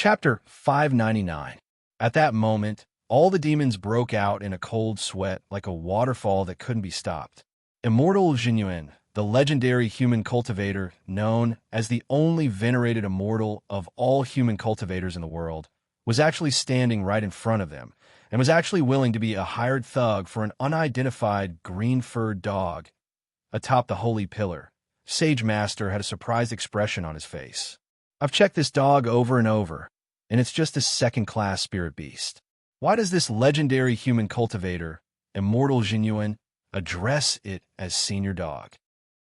Chapter 599. At that moment, all the demons broke out in a cold sweat like a waterfall that couldn't be stopped. Immortal Genuine, the legendary human cultivator known as the only venerated immortal of all human cultivators in the world, was actually standing right in front of them and was actually willing to be a hired thug for an unidentified green-furred dog. Atop the holy pillar, Sage Master had a surprised expression on his face. I've checked this dog over and over, and it's just a second-class spirit beast. Why does this legendary human cultivator, Immortal Genuine, address it as senior dog?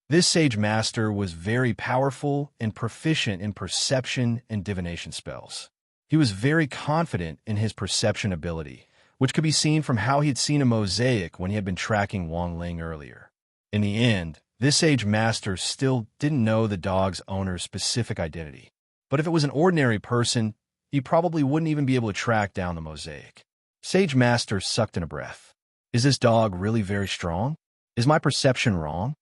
This Sage Master was very powerful and proficient in perception and divination spells. He was very confident in his perception ability, which could be seen from how he had seen a mosaic when he had been tracking Wang Ling earlier. In the end, this Sage Master still didn't know the dog's owner's specific identity. But if it was an ordinary person, he probably wouldn't even be able to track down the mosaic. Sage Master sucked in a breath. Is this dog really very strong? Is my perception wrong?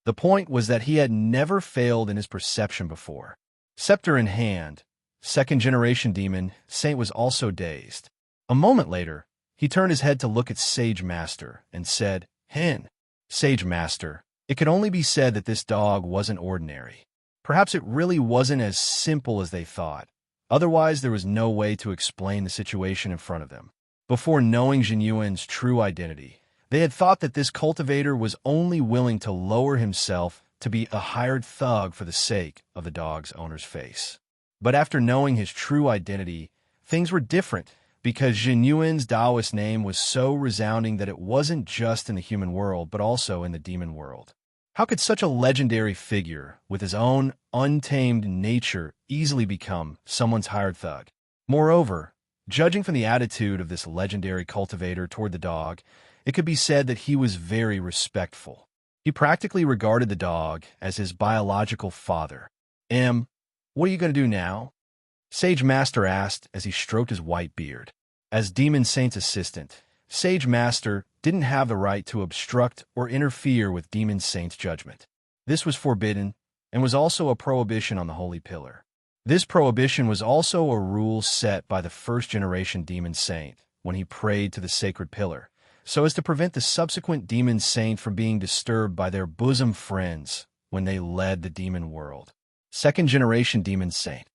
The point was that he had never failed in his perception before. Scepter in hand, second-generation demon, Saint was also dazed. A moment later, he turned his head to look at Sage Master and said, "Hen." Sage Master, it could only be said that this dog wasn't ordinary. Perhaps it really wasn't as simple as they thought. Otherwise, there was no way to explain the situation in front of them. Before knowing Genuine's true identity, they had thought that this cultivator was only willing to lower himself to be a hired thug for the sake of the dog's owner's face. But after knowing his true identity, things were different because Genuine's Taoist name was so resounding that it wasn't just in the human world, but also in the demon world. How could such a legendary figure, with his own untamed nature, easily become someone's hired thug? Moreover, judging from the attitude of this legendary cultivator toward the dog, it could be said that he was very respectful. He practically regarded the dog as his biological father. What are you going to do now?" Sage Master asked as he stroked his white beard. As Demon Saint's assistant, Sage Master didn't have the right to obstruct or interfere with Demon Saint's judgment. This was forbidden and was also a prohibition on the Holy Pillar. This prohibition was also a rule set by the first-generation Demon Saint when he prayed to the sacred pillar, so as to prevent the subsequent Demon Saint from being disturbed by their bosom friends when they led the demon world. Second-generation Demon Saint.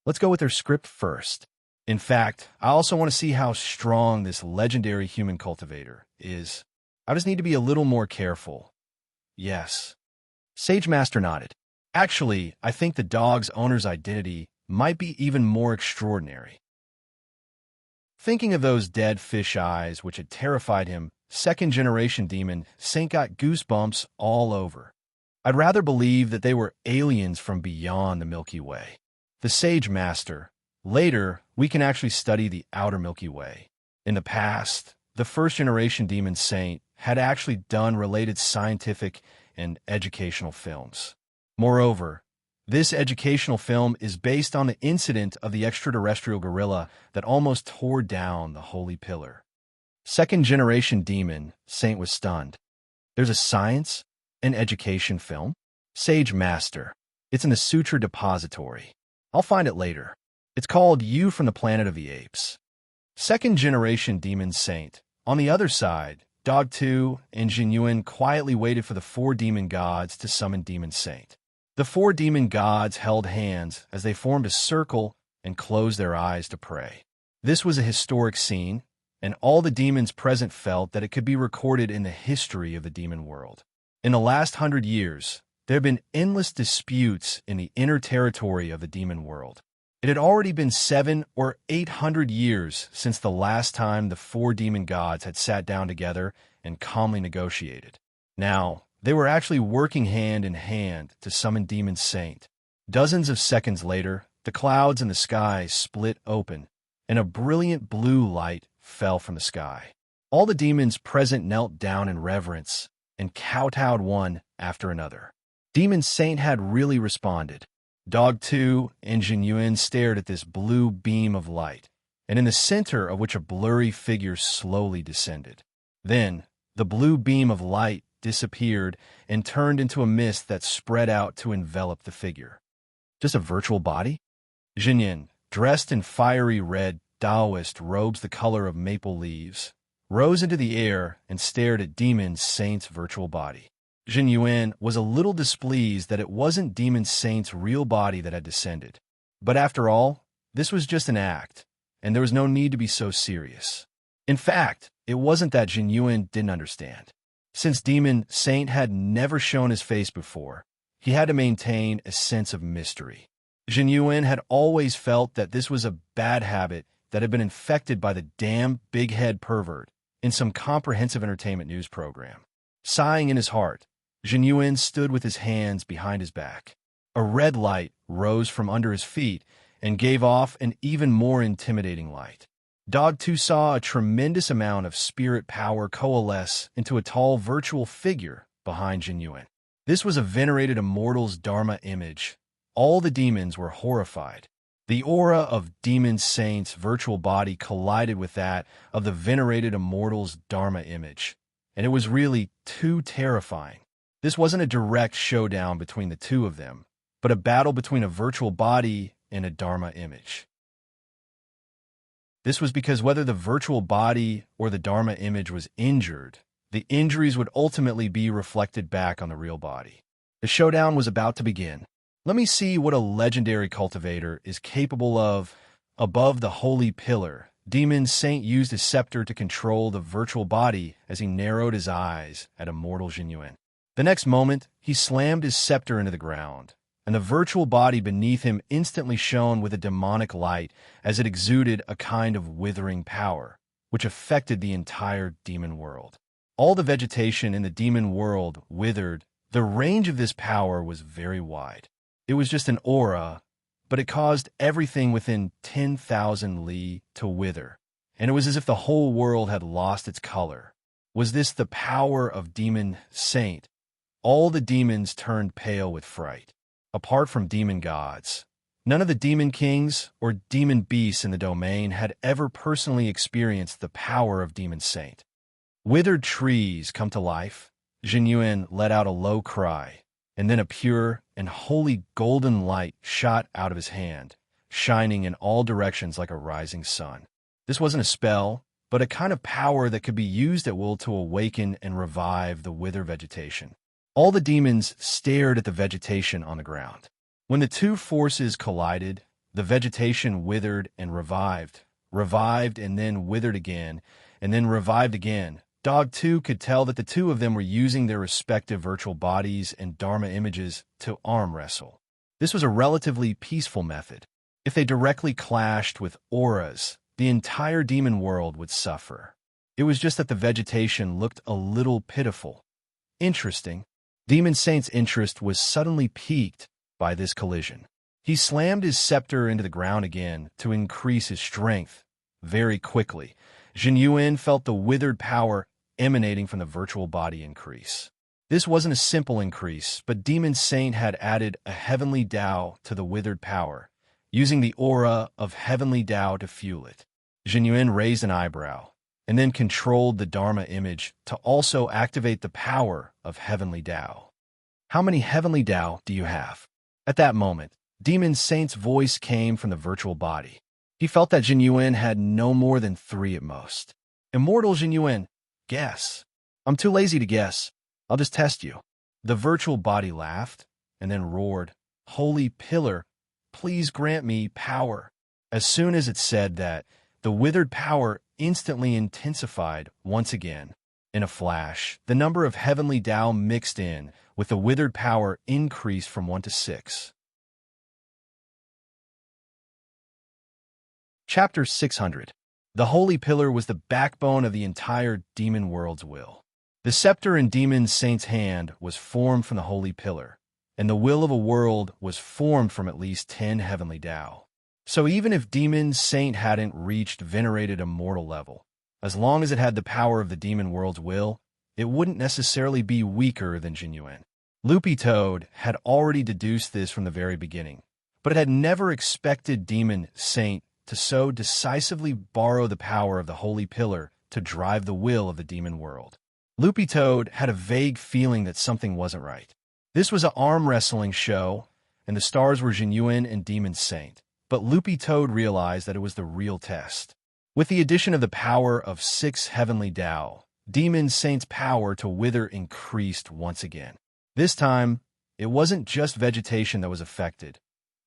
Let's go with their script first. In fact, I also want to see how strong this legendary human cultivator is. I just need to be a little more careful. Yes. Sage Master nodded. Actually, I think the dog's owner's identity might be even more extraordinary. Thinking of those dead fish eyes which had terrified him, second-generation Demon Saint got goosebumps all over. I'd rather believe that they were aliens from beyond the Milky Way. The Sage Master. Later, we can actually study the outer Milky Way. In the past, the first-generation Demon Saint had actually done related scientific and educational films. Moreover, this educational film is based on the incident of the extraterrestrial gorilla that almost tore down the Holy Pillar. Second-generation Demon Saint was stunned. There's a science and education film? Sage Master. It's in the Sutra Depository. I'll find it later. It's called You from the Planet of the Apes. Second-generation Demon Saint. On the other side, Dog 2 and Genuine quietly waited for the four demon gods to summon Demon Saint. The four demon gods held hands as they formed a circle and closed their eyes to pray. This was a historic scene, and all the demons present felt that it could be recorded in the history of the demon world. In the last 100 years, there have been endless disputes in the inner territory of the demon world. It had already been 700 or 800 years since the last time the four demon gods had sat down together and calmly negotiated. Now, they were actually working hand in hand to summon Demon Saint. Dozens of seconds later, the clouds in the sky split open, and a brilliant blue light fell from the sky. All the demons present knelt down in reverence and kowtowed one after another. Demon Saint had really responded. Dog 2 and Genuine stared at this blue beam of light, and in the center of which a blurry figure slowly descended. Then, the blue beam of light disappeared and turned into a mist that spread out to envelop the figure. Just a virtual body? Genuine, dressed in fiery red Taoist robes the color of maple leaves, rose into the air and stared at Demon Saint's virtual body. Jin Yuan was a little displeased that it wasn't Demon Saint's real body that had descended. But after all, this was just an act, and there was no need to be so serious. In fact, it wasn't that Jin Yuan didn't understand. Since Demon Saint had never shown his face before, he had to maintain a sense of mystery. Jin Yuan had always felt that this was a bad habit that had been infected by the damn big-head pervert in some comprehensive entertainment news program. Sighing in his heart, Jin Yuan stood with his hands behind his back. A red light rose from under his feet and gave off an even more intimidating light. Dog 2 saw a tremendous amount of spirit power coalesce into a tall virtual figure behind Jin Yuan. This was a venerated immortal's Dharma image. All the demons were horrified. The aura of Demon Saint's virtual body collided with that of the venerated immortal's Dharma image, and it was really too terrifying. This wasn't a direct showdown between the two of them, but a battle between a virtual body and a Dharma image. This was because whether the virtual body or the Dharma image was injured, the injuries would ultimately be reflected back on the real body. The showdown was about to begin. Let me see what a legendary cultivator is capable of. Above the holy pillar, Demon Saint used his scepter to control the virtual body as he narrowed his eyes at immortal Jin Yuan. The next moment, he slammed his scepter into the ground, and the virtual body beneath him instantly shone with a demonic light as it exuded a kind of withering power, which affected the entire demon world. All the vegetation in the demon world withered. The range of this power was very wide. It was just an aura, but it caused everything within 10,000 li to wither, and it was as if the whole world had lost its color. Was this the power of Demon Saint? All the demons turned pale with fright. Apart from demon gods, none of the demon kings or demon beasts in the domain had ever personally experienced the power of Demon Saint. Withered trees come to life. Jin Yuan let out a low cry, and then a pure and holy golden light shot out of his hand, shining in all directions like a rising sun. This wasn't a spell, but a kind of power that could be used at will to awaken and revive the withered vegetation. All the demons stared at the vegetation on the ground. When the two forces collided, the vegetation withered and revived and then withered again, and then revived again. Dog 2 could tell that the two of them were using their respective virtual bodies and Dharma images to arm wrestle. This was a relatively peaceful method. If they directly clashed with auras, the entire demon world would suffer. It was just that the vegetation looked a little pitiful. Interesting. Demon Saint's interest was suddenly piqued by this collision. He slammed his scepter into the ground again to increase his strength. Very quickly, Jin Yuan felt the withered power emanating from the virtual body increase. This wasn't a simple increase, but Demon Saint had added a heavenly Tao to the withered power, using the aura of heavenly Tao to fuel it. Jin Yuan raised an eyebrow, and then controlled the Dharma image to also activate the power of heavenly Tao. How many heavenly Tao do you have? At that moment, Demon Saint's voice came from the virtual body. He felt that Jin Yuan had no more than 3 at most. Immortal Jin Yuan, guess. I'm too lazy to guess. I'll just test you. The virtual body laughed and then roared, Holy Pillar, please grant me power. As soon as it said that, the withered power instantly intensified once again. In a flash, the number of heavenly Tao mixed in, with the withered power increased from 1 to 6. Chapter 600. The Holy Pillar was the backbone of the entire demon world's will. The scepter in Demon Saint's hand was formed from the Holy Pillar, and the will of a world was formed from at least 10 heavenly Tao. So even if Demon Saint hadn't reached venerated immortal level, as long as it had the power of the demon world's will, it wouldn't necessarily be weaker than Jin Yuan. Loopy Toad had already deduced this from the very beginning, but it had never expected Demon Saint to so decisively borrow the power of the Holy Pillar to drive the will of the demon world. Loopy Toad had a vague feeling that something wasn't right. This was an arm wrestling show, and the stars were Jin Yuan and Demon Saint. But Loopy Toad realized that it was the real test. With the addition of the power of 6 heavenly Tao, Demon Saint's power to wither increased once again. This time, it wasn't just vegetation that was affected.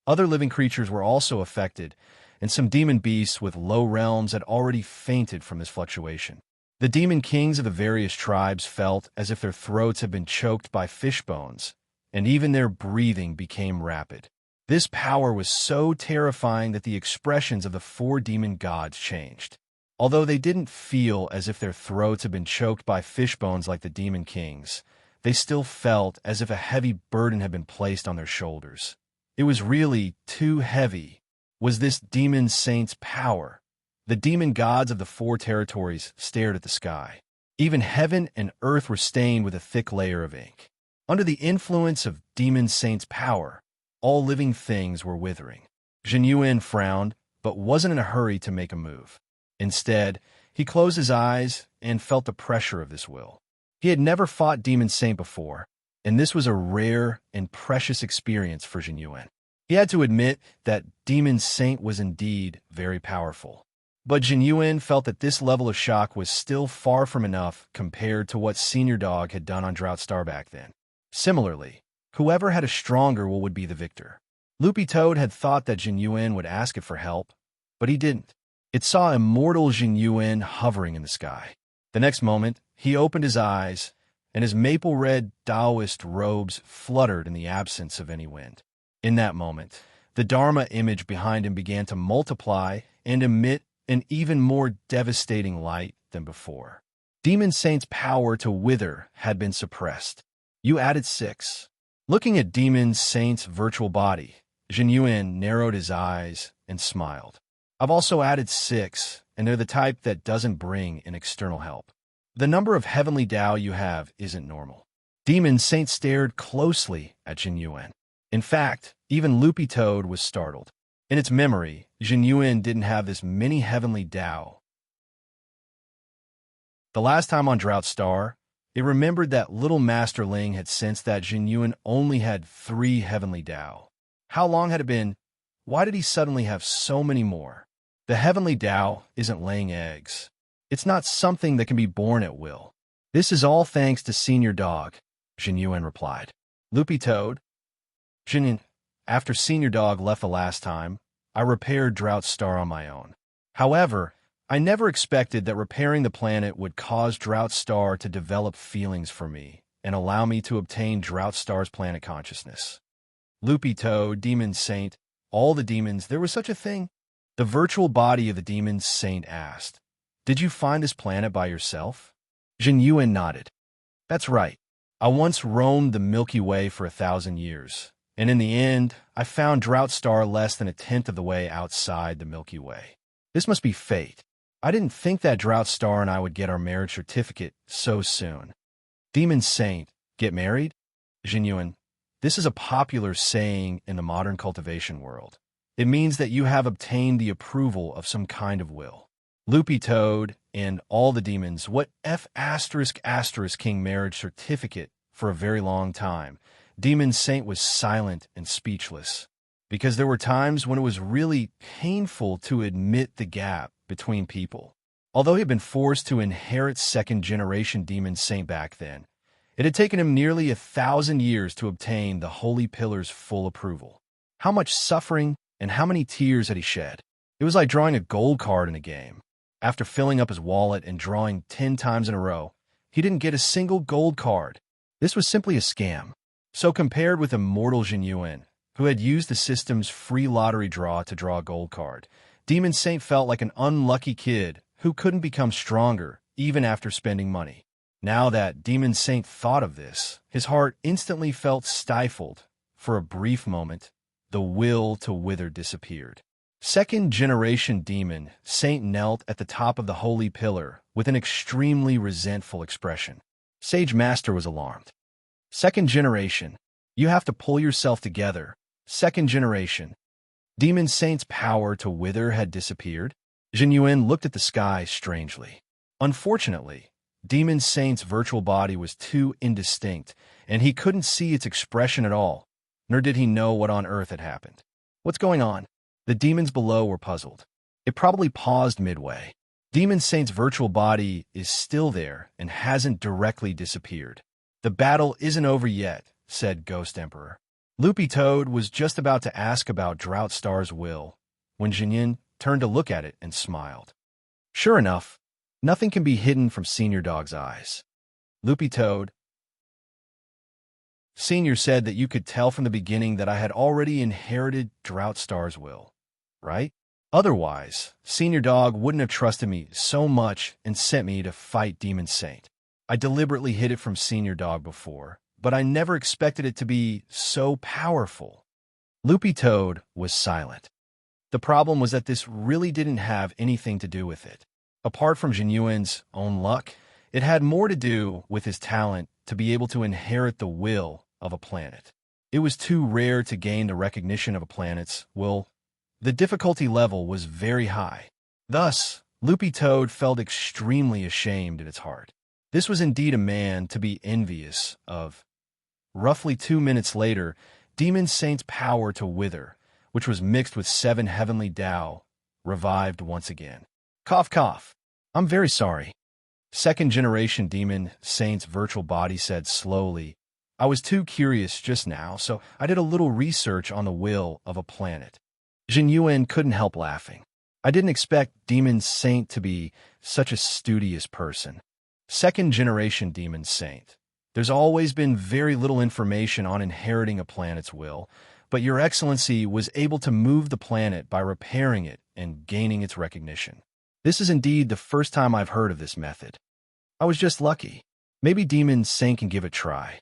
Other living creatures were also affected, and some demon beasts with low realms had already fainted from this fluctuation. The demon kings of the various tribes felt as if their throats had been choked by fish bones, and even their breathing became rapid. This power was so terrifying that the expressions of the 4 demon gods changed. Although they didn't feel as if their throats had been choked by fish bones like the demon kings, they still felt as if a heavy burden had been placed on their shoulders. It was really too heavy. Was this demon saint's power? The demon gods of the 4 territories stared at the sky. Even heaven and earth were stained with a thick layer of ink. Under the influence of demon saint's power, all living things were withering. Jin Yuan frowned, but wasn't in a hurry to make a move. Instead, he closed his eyes and felt the pressure of this will. He had never fought Demon Saint before, and this was a rare and precious experience for Jin Yuan. He had to admit that Demon Saint was indeed very powerful. But Jin Yuan felt that this level of shock was still far from enough compared to what Senior Dog had done on Drought Star back then. Similarly, whoever had a stronger will would be the victor. Loopy Toad had thought that Jin Yuan would ask it for help, but he didn't. It saw immortal Jin Yuan hovering in the sky. The next moment, he opened his eyes, and his maple-red Taoist robes fluttered in the absence of any wind. In that moment, the Dharma image behind him began to multiply and emit an even more devastating light than before. Demon Saint's power to wither had been suppressed. You added 6. Looking at Demon Saint's virtual body, Jin Yuan narrowed his eyes and smiled. I've also added 6, and they're the type that doesn't bring in external help. The number of heavenly Tao you have isn't normal. Demon Saint stared closely at Jin Yuan. In fact, even Loopy Toad was startled. In its memory, Jin Yuan didn't have this many heavenly Tao. The last time on Drought Star, it remembered that little Master Ling had sensed that Jin Yuan only had 3 heavenly Tao. How long had it been? Why did he suddenly have so many more? The heavenly Tao isn't laying eggs. It's not something that can be born at will. This is all thanks to Senior Dog, Jin Yuan replied. Loopy Toad? Jin, after Senior Dog left the last time, I repaired Drought Star on my own. However, I never expected that repairing the planet would cause Drought Star to develop feelings for me and allow me to obtain Drought Star's planet consciousness. Loopy Toad, Demon Saint, all the demons, there was such a thing? The virtual body of the Demon Saint asked, Did you find this planet by yourself? Jin Yuan nodded. That's right. I once roamed the Milky Way for 1,000 years, and in the end, I found Drought Star less than 1/10 of the way outside the Milky Way. This must be fate. I didn't think that Drought Star and I would get our marriage certificate so soon. Demon Saint, get married? Jin Yuan, this is a popular saying in the modern cultivation world. It means that you have obtained the approval of some kind of will. Loopy Toad and all the demons, what King marriage certificate for a very long time. Demon Saint was silent and speechless, because there were times when it was really painful to admit the gap between people. Although he had been forced to inherit second-generation Demon Saint back then, it had taken him nearly 1,000 years to obtain the Holy Pillar's full approval. How much suffering and how many tears had he shed? It was like drawing a gold card in a game. After filling up his wallet and drawing 10 times in a row, he didn't get a single gold card. This was simply a scam. So compared with immortal Jin Yuan, who had used the system's free lottery draw to draw a gold card, Demon Saint felt like an unlucky kid who couldn't become stronger even after spending money. Now that Demon Saint thought of this, his heart instantly felt stifled. For a brief moment, the will to wither disappeared. Second-generation Demon Saint knelt at the top of the Holy Pillar with an extremely resentful expression. Sage Master was alarmed. Second generation, you have to pull yourself together. Second generation. Demon Saint's power to wither had disappeared. Jin Yuan looked at the sky strangely. Unfortunately, Demon Saint's virtual body was too indistinct, and he couldn't see its expression at all, nor did he know what on earth had happened. What's going on? The demons below were puzzled. It probably paused midway. Demon Saint's virtual body is still there and hasn't directly disappeared. The battle isn't over yet, said Ghost Emperor. Loopy Toad was just about to ask about Drought Star's will when Jinyin turned to look at it and smiled. Sure enough, nothing can be hidden from Senior Dog's eyes. Loopy Toad, Senior said that you could tell from the beginning that I had already inherited Drought Star's will, right? Otherwise, Senior Dog wouldn't have trusted me so much and sent me to fight Demon Saint. I deliberately hid it from Senior Dog before, but I never expected it to be so powerful. Loopy Toad was silent. The problem was that this really didn't have anything to do with it. Apart from Jinyuan's own luck, it had more to do with his talent to be able to inherit the will of a planet. It was too rare to gain the recognition of a planet's will. The difficulty level was very high. Thus, Loopy Toad felt extremely ashamed in its heart. This was indeed a man to be envious of. Roughly 2 minutes later, Demon Saint's power to wither, which was mixed with 7 heavenly Tao, revived once again. Cough, cough. I'm very sorry. Second-generation Demon Saint's virtual body said slowly, I was too curious just now, so I did a little research on the will of a planet. Jinyuan couldn't help laughing. I didn't expect Demon Saint to be such a studious person. Second-generation Demon Saint. There's always been very little information on inheriting a planet's will, but Your Excellency was able to move the planet by repairing it and gaining its recognition. This is indeed the first time I've heard of this method. I was just lucky. Maybe Demon Saint can give it a try.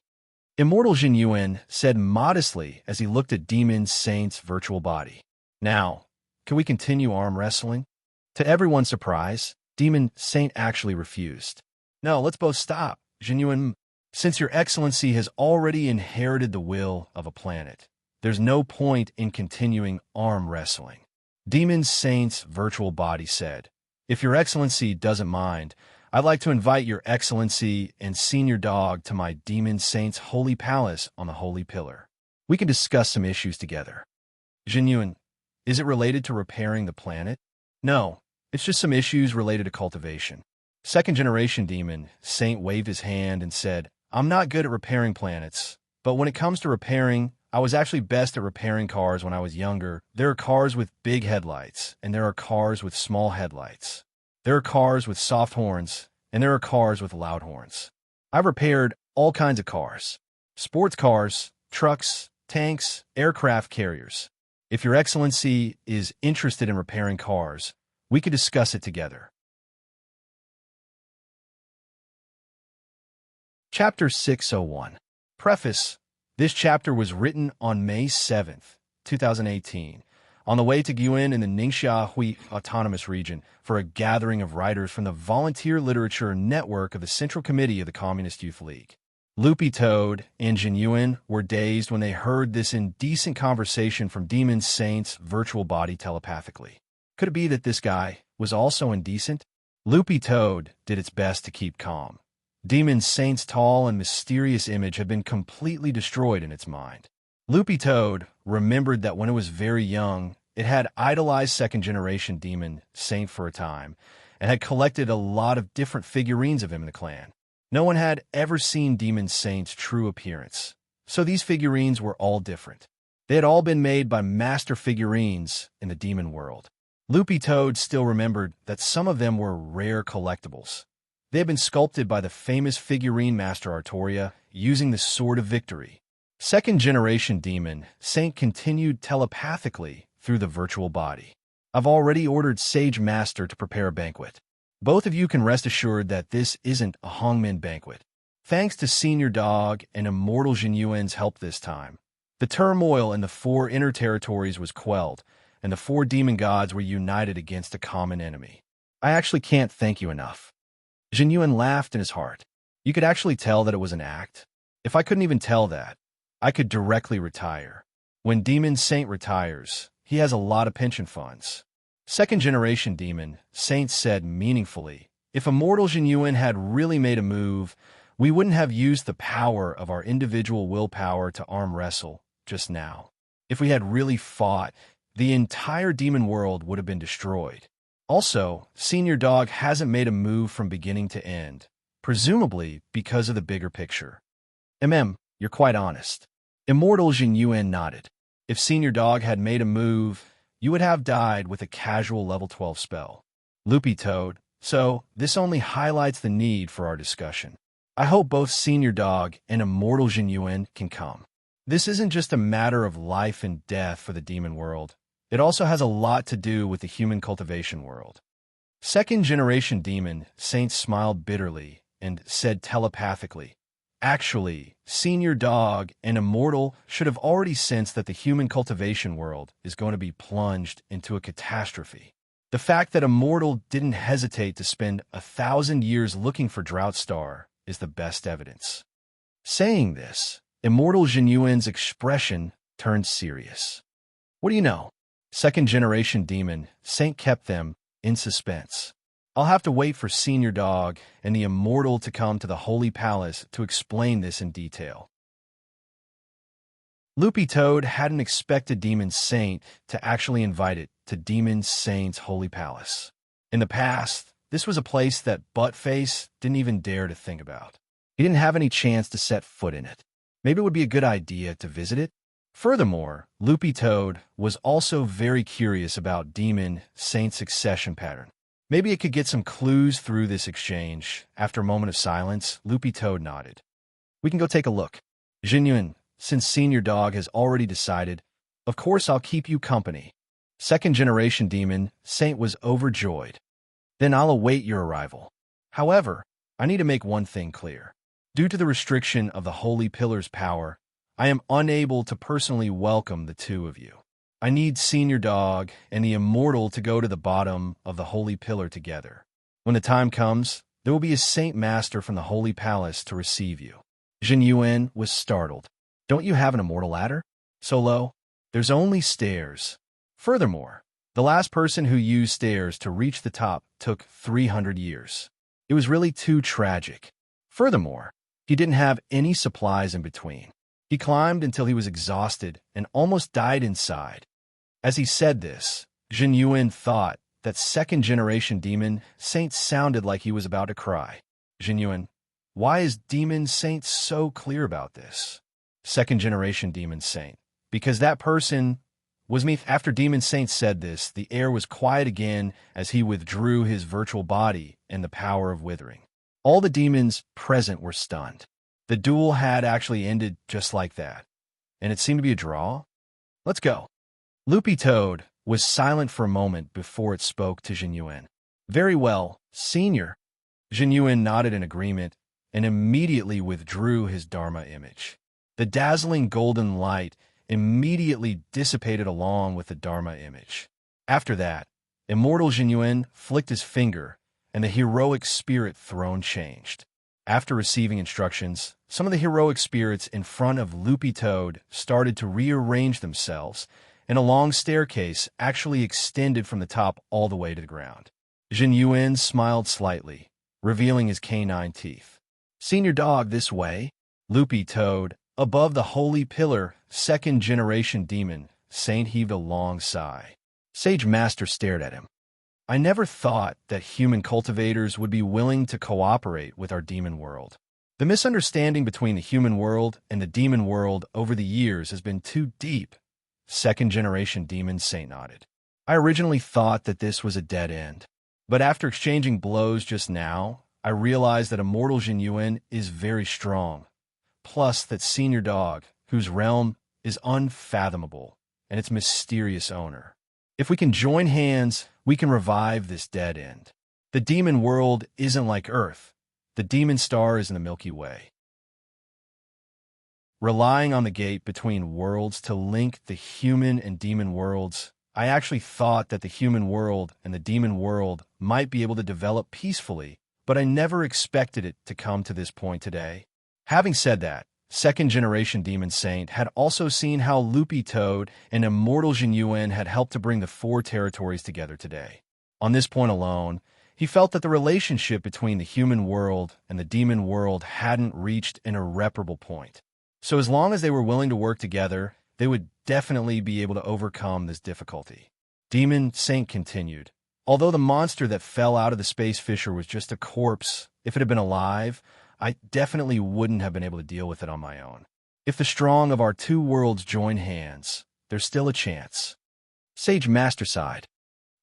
Immortal Jinyuan said modestly as he looked at Demon Saint's virtual body. Now, can we continue arm wrestling? To everyone's surprise, Demon Saint actually refused. No, let's both stop, Jinyuan. Since Your Excellency has already inherited the will of a planet, there's no point in continuing arm wrestling. Demon Saint's virtual body said, If Your Excellency doesn't mind, I'd like to invite Your Excellency and Senior Dog to my Demon Saint's holy palace on the Holy Pillar. We can discuss some issues together. Jinyuan, is it related to repairing the planet? No, it's just some issues related to cultivation. Second-generation Demon Saint waved his hand and said, I'm not good at repairing planets, but when it comes to repairing, I was actually best at repairing cars when I was younger. There are cars with big headlights, and there are cars with small headlights. There are cars with soft horns, and there are cars with loud horns. I've repaired all kinds of cars. Sports cars, trucks, tanks, aircraft carriers. If Your Excellency is interested in repairing cars, we could discuss it together. Chapter 601. Preface. This chapter was written on May 7th, 2018, on the way to Guiyuan in the Ningxia Hui Autonomous Region for a gathering of writers from the Volunteer Literature Network of the Central Committee of the Communist Youth League. Loopy Toad and Jinyuan were dazed when they heard this indecent conversation from Demon Saint's virtual body telepathically. Could it be that this guy was also indecent? Loopy Toad did its best to keep calm. Demon Saint's tall and mysterious image had been completely destroyed in its mind. Loopy Toad remembered that when it was very young, it had idolized second-generation Demon Saint for a time, and had collected a lot of different figurines of him in the clan. No one had ever seen Demon Saint's true appearance, so these figurines were all different. They had all been made by master figurines in the demon world. Loopy Toad still remembered that some of them were rare collectibles. They had been sculpted by the famous figurine master Artoria using the Sword of Victory. Second-generation Demon Saint continued telepathically through the virtual body. I've already ordered Sage Master to prepare a banquet. Both of you can rest assured that this isn't a Hongmin banquet. Thanks to Senior Dog and Immortal Jinyuan's help this time, the turmoil in the 4 inner territories was quelled, and the 4 demon gods were united against a common enemy. I actually can't thank you enough. Jinyuan laughed in his heart. You could actually tell that it was an act. If I couldn't even tell that, I could directly retire. When Demon Saint retires, he has a lot of pension funds. Second-generation Demon Saint said meaningfully, if Immortal Jinyuan had really made a move, we wouldn't have used the power of our individual willpower to arm wrestle just now. If we had really fought, the entire demon world would have been destroyed. Also, Senior Dog hasn't made a move from beginning to end, presumably because of the bigger picture. You're quite honest. Immortal Jin Yuan nodded. If Senior Dog had made a move, you would have died with a casual level 12 spell. Loopy Toad, so this only highlights the need for our discussion. I hope both Senior Dog and Immortal Jin Yuan can come. This isn't just a matter of life and death for the demon world. It also has a lot to do with the human cultivation world. Second-generation demon Saint smiled bitterly and said telepathically, "Actually, Senior Dog and Immortal should have already sensed that the human cultivation world is going to be plunged into a catastrophe. The fact that Immortal didn't hesitate to spend 1,000 years looking for Drought Star is the best evidence." Saying this, Immortal Jin Yuan's expression turned serious. What do you know? Second-generation demon Saint kept them in suspense. I'll have to wait for Senior Dog and the Immortal to come to the Holy Palace to explain this in detail. Loopy Toad hadn't expected Demon Saint to actually invite it to Demon Saint's Holy Palace. In the past, this was a place that Buttface didn't even dare to think about. He didn't have any chance to set foot in it. Maybe it would be a good idea to visit it. Furthermore, Loopy Toad was also very curious about Demon Saint's succession pattern. Maybe it could get some clues through this exchange. After a moment of silence, Loopy Toad nodded. We can go take a look. Jin Yuan, since Senior Dog has already decided, of course I'll keep you company. Second-generation demon Saint was overjoyed. Then I'll await your arrival. However, I need to make one thing clear. Due to the restriction of the Holy Pillar's power, I am unable to personally welcome the two of you. I need Senior Dog and the Immortal to go to the bottom of the Holy Pillar together. When the time comes, there will be a Saint Master from the Holy Palace to receive you. Jin Yuan was startled. Don't you have an immortal ladder? So low? There's only stairs. Furthermore, the last person who used stairs to reach the top took 300 years. It was really too tragic. Furthermore, he didn't have any supplies in between. He climbed until he was exhausted and almost died inside. As he said this, Jin Yuan thought that second-generation demon Saint sounded like he was about to cry. Jin Yuan, why is Demon Saint so clear about this? Second-generation demon Saint, because that person was me. After Demon Saint said this, the air was quiet again as he withdrew his virtual body and the power of withering. All the demons present were stunned. The duel had actually ended just like that, and it seemed to be a draw. Let's go. Loopy Toad was silent for a moment before it spoke to Jin Yuan. Very well, Senior. Jin Yuan nodded in agreement and immediately withdrew his Dharma image. The dazzling golden light immediately dissipated along with the Dharma image. After that, Immortal Jin Yuan flicked his finger, and the heroic spirit throne changed. After receiving instructions, some of the heroic spirits in front of Loopy Toad started to rearrange themselves, and a long staircase actually extended from the top all the way to the ground. Jin Yuan smiled slightly, revealing his canine teeth. Senior Dog, this way. Loopy Toad, above the Holy Pillar, second-generation demon, Saint heaved a long sigh. Sage Master stared at him. I never thought that human cultivators would be willing to cooperate with our demon world. The misunderstanding between the human world and the demon world over the years has been too deep. Second-generation demon Saint nodded. I originally thought that this was a dead end, but after exchanging blows just now, I realized that Immortal Jin Yuan is very strong, plus that Senior Dog, whose realm is unfathomable, and its mysterious owner. If we can join hands, we can revive this dead end. The demon world isn't like Earth. The demon star is in the Milky Way. Relying on the gate between worlds to link the human and demon worlds, I actually thought that the human world and the demon world might be able to develop peacefully, but I never expected it to come to this point today. Having said that, second-generation Demon Saint had also seen how Loopy Toad and Immortal Jin Yuan had helped to bring the four territories together today. On this point alone, he felt that the relationship between the human world and the demon world hadn't reached an irreparable point. So as long as they were willing to work together, they would definitely be able to overcome this difficulty. Demon Saint continued, although the monster that fell out of the space fissure was just a corpse, if it had been alive, I definitely wouldn't have been able to deal with it on my own. If the strong of our two worlds join hands, there's still a chance. Sage Master sighed.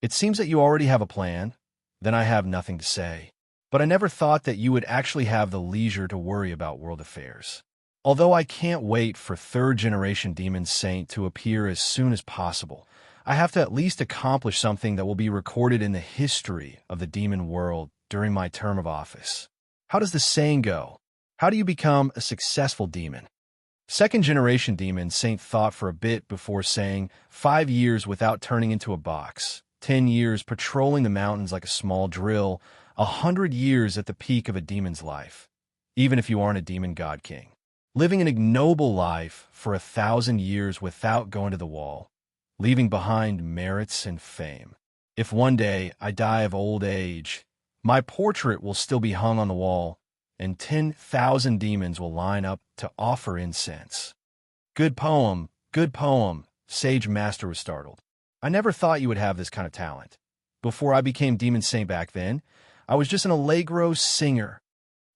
It seems that you already have a plan. Then I have nothing to say. But I never thought that you would actually have the leisure to worry about world affairs. Although I can't wait for third-generation Demon Saint to appear as soon as possible, I have to at least accomplish something that will be recorded in the history of the demon world during my term of office. How does the saying go? How do you become a successful demon? Second-generation Demon Saint thought for a bit before saying, 5 years without turning into a box, 10 years patrolling the mountains like a small drill, 100 years at the peak of a demon's life, even if you aren't a demon god king. Living an ignoble life for 1,000 years without going to the wall, leaving behind merits and fame. If one day I die of old age, my portrait will still be hung on the wall, and 10,000 demons will line up to offer incense. Good poem, Sage Master was startled. I never thought you would have this kind of talent. Before I became Demon Saint back then, I was just an allegro singer.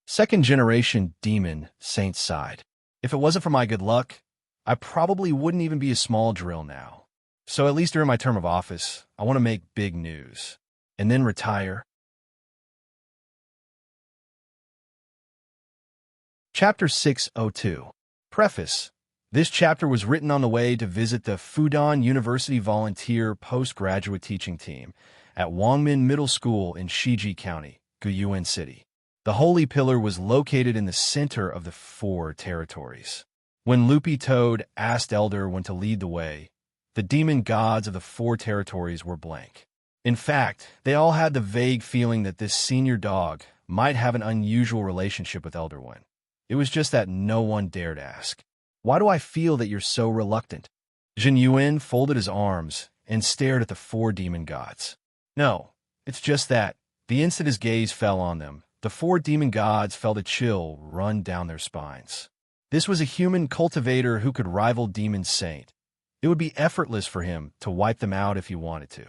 Second-generation Demon Saint sighed. If it wasn't for my good luck, I probably wouldn't even be a small drill now. So at least during my term of office, I want to make big news. And then retire. Chapter 602. Preface. This chapter was written on the way to visit the Fudan University Volunteer Postgraduate Teaching Team at Wangmin Middle School in Shiji County, Guyuan City. The Holy Pillar was located in the center of the 4 territories. When Loopy Toad asked Elder when to lead the way, the demon gods of the 4 territories were blank. In fact, they all had the vague feeling that this senior dog might have an unusual relationship with Elder One. It was just that no one dared ask. Why do I feel that you're so reluctant? Jin Yuan folded his arms and stared at the 4 demon gods. No, it's just that, the instant his gaze fell on them, the 4 demon gods felt a chill run down their spines. This was a human cultivator who could rival Demon Saint. It would be effortless for him to wipe them out if he wanted to.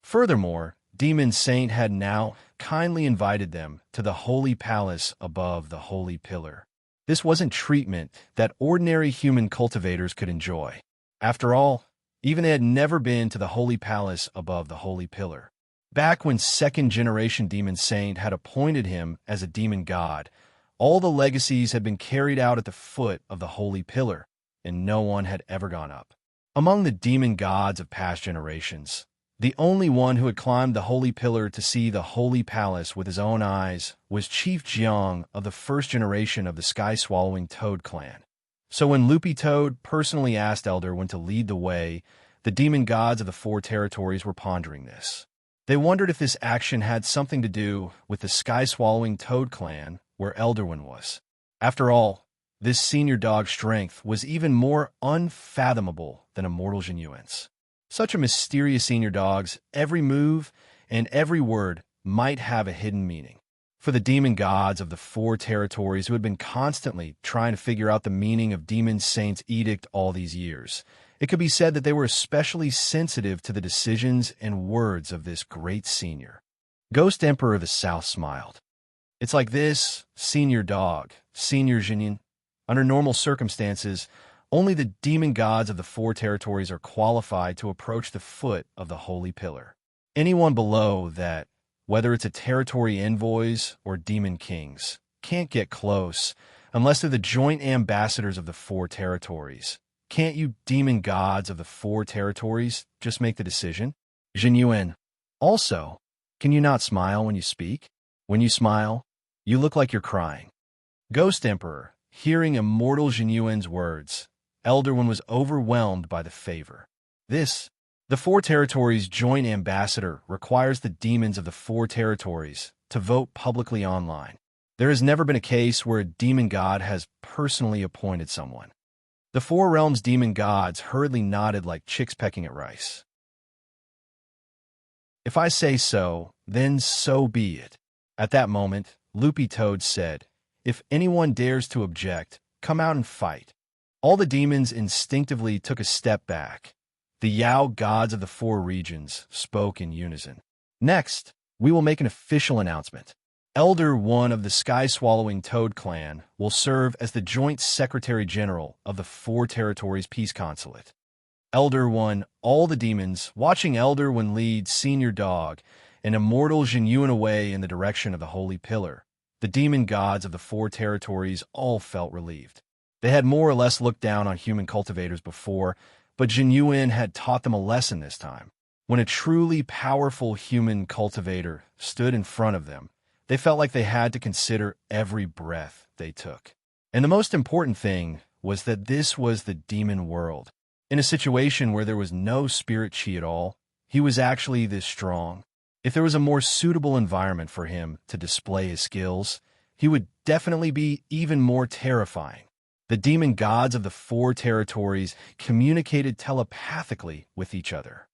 Furthermore, Demon Saint had now kindly invited them to the Holy Palace above the Holy Pillar. This wasn't treatment that ordinary human cultivators could enjoy. After all, even they had never been to the Holy Palace above the Holy Pillar. Back when second-generation Demon Saint had appointed him as a demon god, all the legacies had been carried out at the foot of the Holy Pillar, and no one had ever gone up. Among the demon gods of past generations, the only one who had climbed the Holy Pillar to see the Holy Palace with his own eyes was Chief Jiang of the first generation of the Sky-Swallowing Toad clan. So when Loopy Toad personally asked Elder when to lead the way, the demon gods of the 4 territories were pondering this. They wondered if this action had something to do with the Sky-Swallowing Toad clan where Elderwin was. After all, this senior dog's strength was even more unfathomable than Immortal Genuine's. Such a mysterious senior dog's every move and every word might have a hidden meaning. For the demon gods of the 4 territories who had been constantly trying to figure out the meaning of Demon Saint's edict all these years, it could be said that they were especially sensitive to the decisions and words of this great senior. Ghost Emperor of the South smiled. It's like this, senior dog, senior Jinyin. Under normal circumstances, only the demon gods of the 4 territories are qualified to approach the foot of the Holy Pillar. Anyone below that, whether it's a territory envoys or demon kings, can't get close unless they're the joint ambassadors of the 4 territories. Can't you demon gods of the 4 territories just make the decision? Jin Yuan. Also, can you not smile when you speak? When you smile, you look like you're crying. Ghost Emperor, hearing Immortal Jin Yuan's words, Elderwin was overwhelmed by the favor. The 4 territories joint ambassador requires the demons of the 4 territories to vote publicly online. There has never been a case where a demon god has personally appointed someone. The 4 realms' demon gods hurriedly nodded like chicks pecking at rice. If I say so, then so be it. At that moment, Loopy Toad said, if anyone dares to object, come out and fight. All the demons instinctively took a step back. The Yao gods of the four regions spoke in unison. Next, we will make an official announcement. Elder One of the Sky-Swallowing Toad Clan will serve as the Joint Secretary General of the Four Territories Peace Consulate. Elder One, all the demons, watching Elder One lead Senior Dog and immortal Jinyuan away in the direction of the Holy Pillar. The demon gods of the four territories all felt relieved. They had more or less looked down on human cultivators before, but Jinyuan had taught them a lesson this time. When a truly powerful human cultivator stood in front of them, they felt like they had to consider every breath they took. And the most important thing was that this was the demon world. In a situation where there was no spirit chi at all, he was actually this strong. If there was a more suitable environment for him to display his skills, he would definitely be even more terrifying. The demon gods of the four territories communicated telepathically with each other.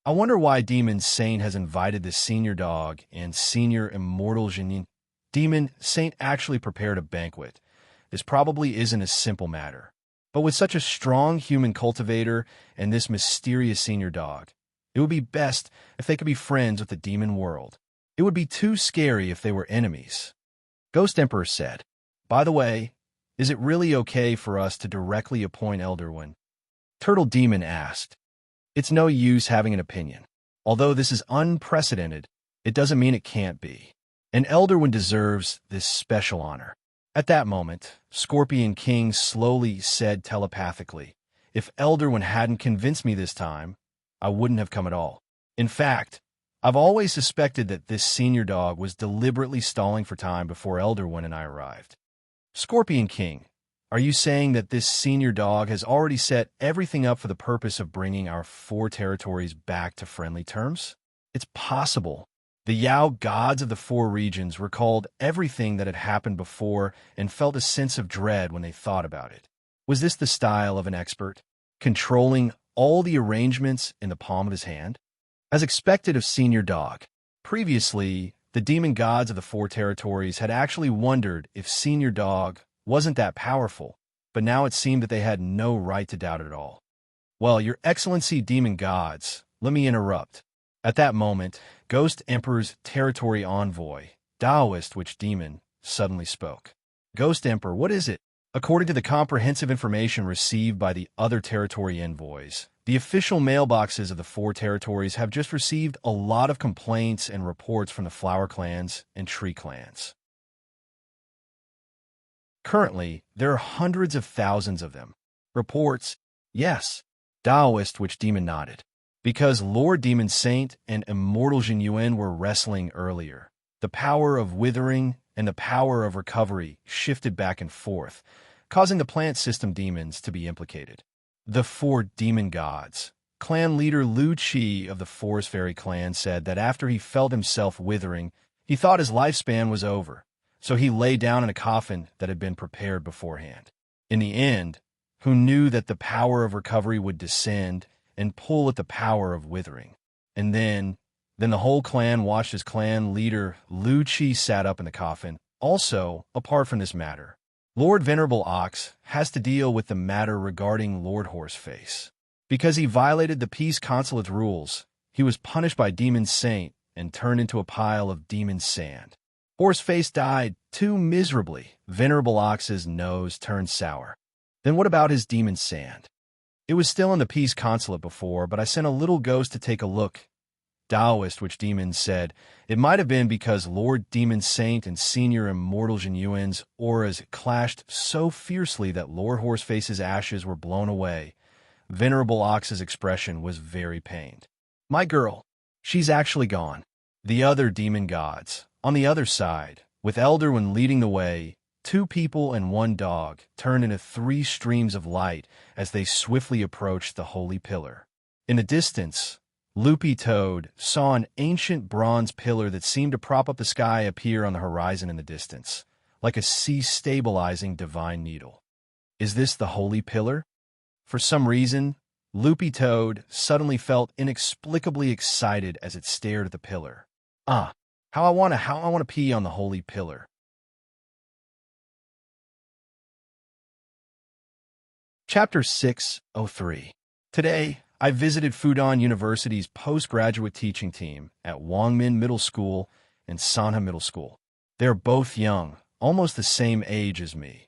I wonder why Demon Saint has invited the Senior Dog and Senior Immortal Jinyuan. Demon Saint actually prepared a banquet. This probably isn't a simple matter. But with such a strong human cultivator and this mysterious Senior Dog, it would be best if they could be friends with the demon world. It would be too scary if they were enemies. Ghost Emperor said, "By the way, is it really okay for us to directly appoint Elder One?" Turtle Demon asked. It's no use having an opinion. Although this is unprecedented, it doesn't mean it can't be. An Elder One deserves this special honor. At that moment, Scorpion King slowly said telepathically, "If Elder One hadn't convinced me this time, I wouldn't have come at all. In fact, I've always suspected that this Senior Dog was deliberately stalling for time before Elder One and I arrived." Scorpion King, are you saying that this Senior Dog has already set everything up for the purpose of bringing our four territories back to friendly terms? It's possible. The Yao gods of the four regions recalled everything that had happened before and felt a sense of dread when they thought about it. Was this the style of an expert, controlling all the arrangements in the palm of his hand? As expected of Senior Dog, previously, the demon gods of the four territories had actually wondered if Senior Dog wasn't that powerful, but now it seemed that they had no right to doubt it at all. "Well, Your Excellency, demon gods, let me interrupt." At that moment, Ghost Emperor's territory envoy, Taoist Witch Demon, suddenly spoke. "Ghost Emperor, what is it?" According to the comprehensive information received by the other territory envoys, the official mailboxes of the four territories have just received a lot of complaints and reports from the flower clans and tree clans. Currently, there are hundreds of thousands of them. Reports, yes. Taoist Witch Demon nodded. Because Lord Demon Saint and Immortal Jinyuan were wrestling earlier, the power of withering and the power of recovery shifted back and forth, causing the plant system demons to be implicated. The four demon gods. Clan leader Lu Chi of the Forest Fairy clan said that after he felt himself withering, he thought his lifespan was over, so he lay down in a coffin that had been prepared beforehand. In the end, who knew that the power of recovery would descend and pull at the power of withering. And then the whole clan watched as clan leader Lu Chi sat up in the coffin. Also, apart from this matter, Lord Venerable Ox has to deal with the matter regarding Lord Horseface. Because he violated the Peace Consulate's rules, he was punished by Demon Saint and turned into a pile of demon sand. Horseface died too miserably. Venerable Ox's nose turned sour. Then what about his demon sand? It was still in the Peace Consulate before, but I sent a little ghost to take a look. Taoist Witch Demon said it might have been because Lord Demon Saint and Senior Immortal Jinyuan's auras clashed so fiercely that Lord Horseface's ashes were blown away. Venerable Ox's expression was very pained. "My girl, she's actually gone." The other demon gods, on the other side, with Elder One leading the way, 2 people and 1 dog turned into 3 streams of light as they swiftly approached the Holy Pillar. In the distance, Loopy Toad saw an ancient bronze pillar that seemed to prop up the sky appear on the horizon in the distance, like a sea-stabilizing divine needle. Is this the Holy Pillar? For some reason, Loopy Toad suddenly felt inexplicably excited as it stared at the pillar. How I want to pee on the Holy Pillar. Chapter 603. Today, I visited Fudan University's postgraduate teaching team at Wangmin Middle School and Sanha Middle School. They are both young, almost the same age as me,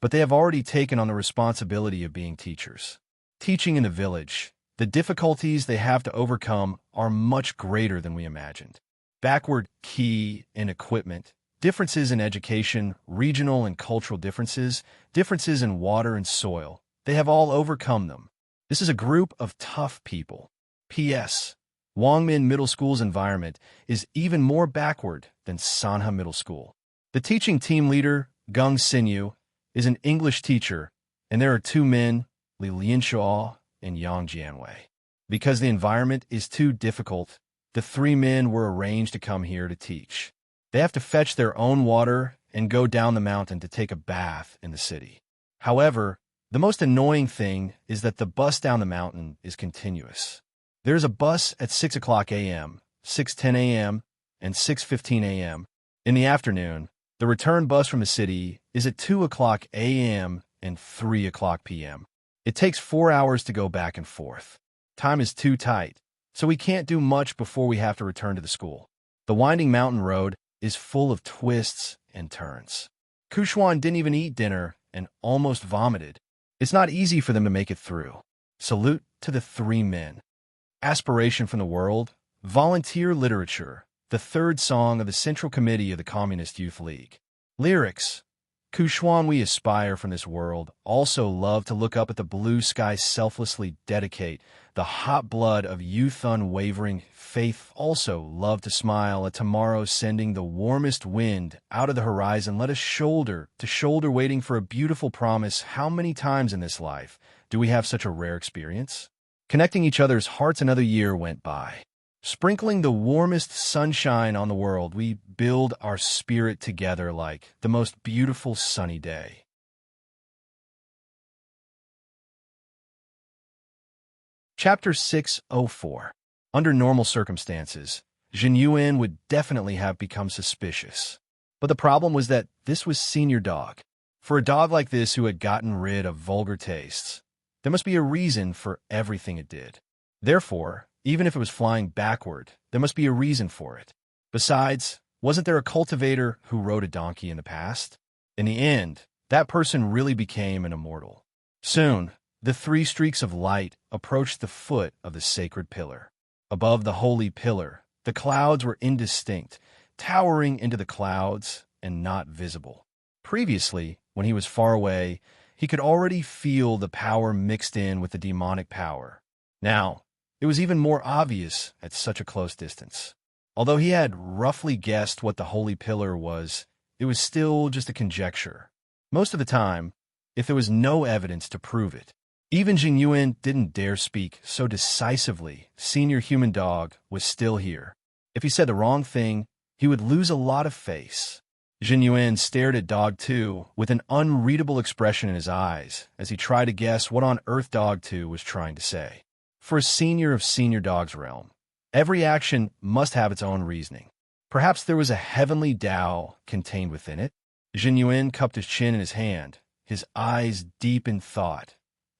but they have already taken on the responsibility of being teachers. Teaching in a village, the difficulties they have to overcome are much greater than we imagined. Backward key in equipment, differences in education, regional and cultural differences, differences in water and soil. They have all overcome them. This is a group of tough people. P.S. Wangmin Middle School's environment is even more backward than Sanha Middle School. The teaching team leader, Gung Sinyu, is an English teacher, and there are two men, Li Lianshaw and Yang Jianwei. Because the environment is too difficult, the three men were arranged to come here to teach. They have to fetch their own water and go down the mountain to take a bath in the city. However, the most annoying thing is that the bus down the mountain is continuous. There is a bus at 6 o'clock a.m., 6:10 a.m., and 6:15 a.m. In the afternoon, the return bus from the city is at 2 o'clock a.m. and 3 o'clock p.m. It takes 4 hours to go back and forth. Time is too tight, so we can't do much before we have to return to the school. The winding mountain road is full of twists and turns. Kushuan didn't even eat dinner and almost vomited. It's not easy for them to make it through. Salute to the three men. Aspiration from the World, Volunteer Literature, the third song of the Central Committee of the Communist Youth League. Lyrics. Kushuan, we aspire from this world, also love to look up at the blue sky, selflessly dedicate the hot blood of youth, unwavering faith, also love to smile at tomorrow, sending the warmest wind out of the horizon. Let us shoulder to shoulder, waiting for a beautiful promise. How many times in this life do we have such a rare experience? Connecting each other's hearts, another year went by. Sprinkling the warmest sunshine on the world, we build our spirit together like the most beautiful sunny day. Chapter 604. Under normal circumstances, Jin Yuan would definitely have become suspicious. But the problem was that this was Senior Dog. For a dog like this who had gotten rid of vulgar tastes, there must be a reason for everything it did. Therefore, even if it was flying backward, there must be a reason for it. Besides, wasn't there a cultivator who rode a donkey in the past? In the end, that person really became an immortal. Soon, the three streaks of light approached the foot of the sacred pillar. Above the holy pillar, the clouds were indistinct, towering into the clouds and not visible. Previously, when he was far away, he could already feel the power mixed in with the demonic power. Now, it was even more obvious at such a close distance. Although he had roughly guessed what the holy pillar was, it was still just a conjecture. Most of the time, if there was no evidence to prove it, even Jin Yuan didn't dare speak so decisively. Senior Human Dog was still here. If he said the wrong thing, he would lose a lot of face. Jin Yuan stared at Dog 2 with an unreadable expression in his eyes as he tried to guess what on earth Dog 2 was trying to say. For a senior of Senior Dog's realm, every action must have its own reasoning. Perhaps there was a heavenly Tao contained within it. Jin Yuan cupped his chin in his hand, his eyes deep in thought.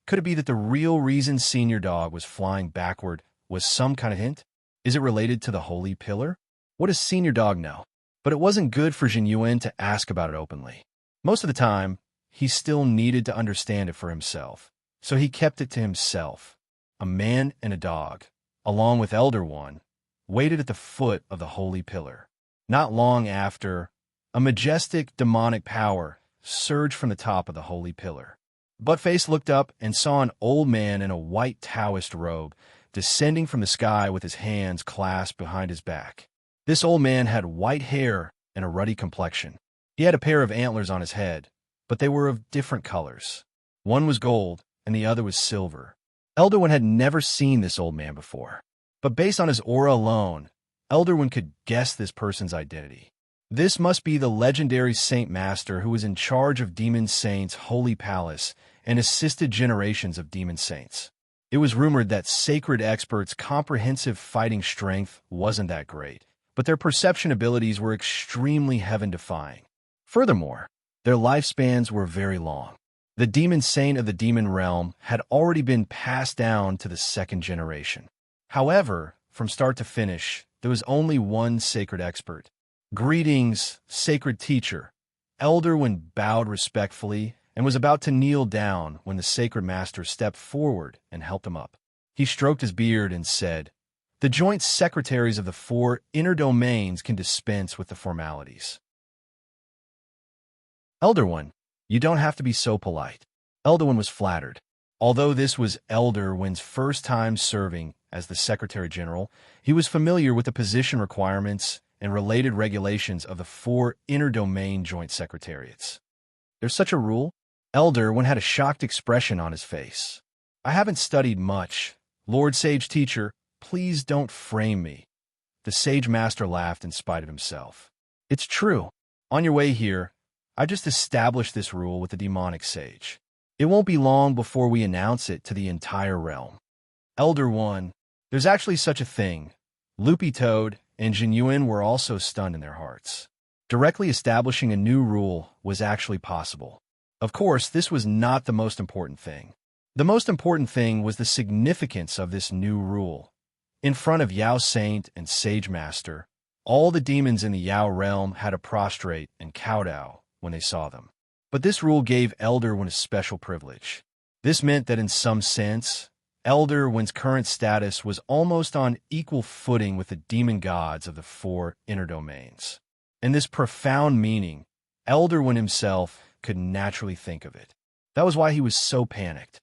Could it be that the real reason Senior Dog was flying backward was some kind of hint? Is it related to the holy pillar? What does Senior Dog know? But it wasn't good for Jin Yuan to ask about it openly. Most of the time, he still needed to understand it for himself, so he kept it to himself. A man and a dog, along with Elder One, waited at the foot of the holy pillar. Not long after, a majestic demonic power surged from the top of the holy pillar. Buttface looked up and saw an old man in a white Taoist robe descending from the sky with his hands clasped behind his back. This old man had white hair and a ruddy complexion. He had a pair of antlers on his head, but they were of different colors. One was gold and the other was silver. Elder One had never seen this old man before, but based on his aura alone, Elder One could guess this person's identity. This must be the legendary Saint Master who was in charge of Demon Saints' holy palace and assisted generations of demon saints. It was rumored that sacred experts' comprehensive fighting strength wasn't that great, but their perception abilities were extremely heaven-defying. Furthermore, their lifespans were very long. The demon saint of the demon realm had already been passed down to the second generation. However, from start to finish, there was only one sacred expert. "Greetings, sacred teacher." Elderwin bowed respectfully and was about to kneel down when the sacred master stepped forward and helped him up. He stroked his beard and said, "The joint secretaries of the 4 inner domains can dispense with the formalities." "Elderwin, you don't have to be so polite." Elderwin was flattered. Although this was Elderwin's first time serving as the Secretary General, he was familiar with the position requirements and related regulations of the 4 inner domain joint secretariats. "There's such a rule?" Elderwin had a shocked expression on his face. "I haven't studied much. Lord Sage Teacher, please don't frame me." The Sage Master laughed in spite of himself. "It's true. On your way here, I just established this rule with the demonic sage. It won't be long before we announce it to the entire realm." Elder 1, there's actually such a thing. Loopy Toad and Genuine were also stunned in their hearts. Directly establishing a new rule was actually possible. Of course, this was not the most important thing. The most important thing was the significance of this new rule. In front of Yao Saint and Sage Master, all the demons in the Yao realm had to prostrate and kowtow when they saw them. But this rule gave Elderwin a special privilege. This meant that in some sense, Elderwin's current status was almost on equal footing with the demon gods of the 4 inner domains. And this profound meaning, Elderwin himself could naturally think of it. That was why he was so panicked.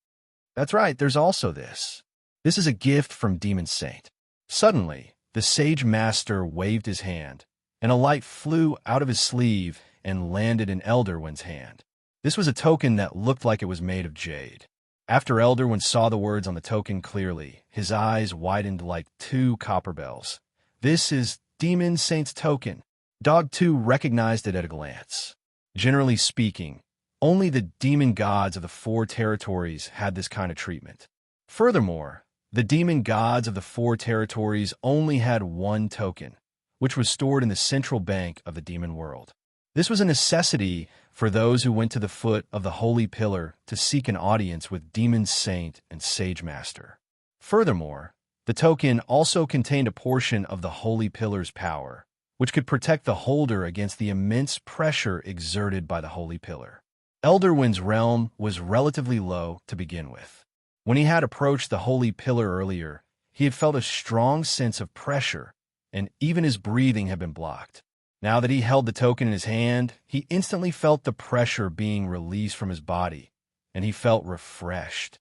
That's right, there's also this. This is a gift from Demon Saint. Suddenly, the Sage Master waved his hand, and a light flew out of his sleeve and landed in Elderwin's hand. This was a token that looked like it was made of jade. After Elderwin saw the words on the token clearly, his eyes widened like 2 copper bells. "This is Demon Saint's token." Dog 2 recognized it at a glance. Generally speaking, only the demon gods of the 4 territories had this kind of treatment. Furthermore, the demon gods of the 4 territories only had one token, which was stored in the central bank of the demon world. This was a necessity for those who went to the foot of the Holy Pillar to seek an audience with Demon Saint and Sage Master. Furthermore, the token also contained a portion of the Holy Pillar's power, which could protect the holder against the immense pressure exerted by the Holy Pillar. Elderwin's realm was relatively low to begin with. When he had approached the Holy Pillar earlier, he had felt a strong sense of pressure, and even his breathing had been blocked. Now that he held the token in his hand, he instantly felt the pressure being released from his body, and he felt refreshed.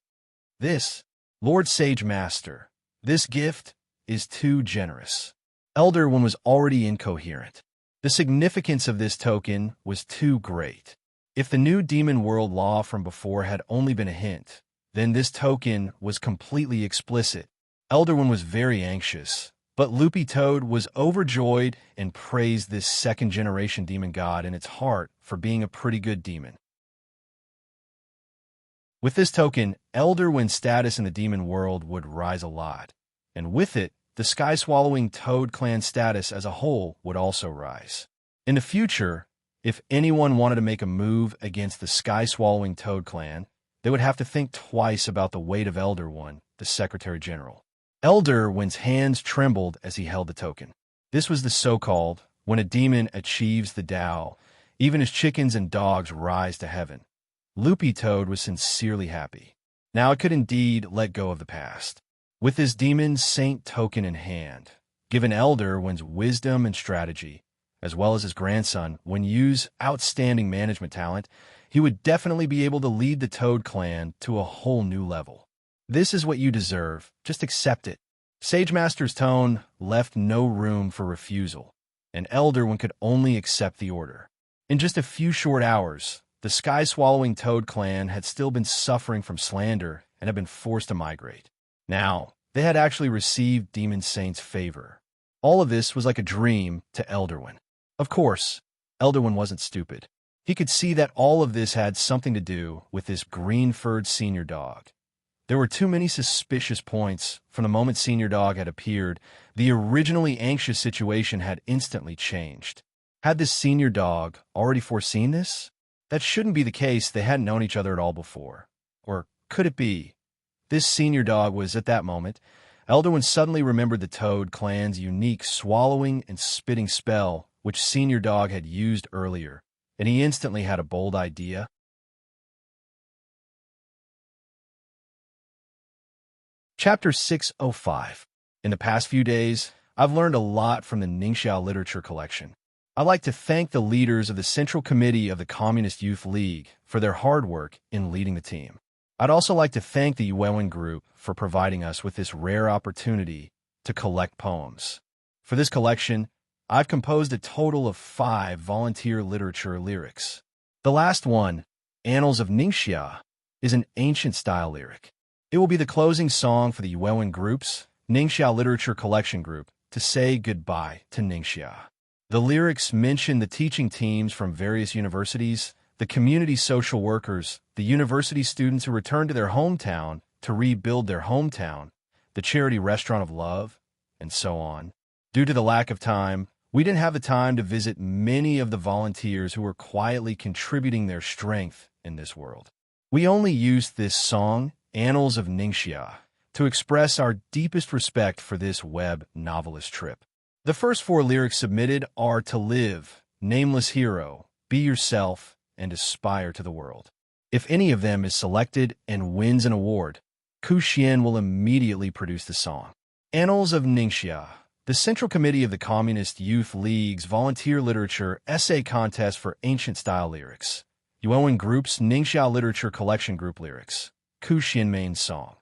This, Lord Sage Master, this gift is too generous. Elderwin was already incoherent. The significance of this token was too great. If the new demon world law from before had only been a hint, then this token was completely explicit. Elderwin was very anxious, but Loopy Toad was overjoyed and praised this second-generation demon god in its heart for being a pretty good demon. With this token, Elderwin's status in the demon world would rise a lot, and with it, the sky-swallowing Toad clan status as a whole would also rise. In the future, if anyone wanted to make a move against the sky-swallowing Toad clan, they would have to think twice about the weight of Elderwin, the Secretary General. Elderwin's hands trembled as he held the token. This was the so-called, when a demon achieves the Tao, even his chickens and dogs rise to heaven. Loopy Toad was sincerely happy. Now it could indeed let go of the past. With his demon saint token in hand, given Elderwin's wisdom and strategy, as well as his grandson, when used outstanding management talent, he would definitely be able to lead the Toad clan to a whole new level. "This is what you deserve. Just accept it." Sage Master's tone left no room for refusal, and Elderwin could only accept the order. In just a few short hours, the sky-swallowing Toad clan had still been suffering from slander and had been forced to migrate. Now, they had actually received Demon Saint's favor. All of this was like a dream to Elderwin. Of course, Elderwin wasn't stupid. He could see that all of this had something to do with this green-furred senior dog. There were too many suspicious points. From the moment Senior Dog had appeared, the originally anxious situation had instantly changed. Had this Senior Dog already foreseen this? That shouldn't be the case. They hadn't known each other at all before. Or could it be? This senior dog was, at that moment, Elderwin suddenly remembered the Toad clan's unique swallowing and spitting spell, which senior dog had used earlier, and he instantly had a bold idea. Chapter 605. In the past few days, I've learned a lot from the Ningxiao literature collection. I'd like to thank the leaders of the Central Committee of the Communist Youth League for their hard work in leading the team. I'd also like to thank the Unwavering group for providing us with this rare opportunity to collect poems. For this collection, I've composed a total of 5 volunteer literature lyrics. The last one, Annals of Ningxia, is an ancient-style lyric. It will be the closing song for the Unwavering group's Ningxia Literature Collection group to say goodbye to Ningxia. The lyrics mention the teaching teams from various universities, the community social workers, the university students who return to their hometown to rebuild their hometown, the charity restaurant of love, and so on. Due to the lack of time, we didn't have the time to visit many of the volunteers who were quietly contributing their strength in this world. We only used this song, Annals of Ningxia, to express our deepest respect for this web novelist trip. The first 4 lyrics submitted are To Live, Nameless Hero, Be Yourself, and Aspire to the World. If any of them is selected and wins an award, Ku Xian will immediately produce the song. Annals of Ningxia, the Central Committee of the Communist Youth League's volunteer literature essay contest for ancient-style lyrics. Yuan Group's Ningxia Literature Collection Group lyrics. Ku Xian main song.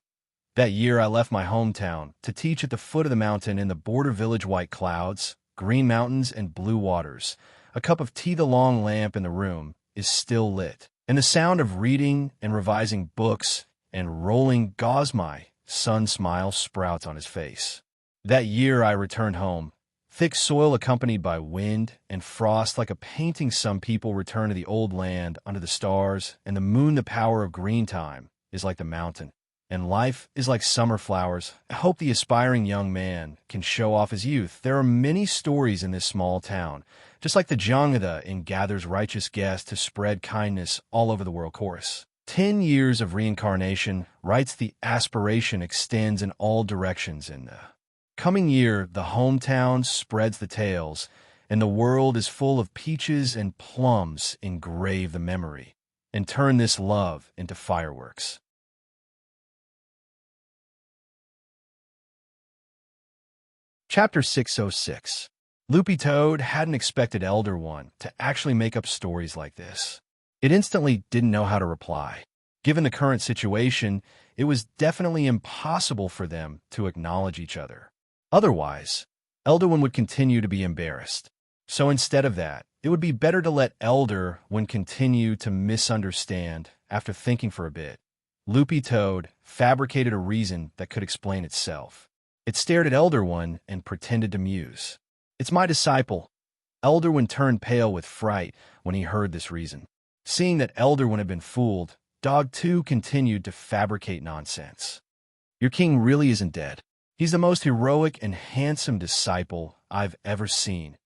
That year I left my hometown to teach at the foot of the mountain in the border village. White clouds, green mountains, and blue waters. A cup of tea, the long lamp in the room is still lit, and the sound of reading and revising books and rolling gauze. My son smile sprouts on his face. That year I returned home, thick soil accompanied by wind and frost like a painting. Some people return to the old land under the stars, and the moon. The power of green time is like the mountain, and life is like summer flowers. I hope the aspiring young man can show off his youth. There are many stories in this small town, just like the Jiangada in gathers righteous guests to spread kindness all over the world. Chorus. 10 years of reincarnation, writes the aspiration extends in all directions. In the coming year, the hometown spreads the tales, and the world is full of peaches and plums. Engrave the memory, and turn this love into fireworks. Chapter 606. Loopy Toad hadn't expected Elderwin to actually make up stories like this. It instantly didn't know how to reply. Given the current situation, it was definitely impossible for them to acknowledge each other. Otherwise, Elderwin would continue to be embarrassed. So instead of that, it would be better to let Elderwin continue to misunderstand. After thinking for a bit, Loopy Toad fabricated a reason that could explain itself. It stared at Elderwin and pretended to muse. It's my disciple. Elderwin turned pale with fright when he heard this reason. Seeing that Elderwin had been fooled, Dog 2 continued to fabricate nonsense. Your king really isn't dead. He's the most heroic and handsome disciple I've ever seen.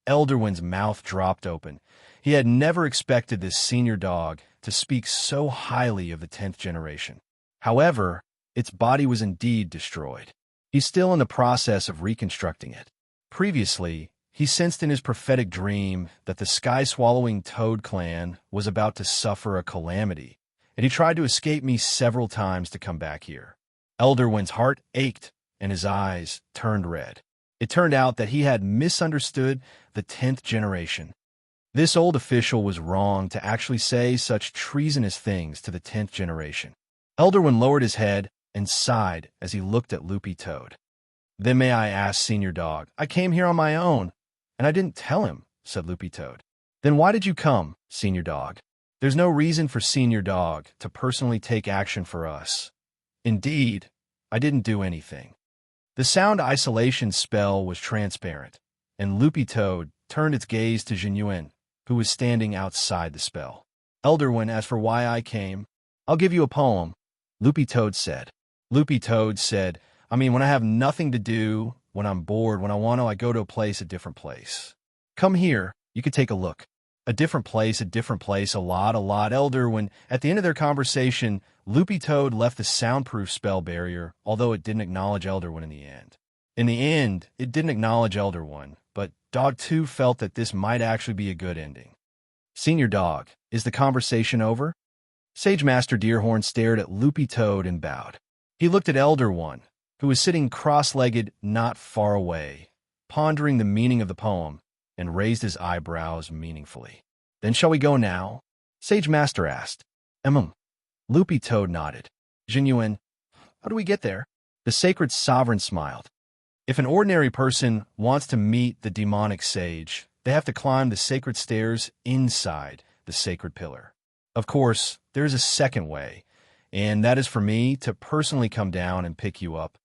Elderwin's mouth dropped open. He had never expected this senior dog to speak so highly of the 10th generation. However, its body was indeed destroyed. He's still in the process of reconstructing it. Previously, he sensed in his prophetic dream that the sky-swallowing Toad clan was about to suffer a calamity, and he tried to escape me several times to come back here. Elderwin's heart ached, and his eyes turned red. It turned out that he had misunderstood the 10th generation. This old official was wrong to actually say such treasonous things to the 10th generation. Elderwin lowered his head and sighed as he looked at Loopy Toad. Then may I ask, Senior Dog? I came here on my own, and I didn't tell him, said Loopy Toad. Then why did you come, Senior Dog? There's no reason for Senior Dog to personally take action for us. Indeed, I didn't do anything. The sound isolation spell was transparent, and Loopy Toad turned its gaze to Jinyuan, who was standing outside the spell. Elderwin, as for why I came, I'll give you a poem, Loopy Toad said. Loopy Toad said, when I have nothing to do, when I'm bored, when I want to, I go to a different place. Come here, you could take a look. A different place, a lot, Elder. When, at the end of their conversation, Loopy Toad left the soundproof spell barrier, although it didn't acknowledge Elder One in the end. In the end, it didn't acknowledge Elder One, but Dog 2 felt that this might actually be a good ending. Senior Dog, is the conversation over? Sage Master Deerhorn stared at Loopy Toad and bowed. He looked at Elder One, who was sitting cross-legged not far away, pondering the meaning of the poem, and raised his eyebrows meaningfully. Then shall we go now? Sage Master asked. Loopy Toad nodded. Genuine, how do we get there? The Sacred Sovereign smiled. If an ordinary person wants to meet the demonic sage, they have to climb the sacred stairs inside the sacred pillar. Of course, there is a second way, and that is for me to personally come down and pick you up.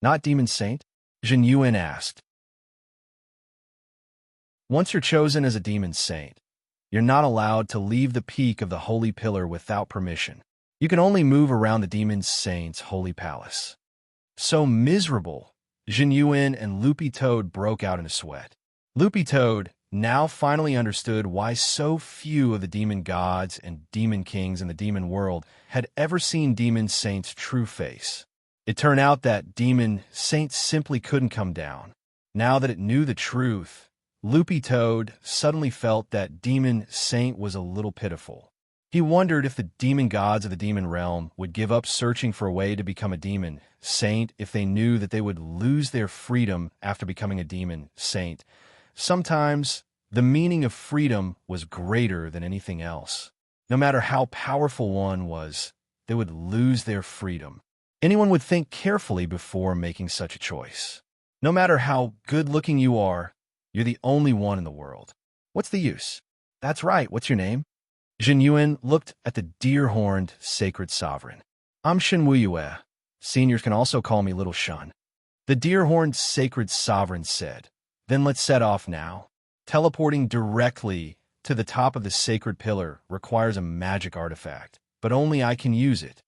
Not Demon Saint? Genuine asked. Once you're chosen as a Demon Saint, you're not allowed to leave the peak of the Holy Pillar without permission. You can only move around the Demon Saint's holy palace. So miserable, Genuine and Loopy Toad broke out in a sweat. Loopy Toad now finally understood why so few of the demon gods and demon kings in the demon world had ever seen Demon Saint's true face. It turned out that Demon Saint simply couldn't come down. Now that it knew the truth, Loopy Toad suddenly felt that Demon Saint was a little pitiful. He wondered if the demon gods of the demon realm would give up searching for a way to become a demon saint if they knew that they would lose their freedom after becoming a demon saint. Sometimes, the meaning of freedom was greater than anything else. No matter how powerful one was, they would lose their freedom. Anyone would think carefully before making such a choice. No matter how good-looking you are, you're the only one in the world. What's the use? That's right, what's your name? Genuine looked at the deer-horned sacred sovereign. I'm Shenwuyue. Seniors can also call me Little Shun. The deer-horned sacred sovereign said, Then let's set off now. Teleporting directly to the top of the sacred pillar requires a magic artifact, but only I can use it.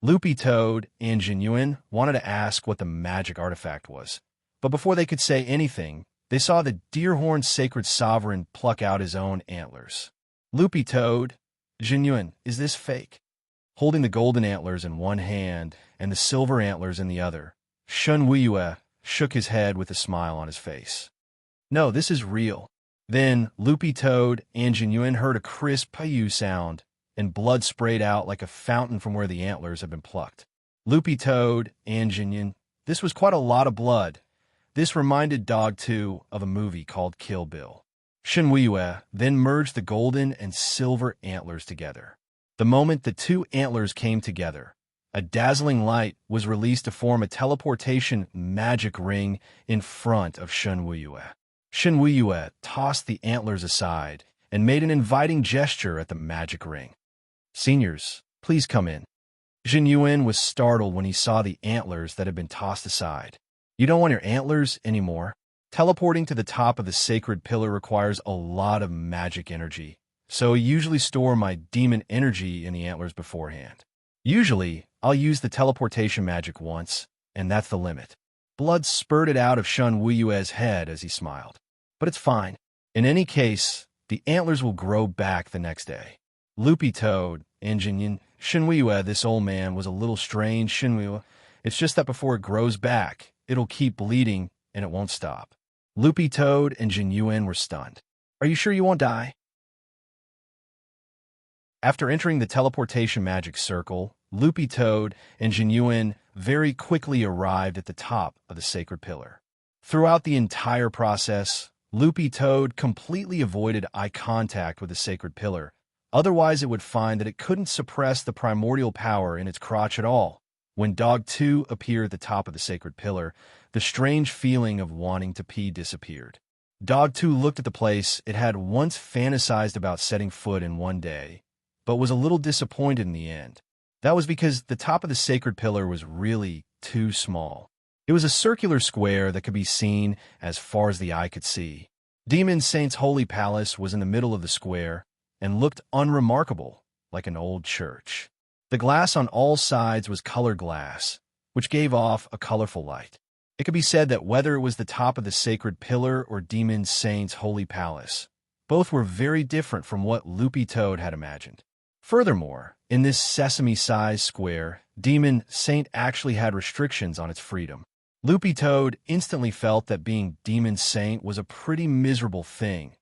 Loopy Toad and Genuine wanted to ask what the magic artifact was, but before they could say anything, they saw the deer-horned sacred sovereign pluck out his own antlers. Loopy Toad, Genuine, is this fake? Holding the golden antlers in one hand and the silver antlers in the other, Shenwuyue shook his head with a smile on his face. No, this is real. Then Loopy Toad and Genuine heard a crisp payu sound, and blood sprayed out like a fountain from where the antlers had been plucked. Loopy Toad and Genuine, this was quite a lot of blood. This reminded Dog 2 of a movie called Kill Bill. Shenwuyue then merged the golden and silver antlers together. The moment the two antlers came together, a dazzling light was released to form a teleportation magic ring in front of Shenwuyue. Shenwuyue tossed the antlers aside and made an inviting gesture at the magic ring. Seniors, please come in. Genuine was startled when he saw the antlers that had been tossed aside. You don't want your antlers anymore? Teleporting to the top of the sacred pillar requires a lot of magic energy, so I usually store my demon energy in the antlers beforehand. Usually, I'll use the teleportation magic once, and that's the limit. Blood spurted out of Shenwuyue's head as he smiled. But it's fine. In any case, the antlers will grow back the next day. Loopy Toad, Genuine, Shenwuyue, this old man was a little strange. Shenwuyue, it's just that before it grows back, it'll keep bleeding and it won't stop. Loopy Toad and Genuine were stunned. Are you sure you won't die? After entering the teleportation magic circle, Loopy Toad and Genuine very quickly arrived at the top of the sacred pillar. Throughout the entire process, Loopy Toad completely avoided eye contact with the sacred pillar. Otherwise, it would find that it couldn't suppress the primordial power in its crotch at all. When Dog 2 appeared at the top of the sacred pillar, the strange feeling of wanting to pee disappeared. Dog 2 looked at the place it had once fantasized about setting foot in one day, but was a little disappointed in the end. That was because the top of the sacred pillar was really too small. It was a circular square that could be seen as far as the eye could see. Demon Saint's holy palace was in the middle of the square and looked unremarkable, like an old church. The glass on all sides was colored glass, which gave off a colorful light. It could be said that whether it was the top of the sacred pillar or Demon Saint's holy palace, Both were very different from what Loopy Toad had imagined. Furthermore, in this sesame-sized square, Demon Saint actually had restrictions on its freedom. Loopy Toad instantly felt that being Demon Saint was a pretty miserable thing.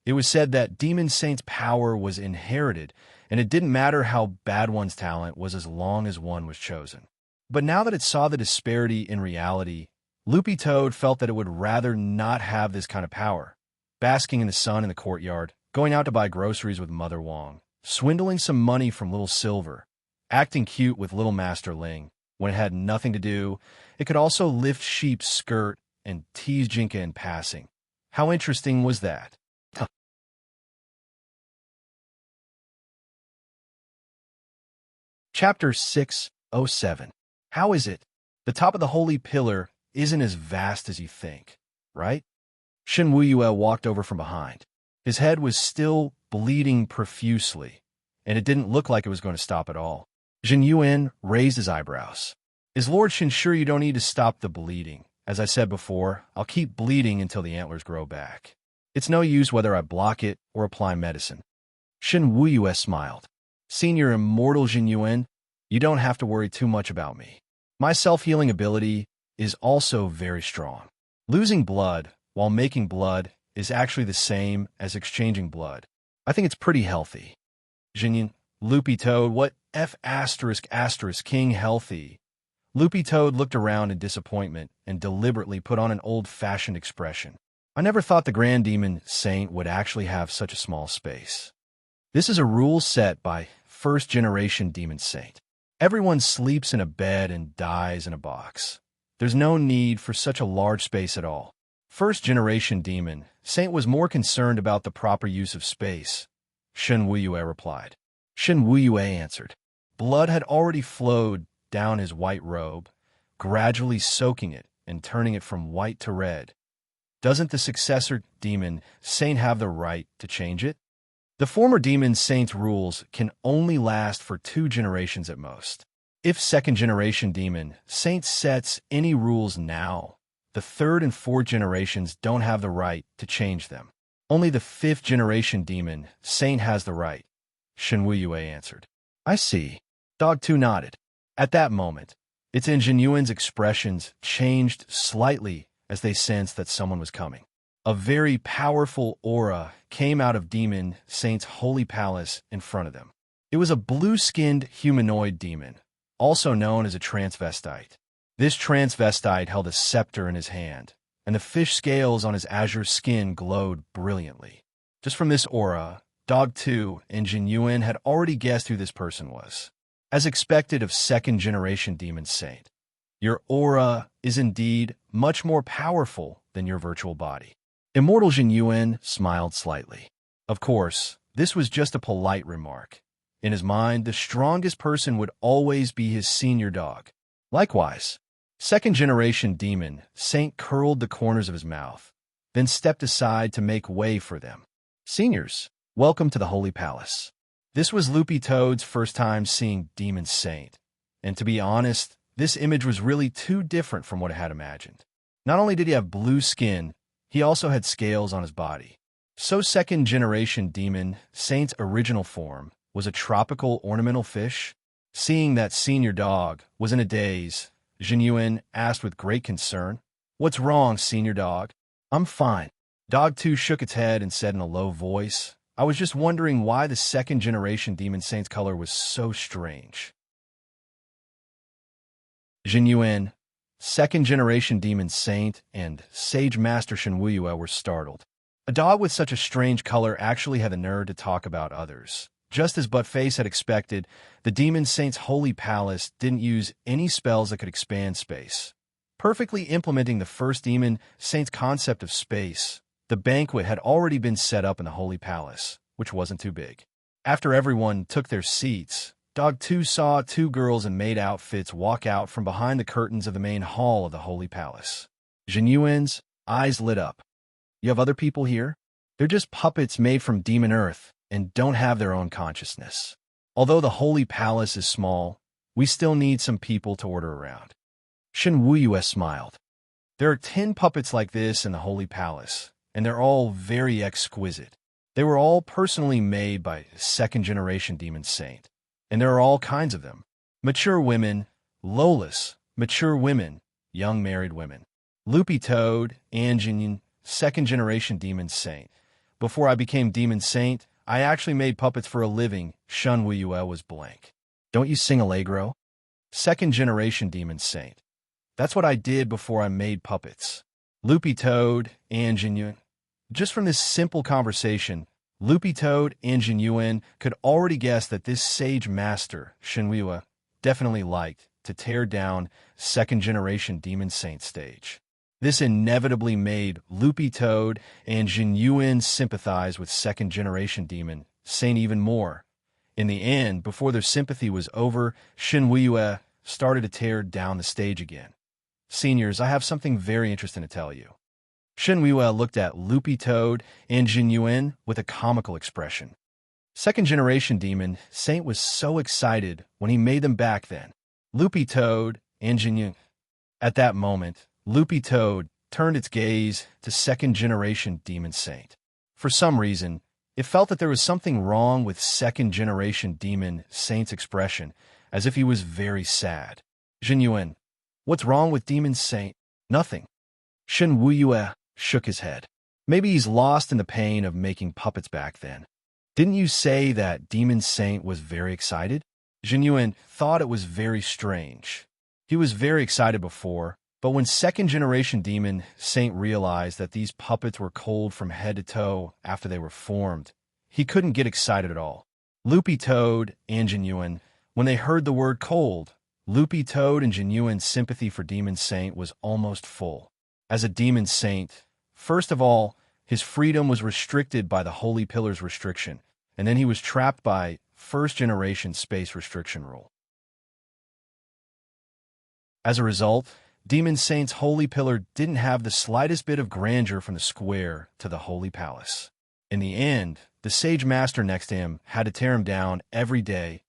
It was said that Demon Saint's power was inherited, and it didn't matter how bad one's talent was as long as one was chosen. But now that it saw the disparity in reality, Loopy Toad felt that it would rather not have this kind of power. Basking in the sun in the courtyard, going out to buy groceries with Mother Wong, swindling some money from Little Silver, acting cute with Little Master Ling. When it had nothing to do, it could also lift Sheep's skirt and tease Jinka in passing. How interesting was that? Chapter 607. How is it? The top of the holy pillar isn't as vast as you think, right? Shen Wuyue walked over from behind. His head was still bleeding profusely, and it didn't look like it was going to stop at all. Jin Yuan raised his eyebrows. Is Lord Shen sure you don't need to stop the bleeding? As I said before, I'll keep bleeding until the antlers grow back. It's no use whether I block it or apply medicine. Shen Wuyue smiled. Senior Immortal Jin Yuan, you don't have to worry too much about me. My self-healing ability is also very strong. Losing blood while making blood is actually the same as exchanging blood. I think it's pretty healthy. Jinyin, Loopy Toad, what F*** king healthy? Loopy Toad looked around in disappointment and deliberately put on an old-fashioned expression. I never thought the Grand Demon Saint would actually have such a small space. This is a rule set by first-generation Demon Saint. Everyone sleeps in a bed and dies in a box. There's no need for such a large space at all. First-generation Demon Saint was more concerned about the proper use of space. Shen Wuyue replied. Shen Wuyue answered. Blood had already flowed down his white robe, gradually soaking it and turning it from white to red. Doesn't the successor Demon Saint have the right to change it? The former Demon Saint's rules can only last for 2 generations at most. If second-generation Demon Saint sets any rules now, the 3rd and 4th generations don't have the right to change them. Only the 5th-generation Demon Saint has the right, Shen Wuyue answered. I see. Dog 2 nodded. At that moment, its Ingenuan's expressions changed slightly as they sensed that someone was coming. A very powerful aura came out of Demon Saint's holy palace in front of them. It was a blue-skinned humanoid demon, also known as a transvestite. This transvestite held a scepter in his hand, and the fish scales on his azure skin glowed brilliantly. Just from this aura, Dog 2 and Jin Yuan had already guessed who this person was. As expected of second-generation Demon Saint, your aura is indeed much more powerful than your virtual body. Immortal Jin Yuan smiled slightly. Of course, this was just a polite remark. In his mind, the strongest person would always be his senior dog. Likewise, second-generation Demon Saint curled the corners of his mouth, then stepped aside to make way for them. Seniors, welcome to the Holy Palace. This was Loopy Toad's first time seeing Demon Saint, and to be honest, this image was really too different from what it had imagined. Not only did he have blue skin, he also had scales on his body. So second-generation Demon Saint's original form was a tropical ornamental fish. Seeing that senior dog was in a daze, Jin Yuan asked with great concern, What's wrong, senior dog? I'm fine. Dog 2 shook its head and said in a low voice, I was just wondering why the second-generation Demon Saint's color was so strange. Jin Yuan, second-generation Demon Saint, and Sage Master Shen Wuyue were startled. A dog with such a strange color actually had the nerve to talk about others. Just as Buttface had expected, the Demon Saint's holy palace didn't use any spells that could expand space. Perfectly implementing the first Demon Saint's concept of space, the banquet had already been set up in the holy palace, which wasn't too big. After everyone took their seats, Dog 2 saw 2 girls in maid outfits walk out from behind the curtains of the main hall of the holy palace. Jin Yuan's eyes lit up. You have other people here? They're just puppets made from demon earth and don't have their own consciousness. Although the holy palace is small, we still need some people to order around. Shen Wuyue smiled. There are 10 puppets like this in the holy palace, and they're all very exquisite. They were all personally made by second-generation demon saint, and there are all kinds of them. Mature women, Lolas, mature women, young married women. Loopy Toad, Anjin, second-generation demon saint. Before I became demon saint, I actually made puppets for a living. Shun Wuyue was blank. Don't you sing Allegro? Second-generation demon saint. That's what I did before I made puppets. Loopy Toad, Anjin. Just from this simple conversation, Loopy Toad and Jinyuan could already guess that this sage master, Shenhua, definitely liked to tear down second-generation demon saint stage. This inevitably made Loopy Toad and Jinyuan sympathize with second-generation demon saint even more. In the end, before their sympathy was over, Shenhua started to tear down the stage again. Seniors, I have something very interesting to tell you. Shenhua looked at Loopy Toad and Jinyuan with a comical expression. Second-generation demon saint was so excited when he made them back then. Loopy Toad and Jinyuan. At that moment, Loopy Toad turned its gaze to second-generation demon saint. For some reason, it felt that there was something wrong with second-generation demon saint's expression, as if he was very sad. Jinyuan, what's wrong with demon saint? Nothing. Shenhua shook his head. Maybe he's lost in the pain of making puppets back then. Didn't you say that demon saint was very excited? Jinyuan thought it was very strange. He was very excited before, but when second-generation demon saint realized that these puppets were cold from head to toe after they were formed, he couldn't get excited at all. Loopy Toad and Jinyuan, when they heard the word cold, Loopy Toad and Jinyuan's sympathy for demon saint was almost full. As a demon saint, first of all, his freedom was restricted by the Holy Pillar's restriction, and then he was trapped by first-generation space restriction rule. As a result, Demon Saint's Holy Pillar didn't have the slightest bit of grandeur from the square to the Holy Palace. In the end, the Sage Master next to him had to tear him down every day.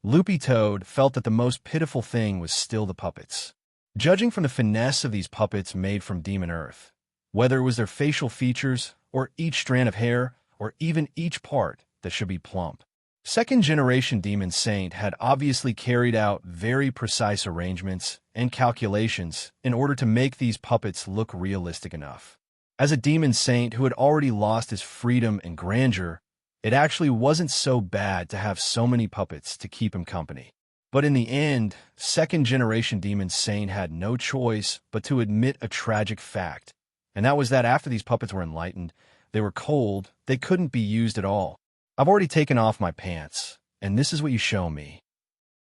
Loopy Toad felt that the most pitiful thing was still the puppets. Judging from the finesse of these puppets made from Demon Earth, whether it was their facial features, or each strand of hair, or even each part that should be plump, second-generation Demon Saint had obviously carried out very precise arrangements and calculations in order to make these puppets look realistic enough. As a Demon Saint who had already lost his freedom and grandeur, it actually wasn't so bad to have so many puppets to keep him company. But in the end, second-generation Demon Saint had no choice but to admit a tragic fact, and that was that after these puppets were enlightened, they were cold, they couldn't be used at all. I've already taken off my pants, and this is what you show me.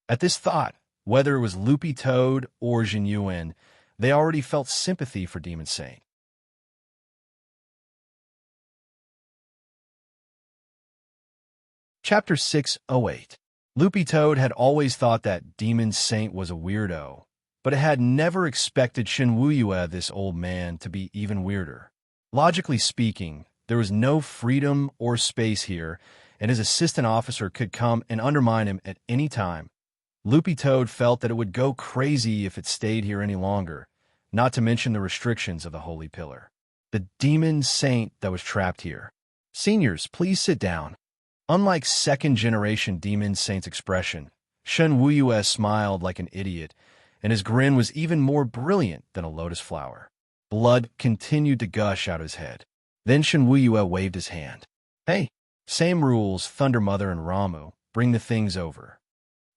At this thought, whether it was Loopy Toad or Jinyuan, they already felt sympathy for Demon Saint. Chapter 608. Loopy Toad had always thought that Demon Saint was a weirdo, but it had never expected Shenhua, this old man, to be even weirder. Logically speaking, there was no freedom or space here, and his assistant officer could come and undermine him at any time. Loopy Toad felt that it would go crazy if it stayed here any longer, not to mention the restrictions of the Holy Pillar. The Demon Saint that was trapped here. Seniors, please sit down. Unlike second-generation Demon Saint's expression, Shenhua smiled like an idiot, and his grin was even more brilliant than a lotus flower. Blood continued to gush out his head. Then Shenhua waved his hand. Hey, same rules, Thunder Mother and Ramu, bring the things over.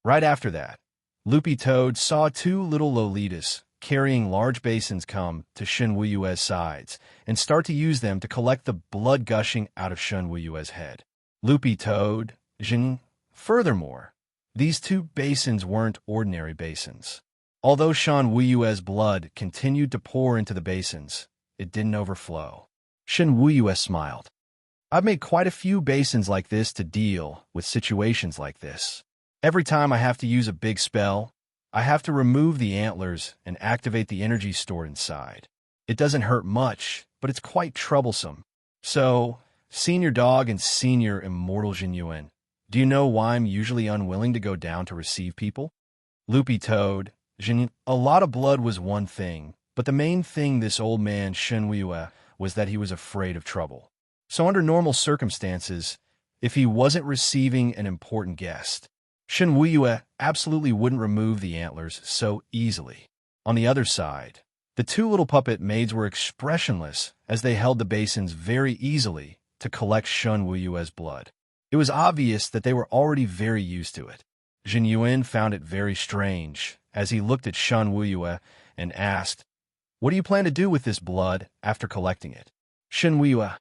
Right after that, Loopy Toad saw two little Lolitas carrying large basins come to Shenhua's sides and start to use them to collect the blood gushing out of Shenhua's head. Loopy Toad, Jin. Furthermore, these two basins weren't ordinary basins. Although Shenhua's blood continued to pour into the basins, it didn't overflow. Shenhua smiled. I've made quite a few basins like this to deal with situations like this. Every time I have to use a big spell, I have to remove the antlers and activate the energy stored inside. It doesn't hurt much, but it's quite troublesome. So, Senior Dog and Senior Immortal Jinyuan, do you know why I'm usually unwilling to go down to receive people? Loopy Toad, Jin. A lot of blood was one thing, but the main thing this old man Shenhua was that he was afraid of trouble. So under normal circumstances, if he wasn't receiving an important guest, Shen Wuyue absolutely wouldn't remove the antlers so easily. On the other side, the two little puppet maids were expressionless as they held the basins very easily to collect Shen Wuyue's blood. It was obvious that they were already very used to it. Jin Yuan found it very strange as he looked at Shen Wuyue and asked, "What do you plan to do with this blood after collecting it?" Shen Wuyue,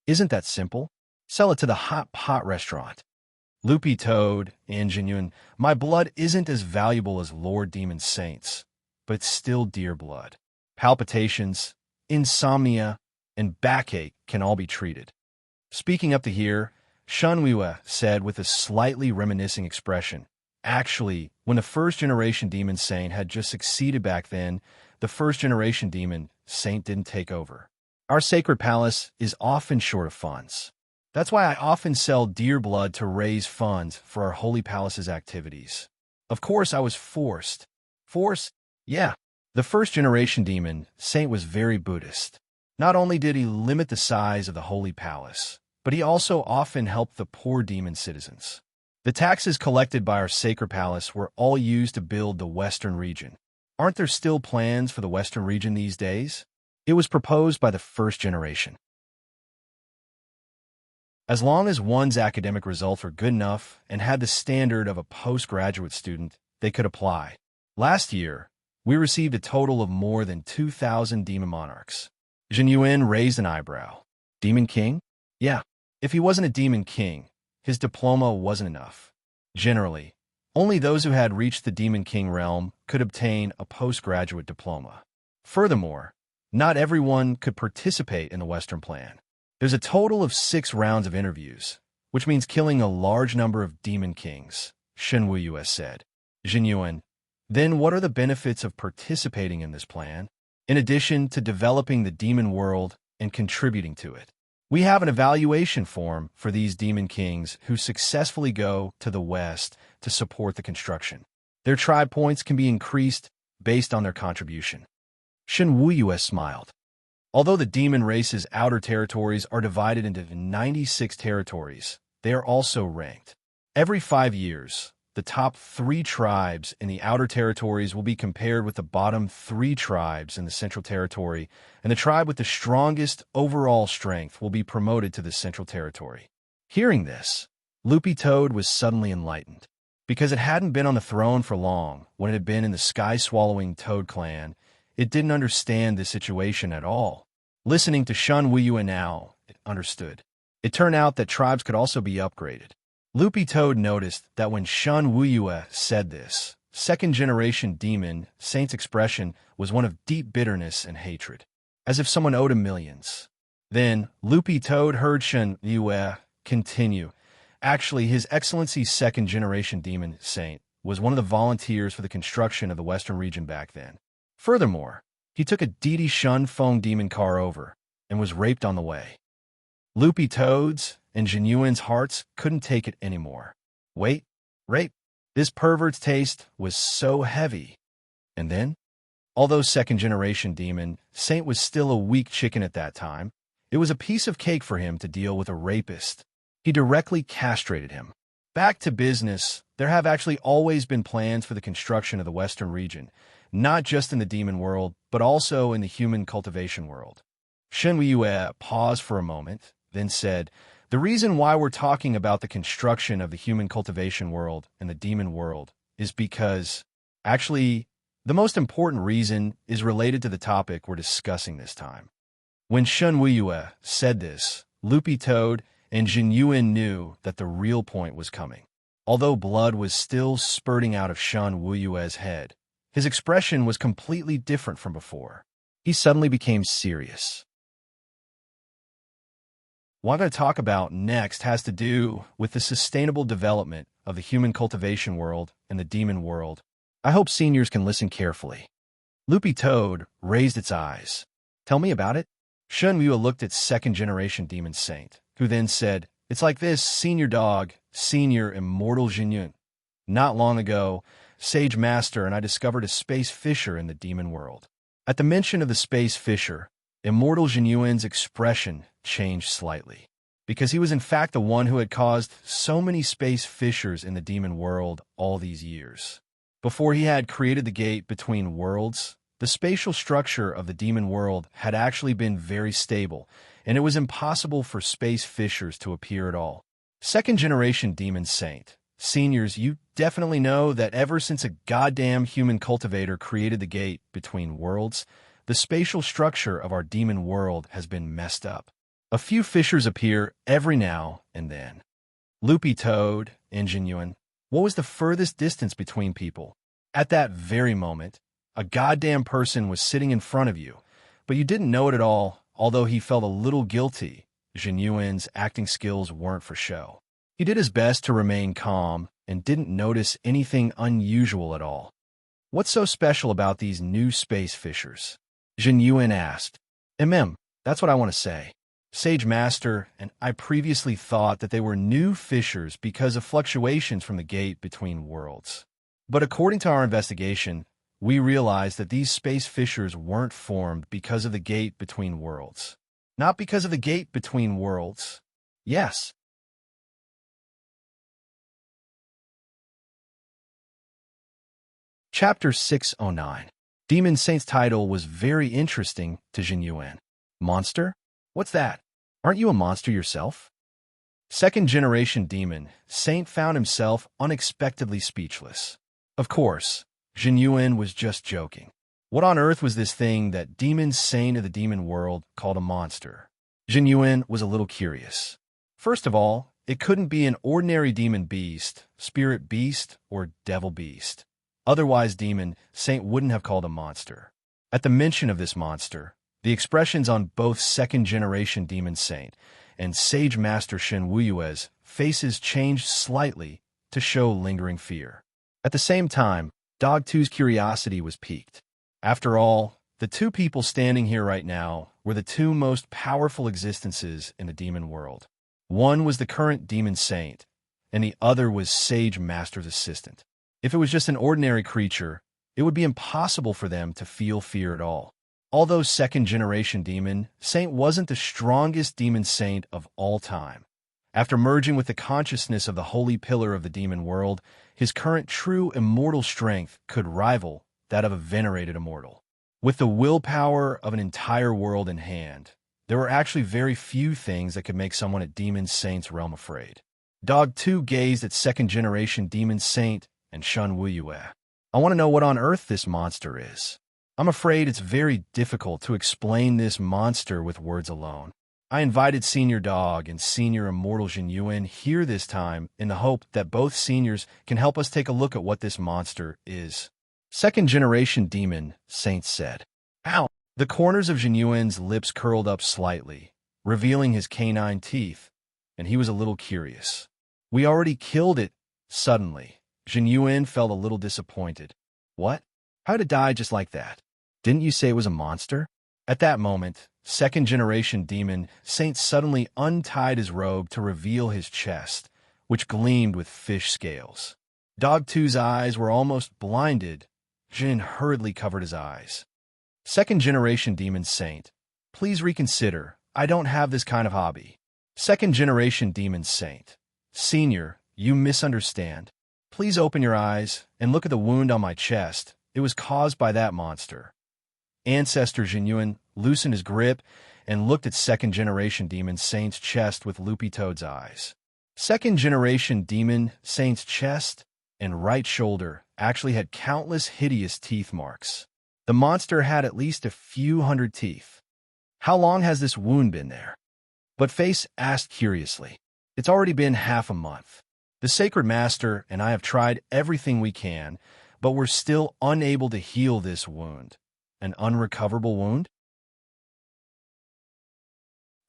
"Isn't that simple? Sell it to the hot pot restaurant." Loopy Toad and Jin Yuan, "My blood isn't as valuable as Lord Demon Saint's, but it's still dear blood. Palpitations, insomnia, and backache can all be treated." Speaking up to here, Shen Wuyue said with a slightly reminiscing expression, "Actually, when the first-generation Demon Saint had just succeeded back then, the first-generation Demon Saint didn't take over. Our sacred palace is often short of funds. That's why I often sell dear blood to raise funds for our holy palace's activities. Of course, I was forced. Forced? Yeah. The first-generation Demon Saint was very Buddhist. Not only did he limit the size of the holy palace, but he also often helped the poor demon citizens. The taxes collected by our sacred palace were all used to build the Western region. Aren't there still plans for the Western region these days? It was proposed by the first generation. As long as one's academic results were good enough and had the standard of a postgraduate student, they could apply. Last year, we received a total of more than 2,000 demon monarchs. Jin Yuan raised an eyebrow. Demon King? Yeah. If he wasn't a Demon King, his diploma wasn't enough. Generally, only those who had reached the Demon King realm could obtain a postgraduate diploma. Furthermore, not everyone could participate in the Western plan. There's a total of 6 rounds of interviews, which means killing a large number of Demon Kings, Shen Wuyue said. Jin Yuan, then what are the benefits of participating in this plan, in addition to developing the demon world and contributing to it? We have an evaluation form for these Demon Kings who successfully go to the West to support the construction. Their tribe points can be increased based on their contribution. Shen Wuyue smiled. Although the demon race's outer territories are divided into 96 territories, they are also ranked. Every 5 years, the top 3 tribes in the outer territories will be compared with the bottom 3 tribes in the central territory, and the tribe with the strongest overall strength will be promoted to the central territory. Hearing this, Loopy Toad was suddenly enlightened. Because it hadn't been on the throne for long when it had been in the sky-swallowing Toad clan, it didn't understand this situation at all. Listening to Shen Wuyue now, it understood. It turned out that tribes could also be upgraded. Loopy Toad noticed that when Shen Wuyue said this, second-generation Demon Saint's expression was one of deep bitterness and hatred, as if someone owed him millions. Then, Loopy Toad heard Shen Wuyue continue. Actually, His Excellency's second-generation Demon Saint was one of the volunteers for the construction of the Western region back then. Furthermore, he took a Didi Shun Feng demon car over and was raped on the way. Loopy Toad's and Jin Yuan's hearts couldn't take it anymore. Wait, rape? This pervert's taste was so heavy. And then, although second-generation Demon Saint was still a weak chicken at that time, it was a piece of cake for him to deal with a rapist. He directly castrated him. Back to business, there have actually always been plans for the construction of the Western region, not just in the demon world, but also in the human cultivation world. Shen Wuyue paused for a moment, then said, "The reason why we're talking about the construction of the human cultivation world and the demon world is because, actually, the most important reason is related to the topic we're discussing this time." When Shen Wuyue said this, Loopy Toad and Jin Yuan knew that the real point was coming. Although blood was still spurting out of Shen Wuyue's head, his expression was completely different from before. He suddenly became serious. What I'm going to talk about next has to do with the sustainable development of the human cultivation world and the demon world. I hope seniors can listen carefully. Loopy Toad raised its eyes. "Tell me about it." Shen Wuyue looked at second-generation Demon Saint, who then said, "It's like this, senior dog, senior immortal Jinyun. Not long ago, Sage Master and I discovered a space fisher in the demon world." At the mention of the space fisher, immortal Jinyuan's expression changed slightly. because he was in fact the one who had caused so many space fissures in the demon world all these years. Before he had created the gate between worlds, the spatial structure of the demon world had actually been very stable, and it was impossible for space fissures to appear at all. Second-generation demon saint. Seniors, you definitely know that ever since a goddamn human cultivator created the gate between worlds, the spatial structure of our demon world has been messed up. A few fissures appear every now and then. Loopy Toad, Ingenuine. What was the furthest distance between people? At that very moment, a goddamn person was sitting in front of you, but you didn't know it at all, although he felt a little guilty. Genuine's acting skills weren't for show. He did his best to remain calm and didn't notice anything unusual at all. What's so special about these new space fissures? Genuine asked. That's what I want to say. Sage Master and I previously thought that they were new fissures because of fluctuations from the gate between worlds. But according to our investigation, we realized that these space fissures weren't formed because of the gate between worlds. Not because of the gate between worlds. Yes. Chapter 609. Demon Saint's title was very interesting to Genuine. Monster? What's that? Aren't you a monster yourself? Second-generation demon, Saint found himself unexpectedly speechless. Of course, Genuine was just joking. What on earth was this thing that Demon Saint of the demon world called a monster? Genuine was a little curious. First of all, it couldn't be an ordinary demon beast, spirit beast, or devil beast. Otherwise, Demon Saint wouldn't have called a monster. At the mention of this monster, the expressions on both second-generation Demon Saint and Sage Master Shen Wuyue's faces changed slightly to show lingering fear. At the same time, Dog 2's curiosity was piqued. After all, the two people standing here right now were the two most powerful existences in the demon world. One was the current Demon Saint, and the other was Sage Master's assistant. If it was just an ordinary creature, it would be impossible for them to feel fear at all. Although second-generation Demon Saint wasn't the strongest Demon Saint of all time, after merging with the consciousness of the holy pillar of the demon world, his current true immortal strength could rival that of a venerated immortal. With the willpower of an entire world in hand, there were actually very few things that could make someone at Demon Saint's realm afraid. Dog 2 gazed at second-generation Demon Saint and Shen Wuyue. I want to know what on earth this monster is. I'm afraid it's very difficult to explain this monster with words alone. I invited Senior Dog and Senior Immortal Genuine here this time in the hope that both seniors can help us take a look at what this monster is. Second-generation Demon Saint said. Ow! The corners of Genuine's lips curled up slightly, revealing his canine teeth, and he was a little curious. We already killed it. Suddenly, Genuine felt a little disappointed. What? How'd it die just like that? Didn't you say it was a monster? At that moment, second-generation Demon Saint suddenly untied his robe to reveal his chest, which gleamed with fish scales. Dog 2's eyes were almost blinded. Jin hurriedly covered his eyes. Second-generation Demon Saint, please reconsider. I don't have this kind of hobby. Second-generation Demon Saint, Senior, you misunderstand. Please open your eyes and look at the wound on my chest. It was caused by that monster. Ancestor Genuine loosened his grip and looked at second-generation Demon Saint's chest with Loopy Toad's eyes. Second-generation Demon Saint's chest and right shoulder actually had countless hideous teeth marks. The monster had at least a few hundred teeth. How long has this wound been there? But Face asked curiously. It's already been half a month. The Sacred Master and I have tried everything we can, but we're still unable to heal this wound. An unrecoverable wound?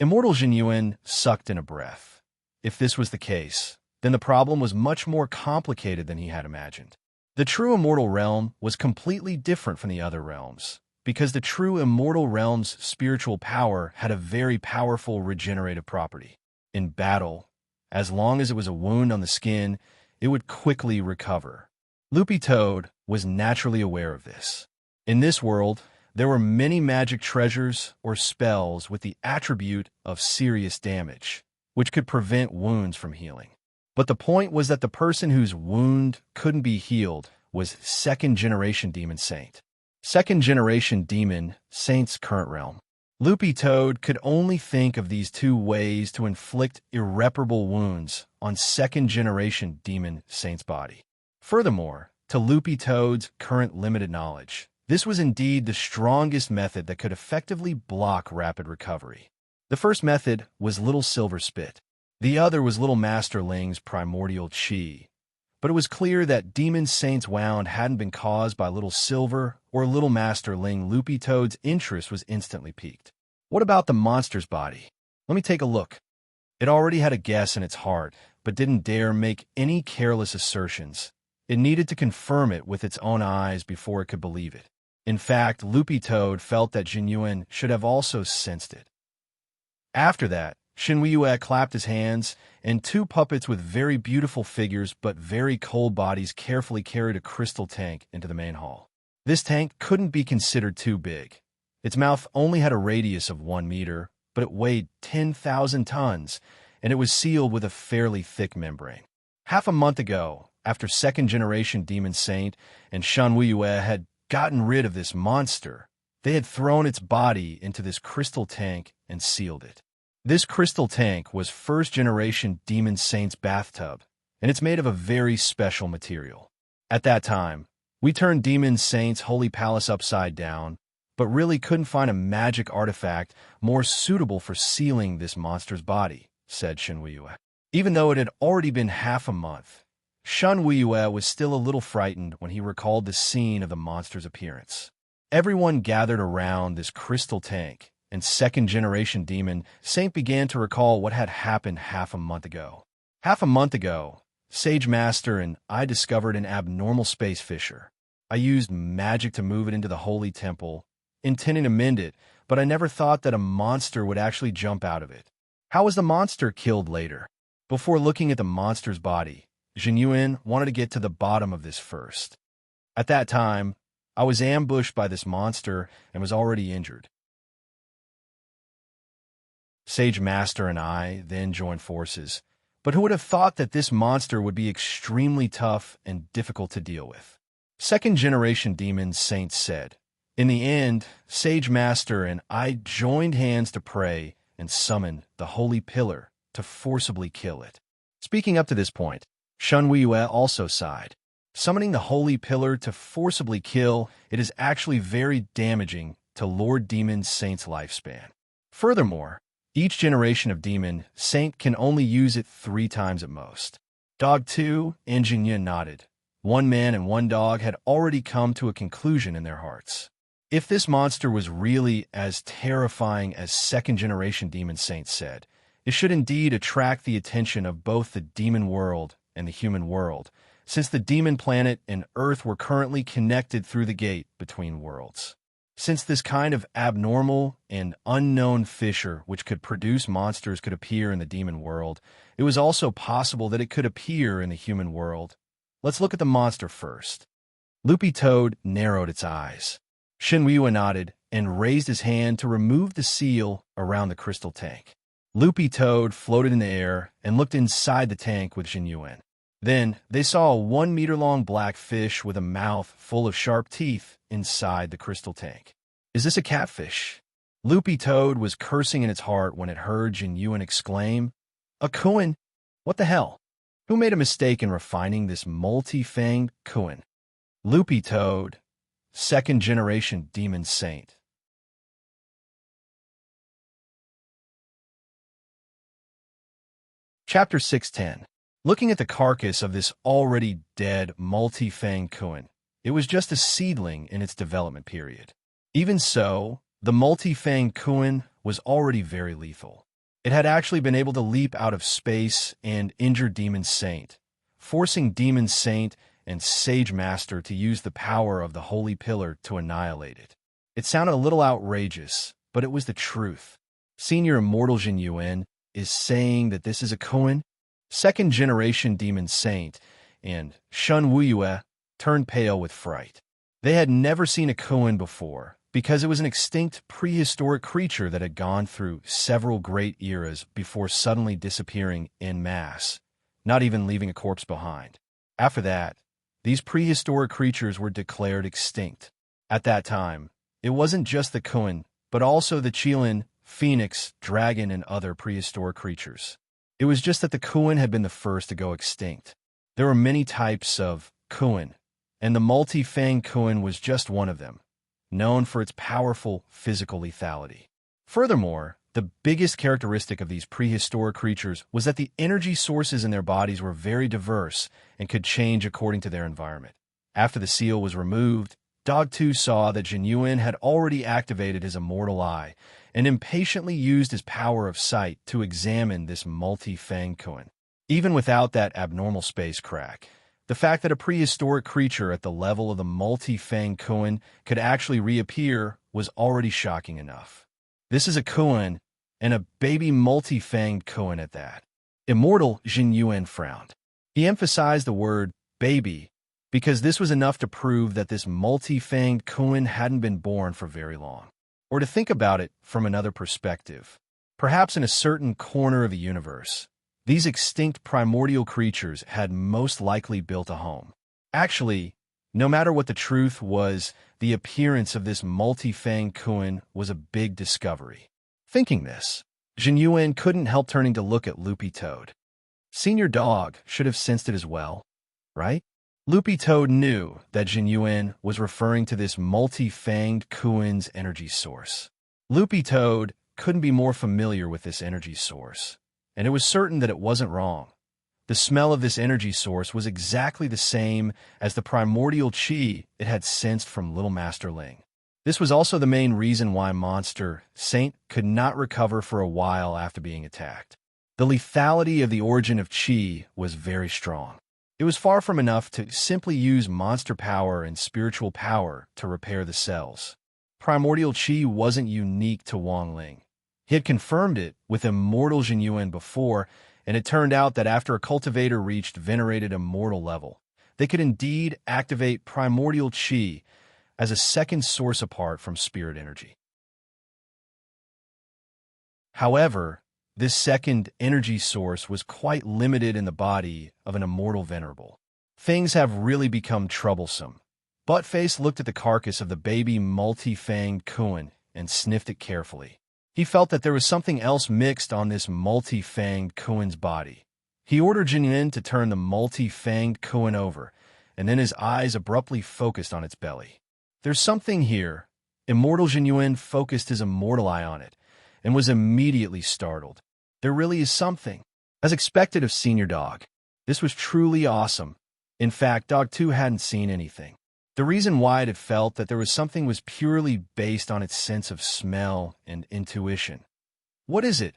Immortal Genuine sucked in a breath. If this was the case, then the problem was much more complicated than he had imagined. The true immortal realm was completely different from the other realms, because the true immortal realm's spiritual power had a very powerful regenerative property. In battle, as long as it was a wound on the skin, it would quickly recover. Loopy Toad was naturally aware of this. In this world, there were many magic treasures or spells with the attribute of serious damage, which could prevent wounds from healing. But the point was that the person whose wound couldn't be healed was second-generation Demon Saint. Second-generation Demon Saint's current realm. Loopy Toad could only think of these two ways to inflict irreparable wounds on second-generation Demon Saint's body. Furthermore, to Loopy Toad's current limited knowledge, this was indeed the strongest method that could effectively block rapid recovery. The first method was Little Silver Spit. The other was Little Master Ling's Primordial Chi. But it was clear that Demon Saint's wound hadn't been caused by Little Silver or Little Master Ling. Loopy Toad's interest was instantly piqued. What about the monster's body? Let me take a look. It already had a guess in its heart, but didn't dare make any careless assertions. It needed to confirm it with its own eyes before it could believe it. In fact, Loopy Toad felt that Jinyuan should have also sensed it. After that, Shinwei clapped his hands, and two puppets with very beautiful figures but very cold bodies carefully carried a crystal tank into the main hall. This tank couldn't be considered too big. Its mouth only had a radius of 1 meter, but it weighed 10,000 tons, and it was sealed with a fairly thick membrane. Half a month ago, after second-generation Demon Saint and Shanwei had gotten rid of this monster, they had thrown its body into this crystal tank and sealed it. This crystal tank was first-generation Demon Saint's bathtub, and it's made of a very special material. At that time, we turned Demon Saint's holy palace upside down, but really couldn't find a magic artifact more suitable for sealing this monster's body, said Shinwei. Even though it had already been half a month, Shanwei was still a little frightened when he recalled the scene of the monster's appearance. Everyone gathered around this crystal tank, and second-generation Demon Saint began to recall what had happened half a month ago. Half a month ago, Sage Master and I discovered an abnormal space fissure. I used magic to move it into the holy temple, intending to mend it, but I never thought that a monster would actually jump out of it. How was the monster killed later? Before looking at the monster's body, Jinyuan wanted to get to the bottom of this first. At that time, I was ambushed by this monster and was already injured. Sage Master and I then joined forces, but who would have thought that this monster would be extremely tough and difficult to deal with? Second-generation Demon Saint said. In the end, Sage Master and I joined hands to pray and summon the Holy Pillar to forcibly kill it. Speaking up to this point, Shanwei also sighed. Summoning the Holy Pillar to forcibly kill it is actually very damaging to Lord Demon Saint's lifespan. Furthermore, each generation of Demon Saint can only use it 3 times at most. Dog 2 and Jinyuan nodded. One man and one dog had already come to a conclusion in their hearts. If this monster was really as terrifying as second-generation Demon Saint said, it should indeed attract the attention of both the demon world and the human world, since the demon planet and Earth were currently connected through the gate between worlds. Since this kind of abnormal and unknown fissure which could produce monsters could appear in the demon world, it was also possible that it could appear in the human world. Let's look at the monster first. Loopy Toad narrowed its eyes. Shinwei nodded and raised his hand to remove the seal around the crystal tank. Loopy Toad floated in the air and looked inside the tank with Jinyuan. Then they saw a 1-meter-long black fish with a mouth full of sharp teeth inside the crystal tank. Is this a catfish? Loopy Toad was cursing in its heart when it heard Jinyuan exclaim, "A Kuan? What the hell? Who made a mistake in refining this multi-fanged Kuan?" Loopy Toad, second-generation Demon Saint. Chapter 610. Looking at the carcass of this already dead multi-fanged Kuan, it was just a seedling in its development period. Even so, the multi-fanged Kuan was already very lethal. It had actually been able to leap out of space and injure Demon Saint, forcing Demon Saint and Sage Master to use the power of the Holy Pillar to annihilate it. It sounded a little outrageous, but it was the truth. Senior Immortal Jinyuan is saying that this is a Kuan? Second-generation Demon Saint and Shanwei turned pale with fright. They had never seen a Kuan before, because it was an extinct prehistoric creature that had gone through several great eras before suddenly disappearing en masse, not even leaving a corpse behind. After that, these prehistoric creatures were declared extinct. At that time, it wasn't just the Kuan, but also the Qilin, phoenix, dragon, and other prehistoric creatures. It was just that the Kuan had been the first to go extinct. There were many types of Kuan, and the multi-fanged Kuan was just one of them, known for its powerful physical lethality. Furthermore, the biggest characteristic of these prehistoric creatures was that the energy sources in their bodies were very diverse and could change according to their environment. After the seal was removed, Dog 2 saw that Jin Yuan had already activated his immortal eye and impatiently used his power of sight to examine this multi-fanged Kuan. Even without that abnormal space crack, the fact that a prehistoric creature at the level of the multi-fanged Kuan could actually reappear was already shocking enough. This is a Kuan, and a baby multi-fanged Kuan at that. Immortal Jin Yuan frowned. He emphasized the word baby because this was enough to prove that this multi-fanged Kuan hadn't been born for very long. Or to think about it from another perspective, perhaps in a certain corner of the universe, these extinct primordial creatures had most likely built a home. Actually, no matter what the truth was, the appearance of this multi-fanged Kuan was a big discovery. Thinking this, Jin Yuan couldn't help turning to look at Loopy Toad. Senior Dog should have sensed it as well, right? Loopy Toad knew that Jin Yuan was referring to this multi-fanged Kuan's energy source. Loopy Toad couldn't be more familiar with this energy source, and it was certain that it wasn't wrong. The smell of this energy source was exactly the same as the primordial chi it had sensed from Little Master Ling. This was also the main reason why Monster Saint could not recover for a while after being attacked. The lethality of the origin of chi was very strong. It was far from enough to simply use monster power and spiritual power to repair the cells. Primordial chi wasn't unique to Wang Ling. He had confirmed it with immortal Jin Yuan before, and it turned out that after a cultivator reached venerated immortal level, they could indeed activate primordial chi as a second source apart from spirit energy. However, this second energy source was quite limited in the body of an immortal venerable. Things have really become troublesome. Buttface looked at the carcass of the baby multi-fanged Kuan and sniffed it carefully. He felt that there was something else mixed on this multi-fanged Kuan's body. He ordered Jin Yuan to turn the multi-fanged Kuan over, and then his eyes abruptly focused on its belly. There's something here. Immortal Jin Yuan focused his immortal eye on it, and was immediately startled. There really is something. As expected of Senior Dog, this was truly awesome. In fact, Dog 2 hadn't seen anything. The reason why it had felt that there was something was purely based on its sense of smell and intuition. What is it?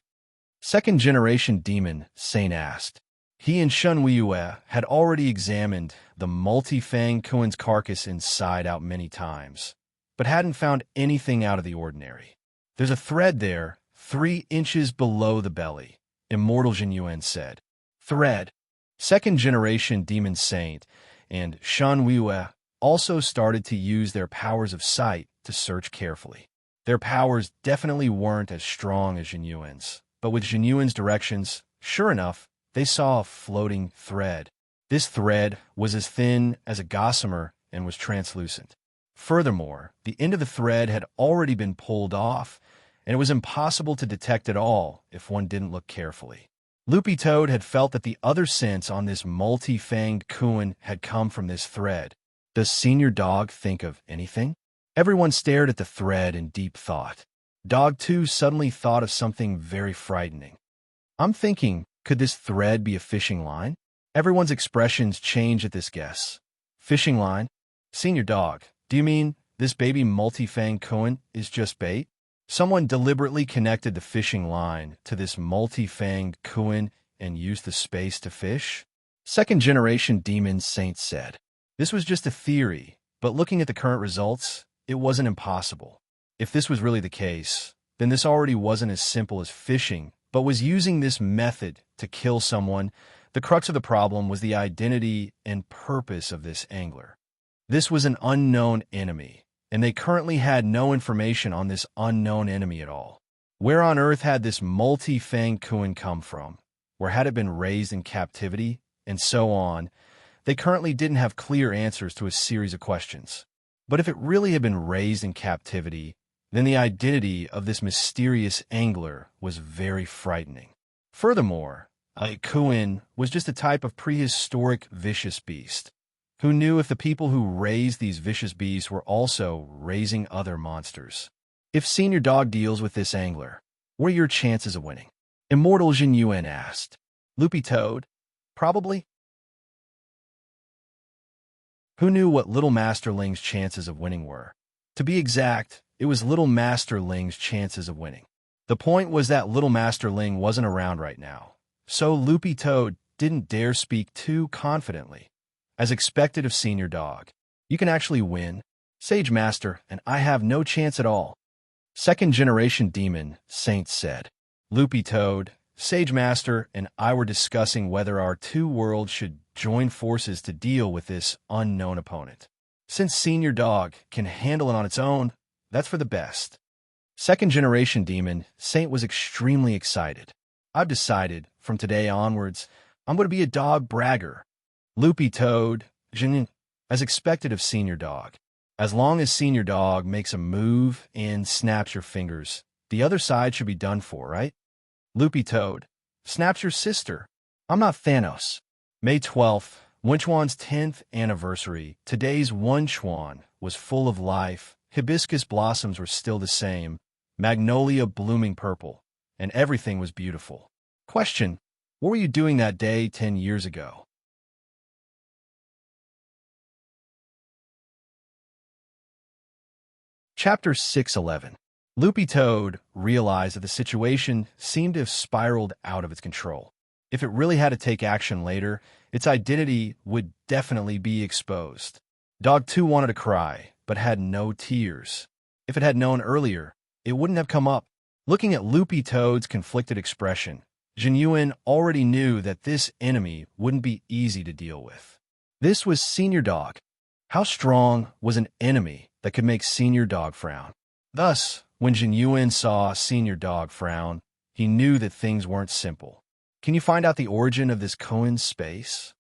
Second-generation demon, Saint asked. He and Shun Weiyue had already examined the multi-fanged Kuan's carcass inside out many times, but hadn't found anything out of the ordinary. There's a thread there, 3 inches below the belly, Immortal Jin Yuan said. Thread. Second-generation Demon Saint and Shan Weiyue also started to use their powers of sight to search carefully. Their powers definitely weren't as strong as Jin Yuan's, but with Jin Yuan's directions, sure enough, they saw a floating thread. This thread was as thin as a gossamer and was translucent. Furthermore, the end of the thread had already been pulled off, and it was impossible to detect at all if one didn't look carefully. Loopy Toad had felt that the other sense on this multi-fanged Kuan had come from this thread. Does Senior Dog think of anything? Everyone stared at the thread in deep thought. Dog 2 suddenly thought of something very frightening. I'm thinking, could this thread be a fishing line? Everyone's expressions changed at this guess. Fishing line? Senior Dog, do you mean this baby multi-fanged Kuan is just bait? Someone deliberately connected the fishing line to this multi-fanged Kuan and used the space to fish? Second-generation Demon Saint said. This was just a theory, but looking at the current results, it wasn't impossible. If this was really the case, then this already wasn't as simple as fishing, but was using this method to kill someone. The crux of the problem was the identity and purpose of this angler. This was an unknown enemy, and they currently had no information on this unknown enemy at all. Where on earth had this multi-fanged Kuin come from? Where had it been raised in captivity? And so on. They currently didn't have clear answers to a series of questions. But if it really had been raised in captivity, then the identity of this mysterious angler was very frightening. Furthermore, a Kuin was just a type of prehistoric vicious beast. Who knew if the people who raised these vicious beasts were also raising other monsters? If Senior Dog deals with this angler, what are your chances of winning? Immortal Jin Yuan asked. Loopy Toad? Probably. Who knew what Little Master Ling's chances of winning were? To be exact, it was Little Master Ling's chances of winning. The point was that Little Master Ling wasn't around right now, so Loopy Toad didn't dare speak too confidently. As expected of Senior Dog, you can actually win, Sage Master, and I have no chance at all. Second-generation demon, Saint said. Loopy Toad, Sage Master, and I were discussing whether our two worlds should join forces to deal with this unknown opponent. Since Senior Dog can handle it on its own, that's for the best. Second-generation demon, Saint was extremely excited. I've decided, from today onwards, I'm going to be a dog bragger. Loopy Toad, Jin, as expected of Senior Dog. As long as Senior Dog makes a move and snaps your fingers, the other side should be done for, right? Loopy Toad, snaps your sister. I'm not Thanos. May 12th, Wenchuan's 10th anniversary. Today's Wenchuan was full of life. Hibiscus blossoms were still the same, magnolia blooming purple, and everything was beautiful. Question: what were you doing that day 10 years ago? Chapter 611. Loopy Toad realized that the situation seemed to have spiraled out of its control. If it really had to take action later, its identity would definitely be exposed. Dog 2 wanted to cry, but had no tears. If it had known earlier, it wouldn't have come up. Looking at Loopy Toad's conflicted expression, Jin Yuan already knew that this enemy wouldn't be easy to deal with. This was Senior Dog. How strong was an enemy that could make Senior Dog frown? Thus, when Jin Yuan saw Senior Dog frown, he knew that things weren't simple. Can you find out the origin of this Koan space?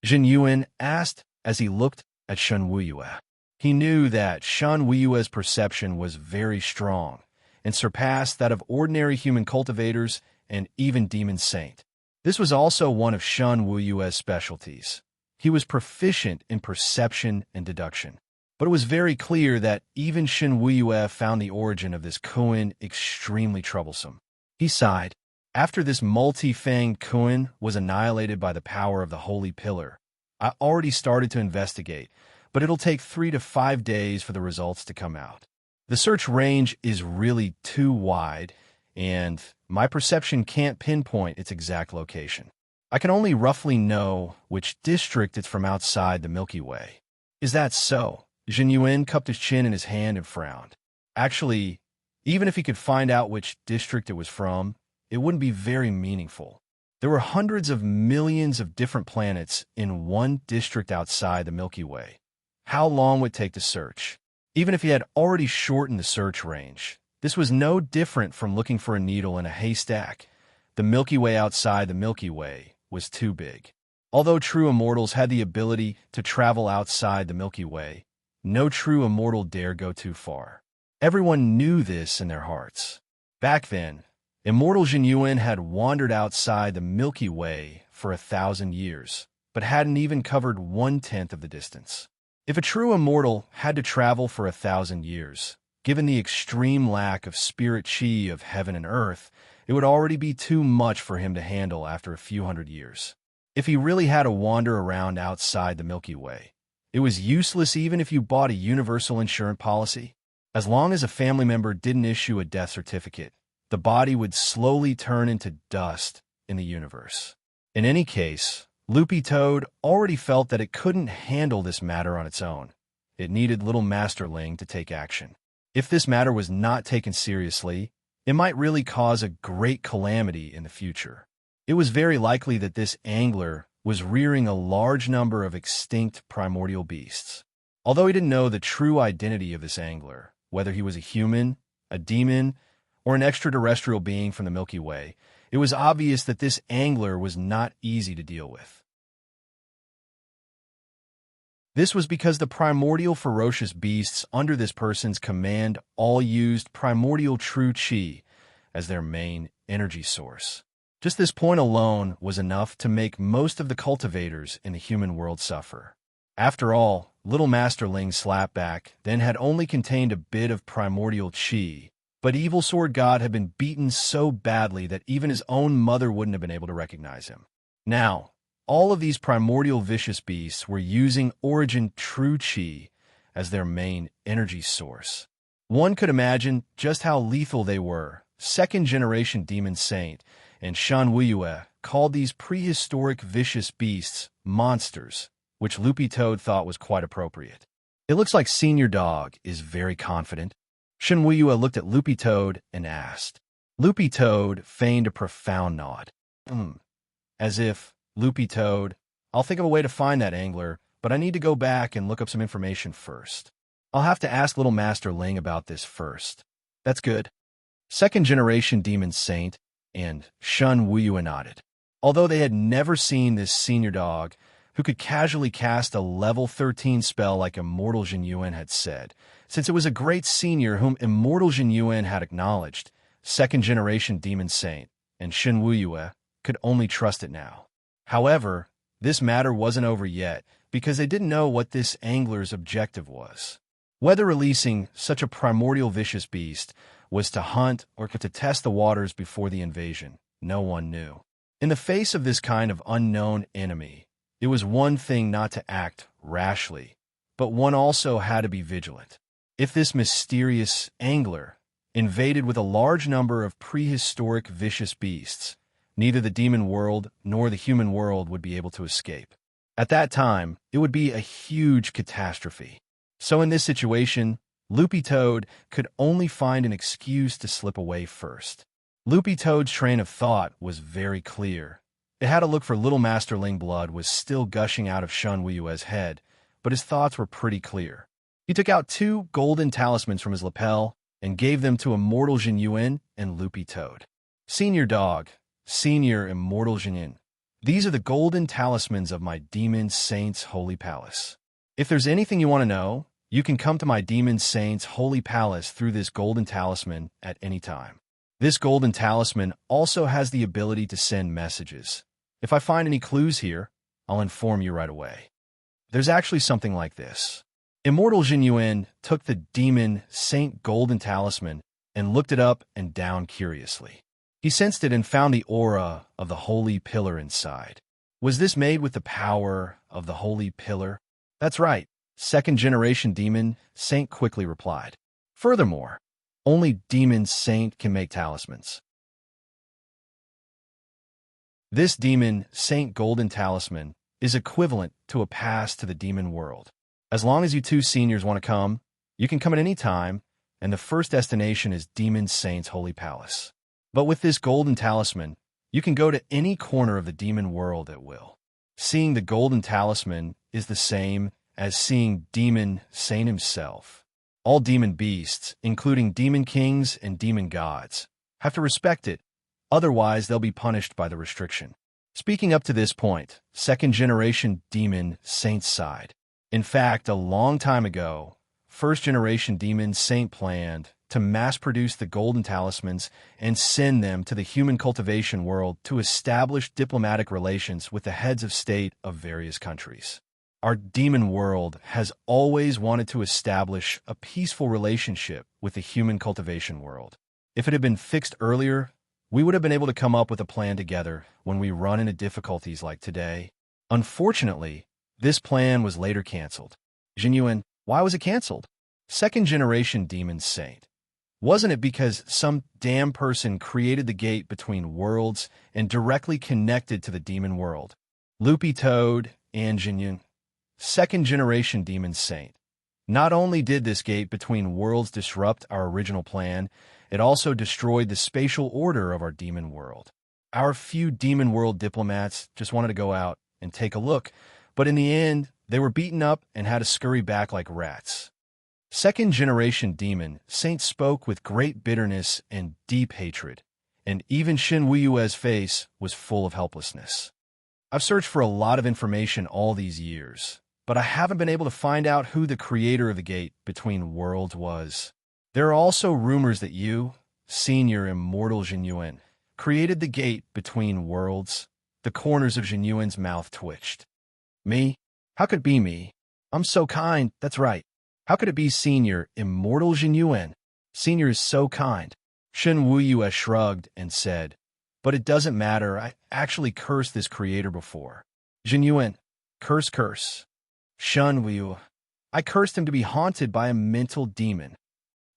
Jin Yuan asked as he looked at Shen Wuyue. He knew that Shen Wuyue's perception was very strong and surpassed that of ordinary human cultivators and even Demon Saint. This was also one of Shen Wuyue's specialties. He was proficient in perception and deduction. But it was very clear that even Shen Wuyue found the origin of this Koan extremely troublesome. He sighed. After this multi-fanged Koan was annihilated by the power of the Holy Pillar, I already started to investigate, but it'll take 3 to 5 days for the results to come out. The search range is really too wide, and my perception can't pinpoint its exact location. I can only roughly know which district it's from outside the Milky Way. Is that so? Jin Yuan cupped his chin in his hand and frowned. Actually, even if he could find out which district it was from, it wouldn't be very meaningful. There were hundreds of millions of different planets in one district outside the Milky Way. How long would it take to search? Even if he had already shortened the search range, this was no different from looking for a needle in a haystack. The Milky Way outside the Milky Way was too big. Although true immortals had the ability to travel outside the Milky Way, no true immortal dare go too far. Everyone knew this in their hearts. Back then, immortal Jin Yuan had wandered outside the Milky Way for 1,000 years, but hadn't even covered 1/10 of the distance. If a true immortal had to travel for 1,000 years, given the extreme lack of spirit chi of heaven and earth, it would already be too much for him to handle after a few hundred years. If he really had to wander around outside the Milky Way, it was useless even if you bought a universal insurance policy. As long as a family member didn't issue a death certificate, the body would slowly turn into dust in the universe. In any case, Loopy Toad already felt that it couldn't handle this matter on its own. It needed Little Master Ling to take action. If this matter was not taken seriously, it might really cause a great calamity in the future. It was very likely that this angler was rearing a large number of extinct primordial beasts. Although he didn't know the true identity of this angler, whether he was a human, a demon, or an extraterrestrial being from the Milky Way, it was obvious that this angler was not easy to deal with. This was because the primordial ferocious beasts under this person's command all used primordial true chi as their main energy source. Just this point alone was enough to make most of the cultivators in the human world suffer. After all, little Master Ling's slapback then had only contained a bit of primordial chi, but Evil Sword God had been beaten so badly that even his own mother wouldn't have been able to recognize him. Now, all of these primordial vicious beasts were using Origin True Chi as their main energy source. One could imagine just how lethal they were. Second-generation Demon Saint and Shan Wuyue called these prehistoric vicious beasts monsters, which Loopy Toad thought was quite appropriate. It looks like Senior Dog is very confident. Shan Wuyue looked at Loopy Toad and asked. Loopy Toad feigned a profound nod. As if, Loopy Toad, I'll think of a way to find that angler, but I need to go back and look up some information first. I'll have to ask little Master Ling about this first. That's good. Second-generation Demon Saint and Shan Wuyue nodded. Although they had never seen this Senior Dog, who could casually cast a level 13 spell like Immortal Jinyuan had said, since it was a great senior whom Immortal Jinyuan had acknowledged, second-generation Demon Saint and Shan Wuyue could only trust it now. However, this matter wasn't over yet, because they didn't know what this angler's objective was. Whether releasing such a primordial vicious beast was to hunt or to test the waters before the invasion, no one knew. In the face of this kind of unknown enemy, it was one thing not to act rashly, but one also had to be vigilant. If this mysterious angler invaded with a large number of prehistoric vicious beasts, neither the demon world nor the human world would be able to escape. At that time, it would be a huge catastrophe. So in this situation, Loopy Toad could only find an excuse to slip away first. Loopy Toad's train of thought was very clear. It had to look for Little Master Ling blood was still gushing out of Shan Wuyue's head, but his thoughts were pretty clear. He took out 2 golden talismans from his lapel and gave them to Immortal Jinyuan and Loopy Toad. Senior Dog, Senior Immortal Jinyuan, these are the golden talismans of my Demon Saint's Holy Palace. If there's anything you want to know, you can come to my Demon Saint's Holy Palace through this golden talisman at any time. This golden talisman also has the ability to send messages. If I find any clues here, I'll inform you right away. There's actually something like this. Immortal Jinyuan took the Demon Saint Golden Talisman and looked it up and down curiously. He sensed it and found the aura of the Holy Pillar inside. Was this made with the power of the Holy Pillar? That's right, second-generation Demon Saint quickly replied. Furthermore, only Demon Saint can make talismans. This Demon Saint Golden Talisman is equivalent to a pass to the demon world. As long as you 2 seniors want to come, you can come at any time, and the first destination is Demon Saint's Holy Palace. But with this golden talisman, you can go to any corner of the demon world at will. Seeing the golden talisman is the same as seeing Demon Saint himself. All demon beasts, including demon kings and demon gods, have to respect it, otherwise they'll be punished by the restriction. Speaking up to this point, second-generation Demon Saint sighed. In fact, a long time ago, first-generation Demon Saint planned to mass-produce the golden talismans and send them to the human cultivation world to establish diplomatic relations with the heads of state of various countries. Our demon world has always wanted to establish a peaceful relationship with the human cultivation world. If it had been fixed earlier, we would have been able to come up with a plan together when we run into difficulties like today. Unfortunately, this plan was later canceled. Jinyuan, why was it canceled? Second-generation Demon Saint. Wasn't it because some damn person created the gate between worlds and directly connected to the demon world? Loopy Toad and Jinyuan. Second-generation Demon Saint. Not only did this gate between worlds disrupt our original plan, it also destroyed the spatial order of our demon world. Our few demon world diplomats just wanted to go out and take a look, but in the end, They were beaten up and had to scurry back like rats. Second-generation demon Saint spoke with great bitterness and deep hatred, and even Shin Wuyue's face was full of helplessness. I've searched for a lot of information all these years, but I haven't been able to find out who the creator of the gate between worlds was. There are also rumors that you, Senior Immortal Jinyuan, created the gate between worlds. The corners of Jinyuan's mouth twitched. Me? How could it be me? I'm so kind, that's right. How could it be Senior Immortal Jinyuan? Senior is so kind. Shin Wuyue shrugged and said, but it doesn't matter, I actually cursed this creator before. Jinyuan, curse. Shun Wuyue, I cursed him to be haunted by a mental demon.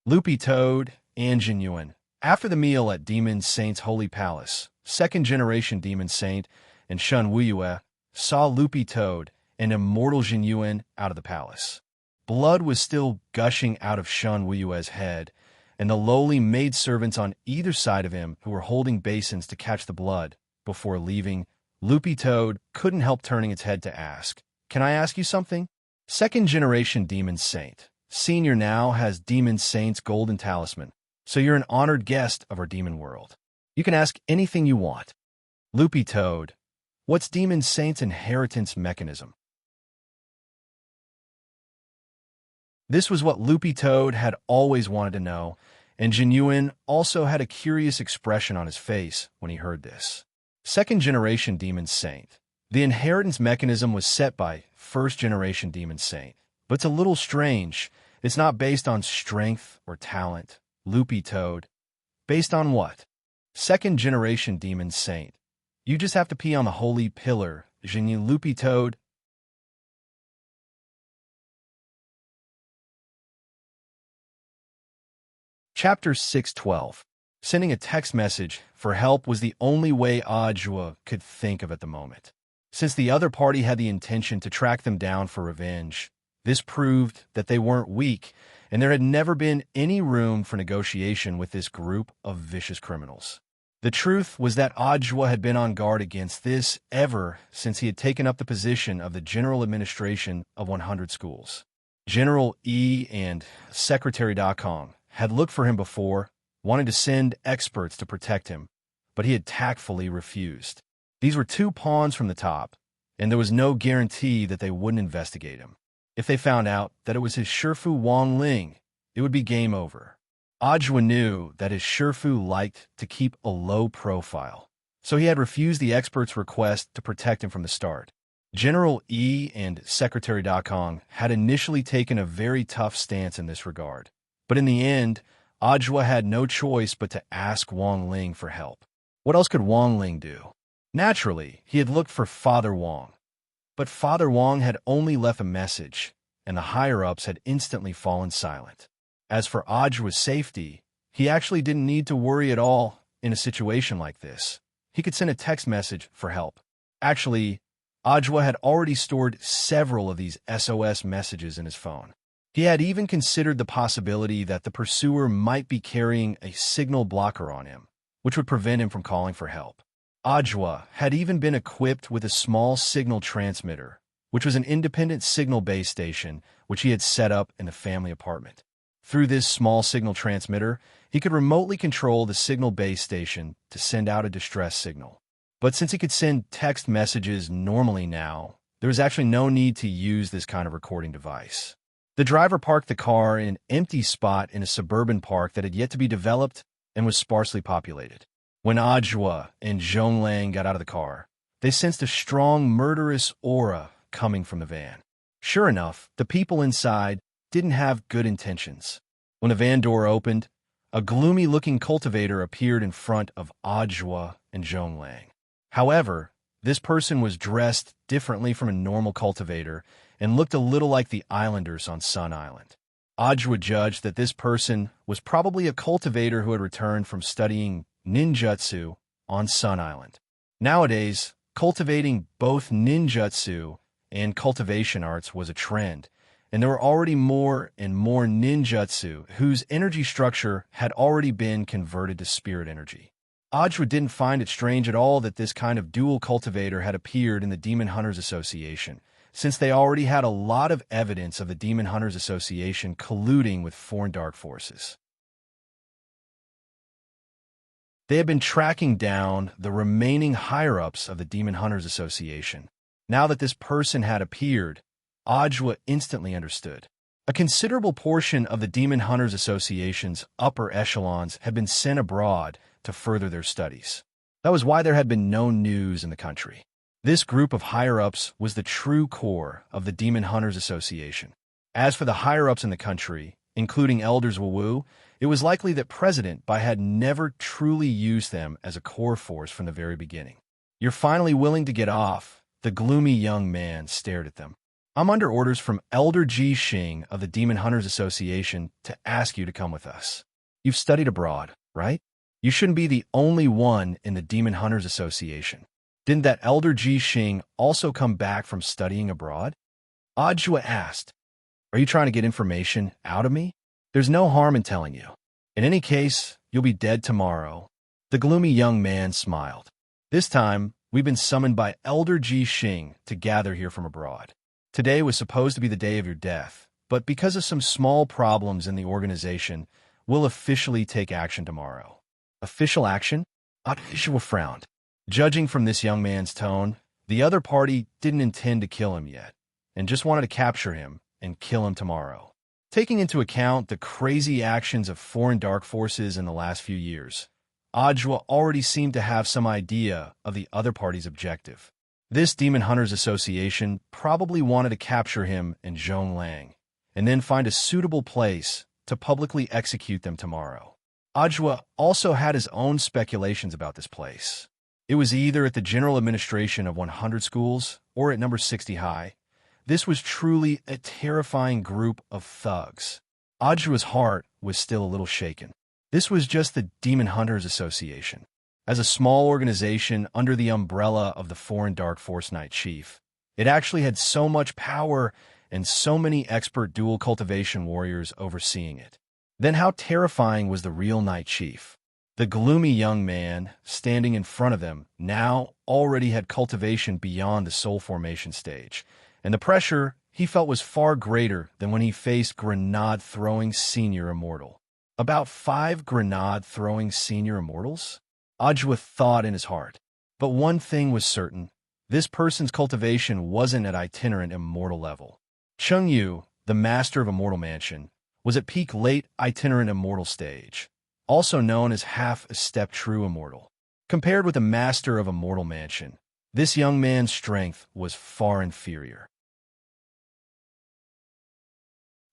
Loopy Toad and Jinyuan. After the meal at Demon Saint's Holy Palace, second-generation Demon Saint and Shun Wuyue saw Loopy Toad and Immortal Jinyuan out of the palace. Blood was still gushing out of Shun Wuyue's head, and the lowly maidservants on either side of him who were holding basins to catch the blood before leaving, Loopy Toad couldn't help turning its head to ask, "Can I ask you something?" Second-generation Demon Saint. Senior now has Demon Saint's golden talisman, so you're an honored guest of our demon world. You can ask anything you want. Loopy Toad, what's Demon Saint's inheritance mechanism? This was what Loopy Toad had always wanted to know, and Jinyuan also had a curious expression on his face when he heard this. Second-generation Demon Saint. The inheritance mechanism was set by first-generation Demon Saint, but it's a little strange. It's not based on strength or talent. Loopy Toad. Based on what? Second-generation Demon Saint. You just have to pee on the holy pillar. Jinyu. Loopy Toad. Chapter 612. Sending a text message for help was the only way Ajua could think of at the moment. Since the other party had the intention to track them down for revenge, this proved that they weren't weak, and there had never been any room for negotiation with this group of vicious criminals. The truth was that Ajwa had been on guard against this ever since he had taken up the position of the general administration of 100 schools. General E and Secretary.com had looked for him before, wanted to send experts to protect him, but he had tactfully refused. These were two pawns from the top, and there was no guarantee that they wouldn't investigate him. If they found out that it was his Shifu Wang Ling, it would be game over. Ajwa knew that his Shifu liked to keep a low profile, so he had refused the expert's request to protect him from the start. General E and Secretary.com had initially taken a very tough stance in this regard, but in the end, Ajwa had no choice but to ask Wang Ling for help. What else could Wang Ling do? Naturally, he had looked for Father Wang, but Father Wang had only left a message, and the higher-ups had instantly fallen silent. As for Ajwa's safety, he actually didn't need to worry at all in a situation like this. He could send a text message for help. Actually, Ajwa had already stored several of these SOS messages in his phone. He had even considered the possibility that the pursuer might be carrying a signal blocker on him, which would prevent him from calling for help. Ajwa had even been equipped with a small signal transmitter, which was an independent signal base station which he had set up in the family apartment. Through this small signal transmitter, he could remotely control the signal base station to send out a distress signal. But since he could send text messages normally now, there was actually no need to use this kind of recording device. The driver parked the car in an empty spot in a suburban park that had yet to be developed and was sparsely populated. When Ajwa and Zhonglang got out of the car, they sensed a strong, murderous aura coming from the van. Sure enough, the people inside didn't have good intentions. When the van door opened, a gloomy-looking cultivator appeared in front of Ajwa and Zhonglang. However, this person was dressed differently from a normal cultivator and looked a little like the islanders on Sun Island. Ajwa judged that this person was probably a cultivator who had returned from studying ninjutsu on Sun Island. Nowadays, cultivating both ninjutsu and cultivation arts was a trend, and there were already more and more ninjutsu whose energy structure had already been converted to spirit energy. Ajwa didn't find it strange at all that this kind of dual cultivator had appeared in the Demon Hunters Association, since they already had a lot of evidence of the Demon Hunters Association colluding with foreign dark forces. They had been tracking down the remaining higher-ups of the Demon Hunters Association. Now that this person had appeared, Ajwa instantly understood. A considerable portion of the Demon Hunters Association's upper echelons had been sent abroad to further their studies. That was why there had been no news in the country. This group of higher-ups was the true core of the Demon Hunters Association. As for the higher-ups in the country, including Elders Wu, it was likely that President Bai had never truly used them as a core force from the very beginning. "You're finally willing to get off," the gloomy young man stared at them. "I'm under orders from Elder Ji Xing of the Demon Hunters Association to ask you to come with us. You've studied abroad, right? You shouldn't be the only one in the Demon Hunters Association. Didn't that Elder Ji Xing also come back from studying abroad?" Ajwa asked. "Are you trying to get information out of me? There's no harm in telling you. In any case, you'll be dead tomorrow." The gloomy young man smiled. "This time, we've been summoned by Elder Ji Xing to gather here from abroad. Today was supposed to be the day of your death, but because of some small problems in the organization, we'll officially take action tomorrow." "Official action?" Ajwa frowned. Judging from this young man's tone, the other party didn't intend to kill him yet, and just wanted to capture him and kill him tomorrow. Taking into account the crazy actions of foreign dark forces in the last few years, Ajwa already seemed to have some idea of the other party's objective. This Demon Hunters Association probably wanted to capture him and Zhong Lang, and then find a suitable place to publicly execute them tomorrow. Ajwa also had his own speculations about this place. It was either at the General Administration of 100 Schools or at number 60 High. This was truly a terrifying group of thugs. Ajwa's heart was still a little shaken. This was just the Demon Hunters Association. As a small organization under the umbrella of the Foreign Dark Force Night Chief, it actually had so much power and so many expert dual cultivation warriors overseeing it. Then how terrifying was the real Night Chief? The gloomy young man, standing in front of them, now already had cultivation beyond the soul formation stage, and the pressure he felt was far greater than when he faced grenade-throwing senior immortal. About 5 grenade-throwing senior immortals? Ajwa thought in his heart. But one thing was certain. This person's cultivation wasn't at itinerant immortal level. Cheng Yu, the master of Immortal Mansion, was at peak late itinerant immortal stage, also known as half a step true immortal. Compared with the master of Immortal Mansion, this young man's strength was far inferior.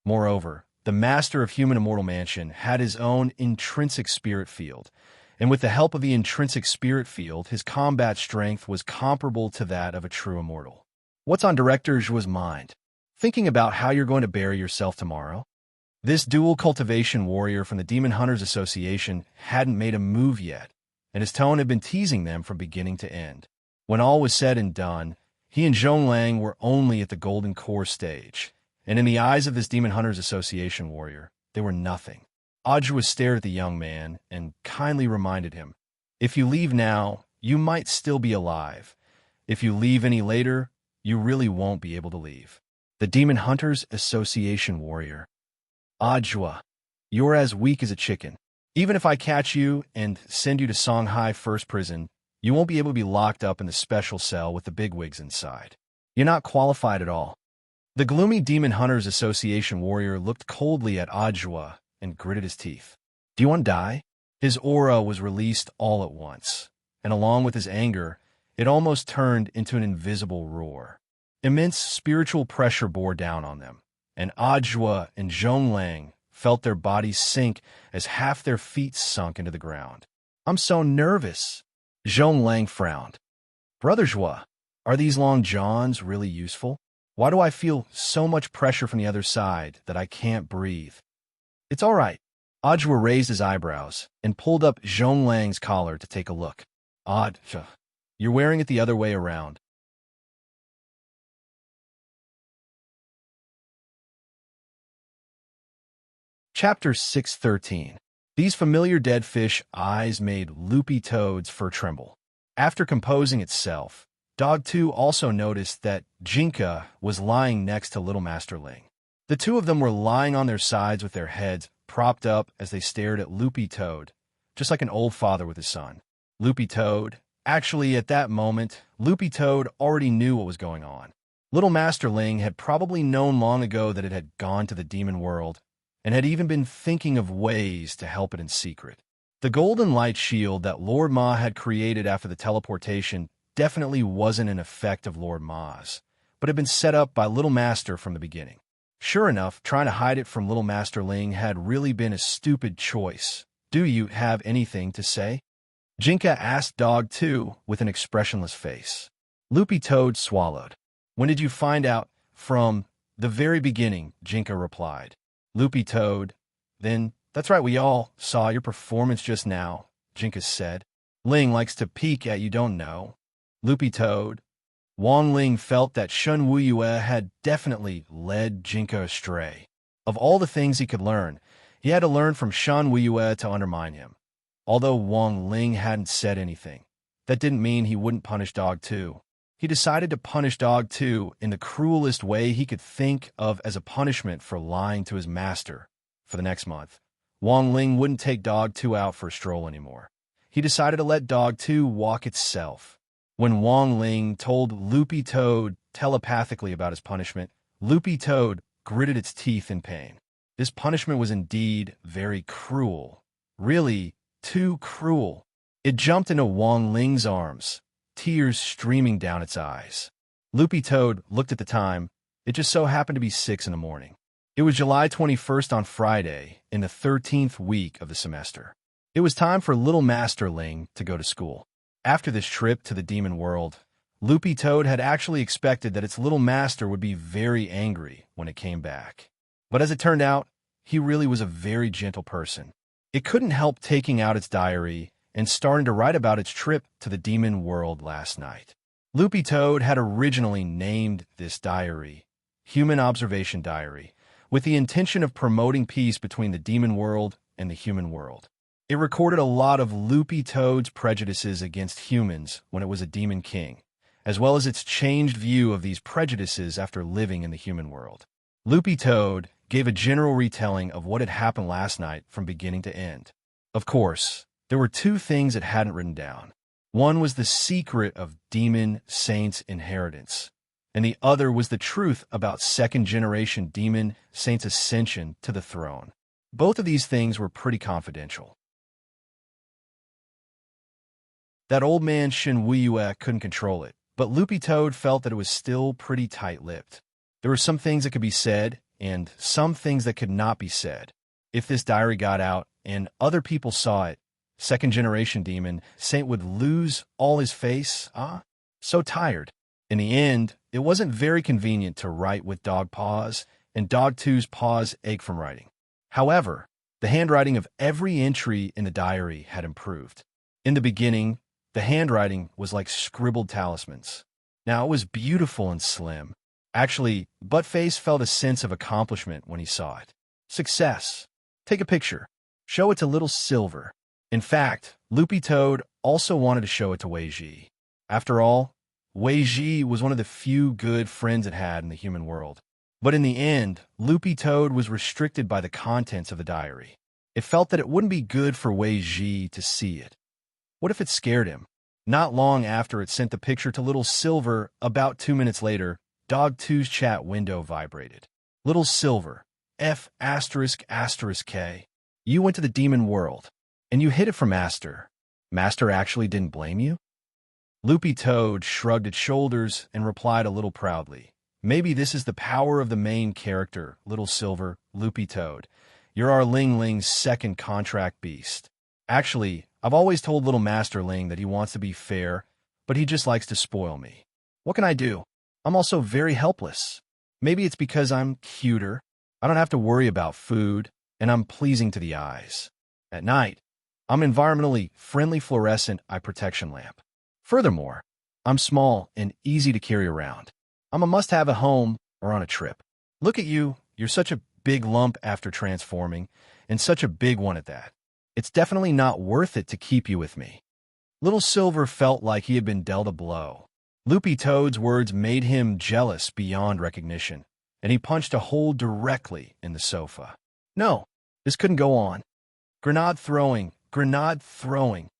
Moreover, the master of Human Immortal Mansion had his own intrinsic spirit field, and with the help of the intrinsic spirit field, his combat strength was comparable to that of a true immortal. What's on Director Zhuo's mind? Thinking about how you're going to bury yourself tomorrow? This dual cultivation warrior from the Demon Hunters Association hadn't made a move yet, and his tone had been teasing them from beginning to end. When all was said and done, he and Zhong Lang were only at the Golden Core stage, and in the eyes of this Demon Hunters Association warrior, they were nothing. Ajwa stared at the young man and kindly reminded him, "If you leave now, you might still be alive. If you leave any later, you really won't be able to leave." The Demon Hunters Association warrior. "Ajwa, you're as weak as a chicken. Even if I catch you and send you to Songhai First Prison, you won't be able to be locked up in the special cell with the bigwigs inside. You're not qualified at all." The gloomy Demon Hunters Association warrior looked coldly at Ajwa and gritted his teeth. "Do you want to die?" His aura was released all at once, and along with his anger, it almost turned into an invisible roar. Immense spiritual pressure bore down on them, and Ajwa and Zhong Lang felt their bodies sink as half their feet sunk into the ground. "I'm so nervous." Zhong Lang frowned. "Brother Zhuo, are these long johns really useful? Why do I feel so much pressure from the other side that I can't breathe?" "It's all right." Ajwa raised his eyebrows and pulled up Zhong Lang's collar to take a look. "Odd, you're wearing it the other way around." Chapter 613. These familiar dead fish eyes made loopy toad's fur tremble. After composing itself, Dog 2 also noticed that Jinka was lying next to Little Master Ling. The two of them were lying on their sides with their heads propped up as they stared at Loopy Toad, just like an old father with his son. Loopy Toad. Actually, at that moment, Loopy Toad already knew what was going on. Little Master Ling had probably known long ago that it had gone to the demon world, and had even been thinking of ways to help it in secret. The golden light shield that Lord Ma had created after the teleportation definitely wasn't an effect of Lord Ma's, but had been set up by Little Master from the beginning. Sure enough, trying to hide it from Little Master Ling had really been a stupid choice. Do you have anything to say? Jinka asked Dog 2 with an expressionless face. Loopy Toad swallowed. When did you find out? From the very beginning, Jinka replied. Loopy Toad. Then, that's right, we all saw your performance just now, Jinka said. Ling likes to peek at you, don't know. Loopy Toad. Wang Ling felt that Shun Wuyue had definitely led Jinka astray. Of all the things he could learn, he had to learn from Shun Wuyue to undermine him. Although Wang Ling hadn't said anything, that didn't mean he wouldn't punish Dog 2. He decided to punish Dog 2 in the cruelest way he could think of as a punishment for lying to his master. For the next month, Wang Ling wouldn't take Dog 2 out for a stroll anymore. He decided to let Dog 2 walk itself. When Wang Ling told Loopy Toad telepathically about his punishment, Loopy Toad gritted its teeth in pain. This punishment was indeed very cruel. Really, too cruel. It jumped into Wang Ling's arms, tears streaming down its eyes. Loopy Toad looked at the time. It just so happened to be 6 in the morning. It was July 21st on Friday, in the 13th week of the semester. It was time for Little Master Ling to go to school. After this trip to the demon world, Loopy Toad had actually expected that its little master would be very angry when it came back. But as it turned out, he really was a very gentle person. It couldn't help taking out its diary and starting to write about its trip to the demon world last night. Loopy Toad had originally named this diary Human Observation Diary, with the intention of promoting peace between the demon world and the human world. It recorded a lot of Loopy Toad's prejudices against humans when it was a demon king, as well as its changed view of these prejudices after living in the human world. Loopy Toad gave a general retelling of what had happened last night from beginning to end. Of course, there were two things it hadn't written down. One was the secret of demon saints' inheritance, and the other was the truth about second-generation demon saints' ascension to the throne. Both of these things were pretty confidential. That old man Shin Wuyue couldn't control it, but Loopy Toad felt that it was still pretty tight-lipped. There were some things that could be said, and some things that could not be said. If this diary got out and other people saw it, second-generation demon saint would lose all his face. So tired. In the end, it wasn't very convenient to write with dog paws, and Dog 2's paws ached from writing. However, the handwriting of every entry in the diary had improved. In the beginning, the handwriting was like scribbled talismans. Now it was beautiful and slim. Actually, Buttface felt a sense of accomplishment when he saw it. Success. Take a picture. Show it to Little Silver. In fact, Loopy Toad also wanted to show it to Wei Ji. After all, Wei Ji was one of the few good friends it had in the human world. But in the end, Loopy Toad was restricted by the contents of the diary. It felt that it wouldn't be good for Wei Ji to see it. What if it scared him? Not long after it sent the picture to Little Silver, about 2 minutes later, Dog 2's chat window vibrated. Little Silver, F***K. You went to the demon world, and you hid it from Master. Master actually didn't blame you? Loopy Toad shrugged its shoulders and replied a little proudly. Maybe this is the power of the main character, Little Silver, Loopy Toad. You're our Ling Ling's second contract beast. Actually, I've always told Little Master Ling that he wants to be fair, but he just likes to spoil me. What can I do? I'm also very helpless. Maybe it's because I'm cuter. I don't have to worry about food, and I'm pleasing to the eyes. At night, I'm environmentally friendly fluorescent eye protection lamp. Furthermore, I'm small and easy to carry around. I'm a must-have at home or on a trip. Look at you. You're such a big lump after transforming, and such a big one at that. It's definitely not worth it to keep you with me. Little Silver felt like he had been dealt a blow. Loopy Toad's words made him jealous beyond recognition, and he punched a hole directly in the sofa. No, this couldn't go on. Grenade throwing, grenade throwing.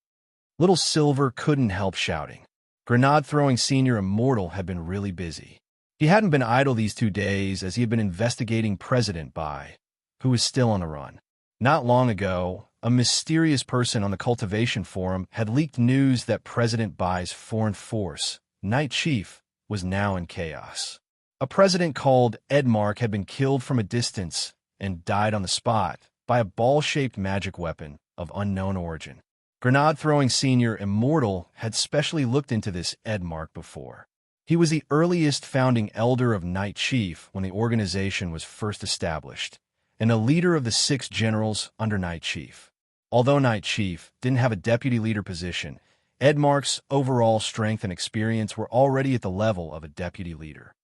Little Silver couldn't help shouting. Grenade throwing Senior Immortal had been really busy. He hadn't been idle these 2 days as he had been investigating President Bai, who was still on the run. Not long ago, a mysterious person on the cultivation forum had leaked news that President Bai's foreign force, Night Chief, was now in chaos. A president called Embark had been killed from a distance and died on the spot by a ball-shaped magic weapon of unknown origin. Grenade-throwing Senior Immortal had specially looked into this Embark before. He was the earliest founding elder of Night Chief when the organization was first established, and a leader of the 6 generals under Night Chief. Although Night Chief didn't have a deputy leader position, Embark's overall strength and experience were already at the level of a deputy leader.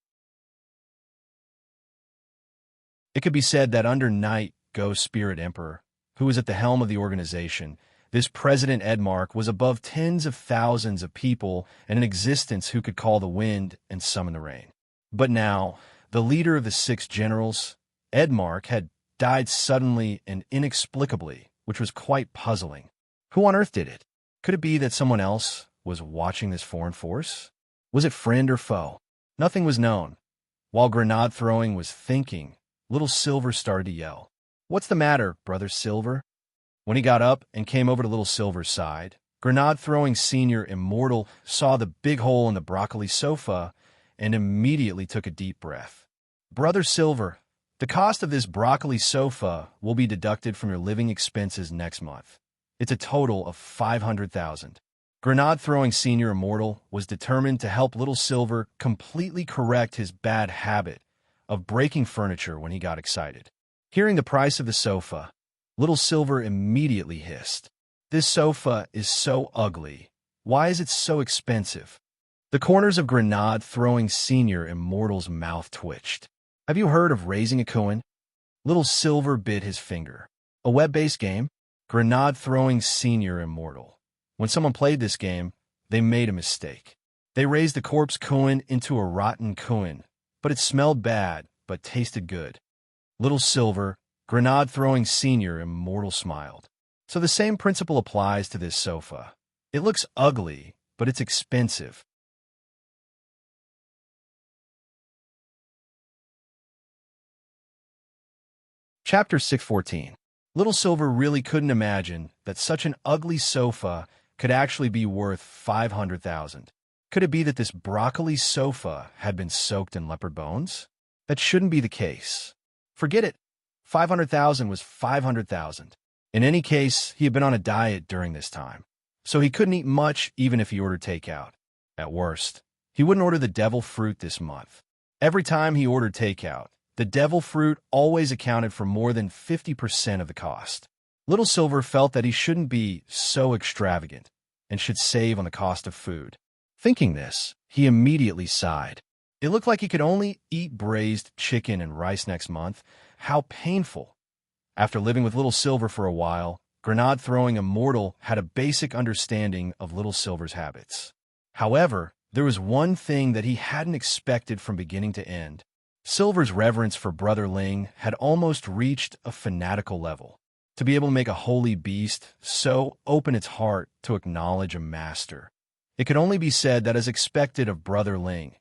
It could be said that under Night Ghost Spirit Emperor, who was at the helm of the organization, this President Embark was above tens of thousands of people and an existence who could call the wind and summon the rain. But now, the leader of the 6 generals, Embark, had died suddenly and inexplicably, which was quite puzzling. Who on earth did it? Could it be that someone else was watching this foreign force? Was it friend or foe? Nothing was known. While grenade throwing was thinking, Little Silver started to yell. "What's the matter, Brother Silver?" When he got up and came over to Little Silver's side, grenade-throwing Senior Immortal saw the big hole in the broccoli sofa and immediately took a deep breath. "Brother Silver, the cost of this broccoli sofa will be deducted from your living expenses next month. It's a total of 500,000. Grenade-throwing Senior Immortal was determined to help Little Silver completely correct his bad habit of breaking furniture when he got excited. Hearing the price of the sofa, Little Silver immediately hissed, "This sofa is so ugly. Why is it so expensive?" The corners of grenade-throwing Senior Immortal's mouth twitched. "Have you heard of raising a coin?" Little Silver bit his finger. "A web-based game?" Grenade-throwing Senior Immortal. When someone played this game, they made a mistake. They raised the corpse coin into a rotten coin, but it smelled bad, but tasted good. Little Silver, grenade-throwing Senior Immortal smiled. "So the same principle applies to this sofa. It looks ugly, but it's expensive." Chapter 614. Little Silver really couldn't imagine that such an ugly sofa could actually be worth 500,000. Could it be that this broccoli sofa had been soaked in leopard bones? That shouldn't be the case. Forget it. 500,000 was 500,000. In any case, he had been on a diet during this time, so he couldn't eat much even if he ordered takeout. At worst, he wouldn't order the devil fruit this month. Every time he ordered takeout, the devil fruit always accounted for more than 50% of the cost. Little Silver felt that he shouldn't be so extravagant and should save on the cost of food. Thinking this, he immediately sighed. It looked like he could only eat braised chicken and rice next month. How painful. After living with Little Silver for a while, grenade-throwing Immortal had a basic understanding of Little Silver's habits. However, there was one thing that he hadn't expected from beginning to end. Silver's reverence for Brother Ling had almost reached a fanatical level. To be able to make a holy beast so open its heart to acknowledge a master. It could only be said that as expected of Brother Ling,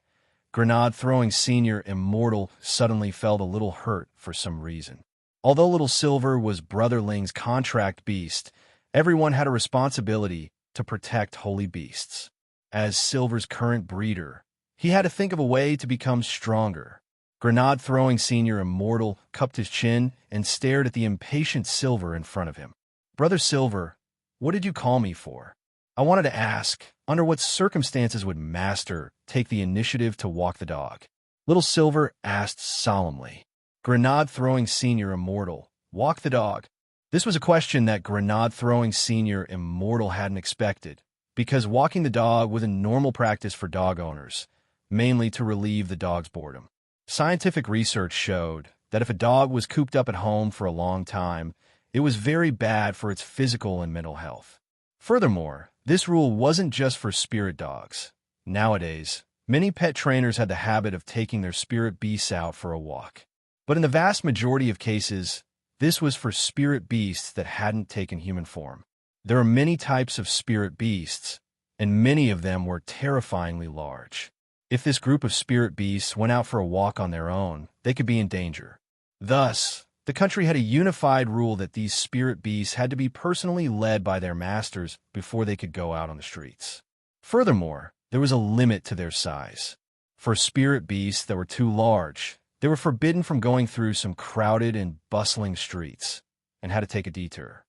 grenade-throwing Senior Immortal suddenly felt a little hurt for some reason. Although Little Silver was Brother Ling's contract beast, everyone had a responsibility to protect holy beasts. As Silver's current breeder, he had to think of a way to become stronger. Grenade-throwing Senior Immortal cupped his chin and stared at the impatient Silver in front of him. "Brother Silver, what did you call me for?" "I wanted to ask, under what circumstances would Master take the initiative to walk the dog?" Little Silver asked solemnly. Grenade-throwing Senior Immortal, walk the dog. This was a question that grenade-throwing Senior Immortal hadn't expected, because walking the dog was a normal practice for dog owners, mainly to relieve the dog's boredom. Scientific research showed that if a dog was cooped up at home for a long time, it was very bad for its physical and mental health. Furthermore, this rule wasn't just for spirit dogs. Nowadays, Many pet trainers had the habit of taking their spirit beasts out for a walk. But in the vast majority of cases, this was for spirit beasts that hadn't taken human form. There are many types of spirit beasts, and many of them were terrifyingly large. If this group of spirit beasts went out for a walk on their own, they could be in danger. Thus, the country had a unified rule that these spirit beasts had to be personally led by their masters before they could go out on the streets. Furthermore, there was a limit to their size. For spirit beasts that were too large, they were forbidden from going through some crowded and bustling streets and had to take a detour.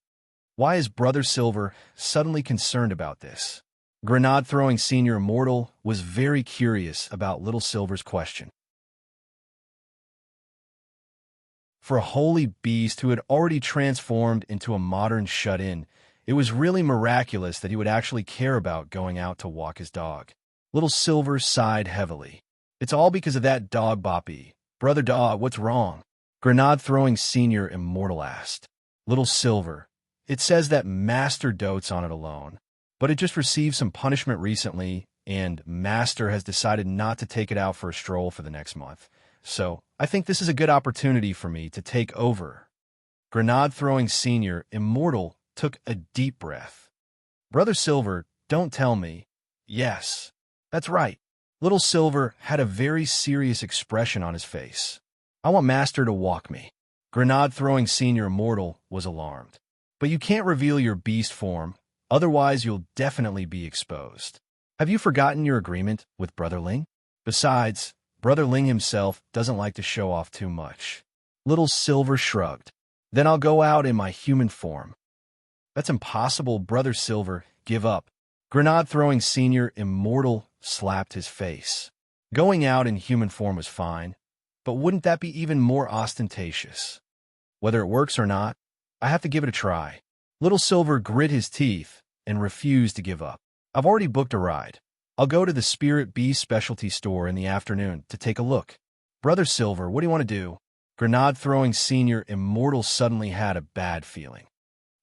Why is Brother Silver suddenly concerned about this? Grenade-throwing Senior Immortal was very curious about Little Silver's question. For a holy beast who had already transformed into a modern shut-in, it was really miraculous that he would actually care about going out to walk his dog. Little Silver sighed heavily. It's all because of that dog, Boppy. Brother Dog, what's wrong? Grenade-throwing Senior Immortal asked. Little Silver, it says that Master dotes on it alone, but it just received some punishment recently, and Master has decided not to take it out for a stroll for the next month. So, I think this is a good opportunity for me to take over. Grenade-throwing Senior Immortal took a deep breath. Brother Silver, don't tell me. Yes, that's right. Little Silver had a very serious expression on his face. I want Master to walk me. Grenade-throwing Senior Immortal was alarmed. But you can't reveal your beast form, otherwise you'll definitely be exposed. Have you forgotten your agreement with Brother Ling? Besides, Brother Ling himself doesn't like to show off too much. Little Silver shrugged. Then I'll go out in my human form. That's impossible, Brother Silver. Give up. Grenade-throwing Senior Immortal slapped his face. Going out in human form was fine, but wouldn't that be even more ostentatious? Whether it works or not, I have to give it a try. Little Silver grit his teeth and refused to give up. I've already booked a ride. I'll go to the Spirit Beast specialty store in the afternoon to take a look. Brother Silver, what do you want to do? Grenade-throwing Senior Immortal suddenly had a bad feeling.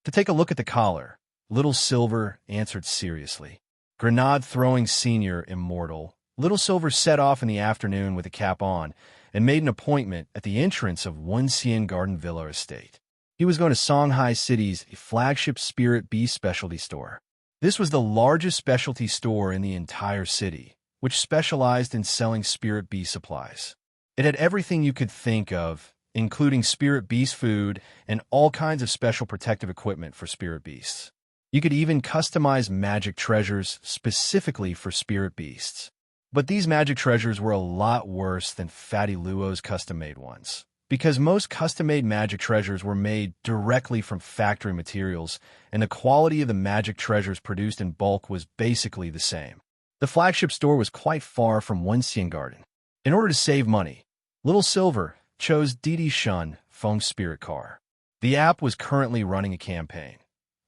To take a look at the collar, Little Silver answered seriously. Grenade-throwing Senior Immortal, Little Silver set off in the afternoon with a cap on and made an appointment at the entrance of Wenxian Garden Villa Estate. He was going to Songhai City's flagship Spirit Beast specialty store. This was the largest specialty store in the entire city, which specialized in selling Spirit Beast supplies. It had everything you could think of, including Spirit Beast food and all kinds of special protective equipment for Spirit Beasts. You could even customize magic treasures specifically for Spirit Beasts. But these magic treasures were a lot worse than Fatty Luo's custom-made ones, because most custom-made magic treasures were made directly from factory materials, and the quality of the magic treasures produced in bulk was basically the same. The flagship store was quite far from Wenxian Garden. In order to save money, Little Silver chose Didi Shun Feng Spirit Car. The app was currently running a campaign.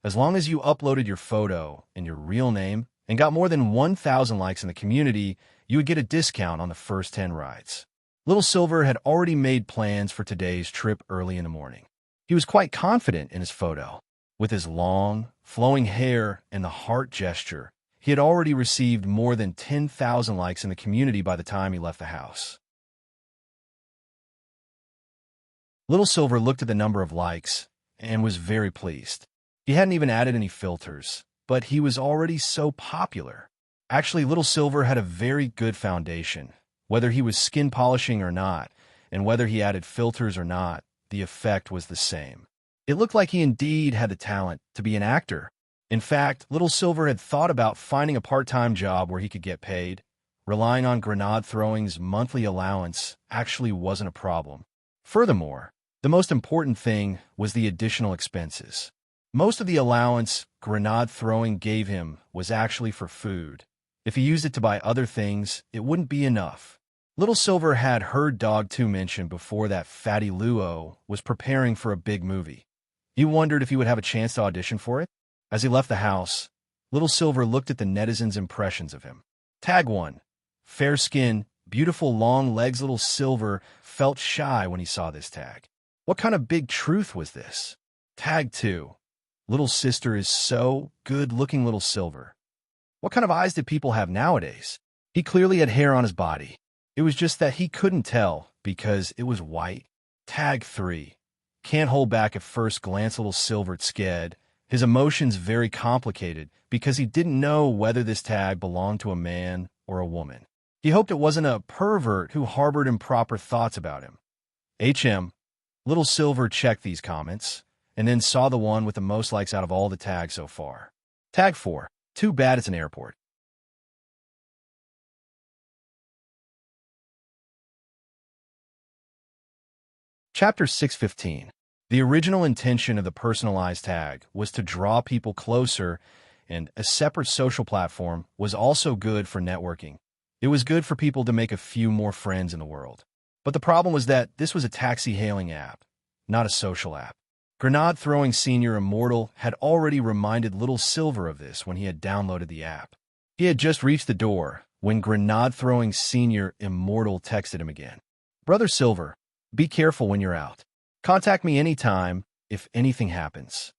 As long as you uploaded your photo and your real name and got more than 1,000 likes in the community, you would get a discount on the first 10 rides. Little Silver had already made plans for today's trip early in the morning. He was quite confident in his photo. With his long, flowing hair and the heart gesture, he had already received more than 10,000 likes in the community by the time he left the house. Little Silver looked at the number of likes and was very pleased. He hadn't even added any filters, but he was already so popular. Actually, Little Silver had a very good foundation. Whether he was skin polishing or not, and whether he added filters or not, the effect was the same. It looked like he indeed had the talent to be an actor. In fact, Little Silver had thought about finding a part-time job where he could get paid. Relying on Grenade-throwing's monthly allowance actually wasn't a problem. Furthermore, the most important thing was the additional expenses. Most of the allowance Grenade-throwing gave him was actually for food. If he used it to buy other things, it wouldn't be enough. Little Silver had heard Dog 2 mention before that Fatty Luo was preparing for a big movie. He wondered if he would have a chance to audition for it. As he left the house, Little Silver looked at the netizens' impressions of him. Tag 1. Fair skin, beautiful long legs. Little Silver felt shy when he saw this tag. What kind of big truth was this? Tag 2. Little sister is so good-looking. Little Silver. What kind of eyes do people have nowadays? He clearly had hair on his body. It was just that he couldn't tell because it was white. Tag 3. Can't hold back at first glance. Little Silver scared. His emotions very complicated because he didn't know whether this tag belonged to a man or a woman. He hoped it wasn't a pervert who harbored improper thoughts about him. Little Silver checked these comments and then saw the one with the most likes out of all the tags so far. Tag 4. Too bad it's an airport. Chapter 615. The original intention of the personalized tag was to draw people closer, and a separate social platform was also good for networking. It was good for people to make a few more friends in the world. But the problem was that this was a taxi-hailing app, not a social app. Grenade-throwing Senior Immortal had already reminded Little Silver of this when he had downloaded the app. He had just reached the door when Grenade-throwing Senior Immortal texted him again. Brother Silver, be careful when you're out. Contact me anytime if anything happens.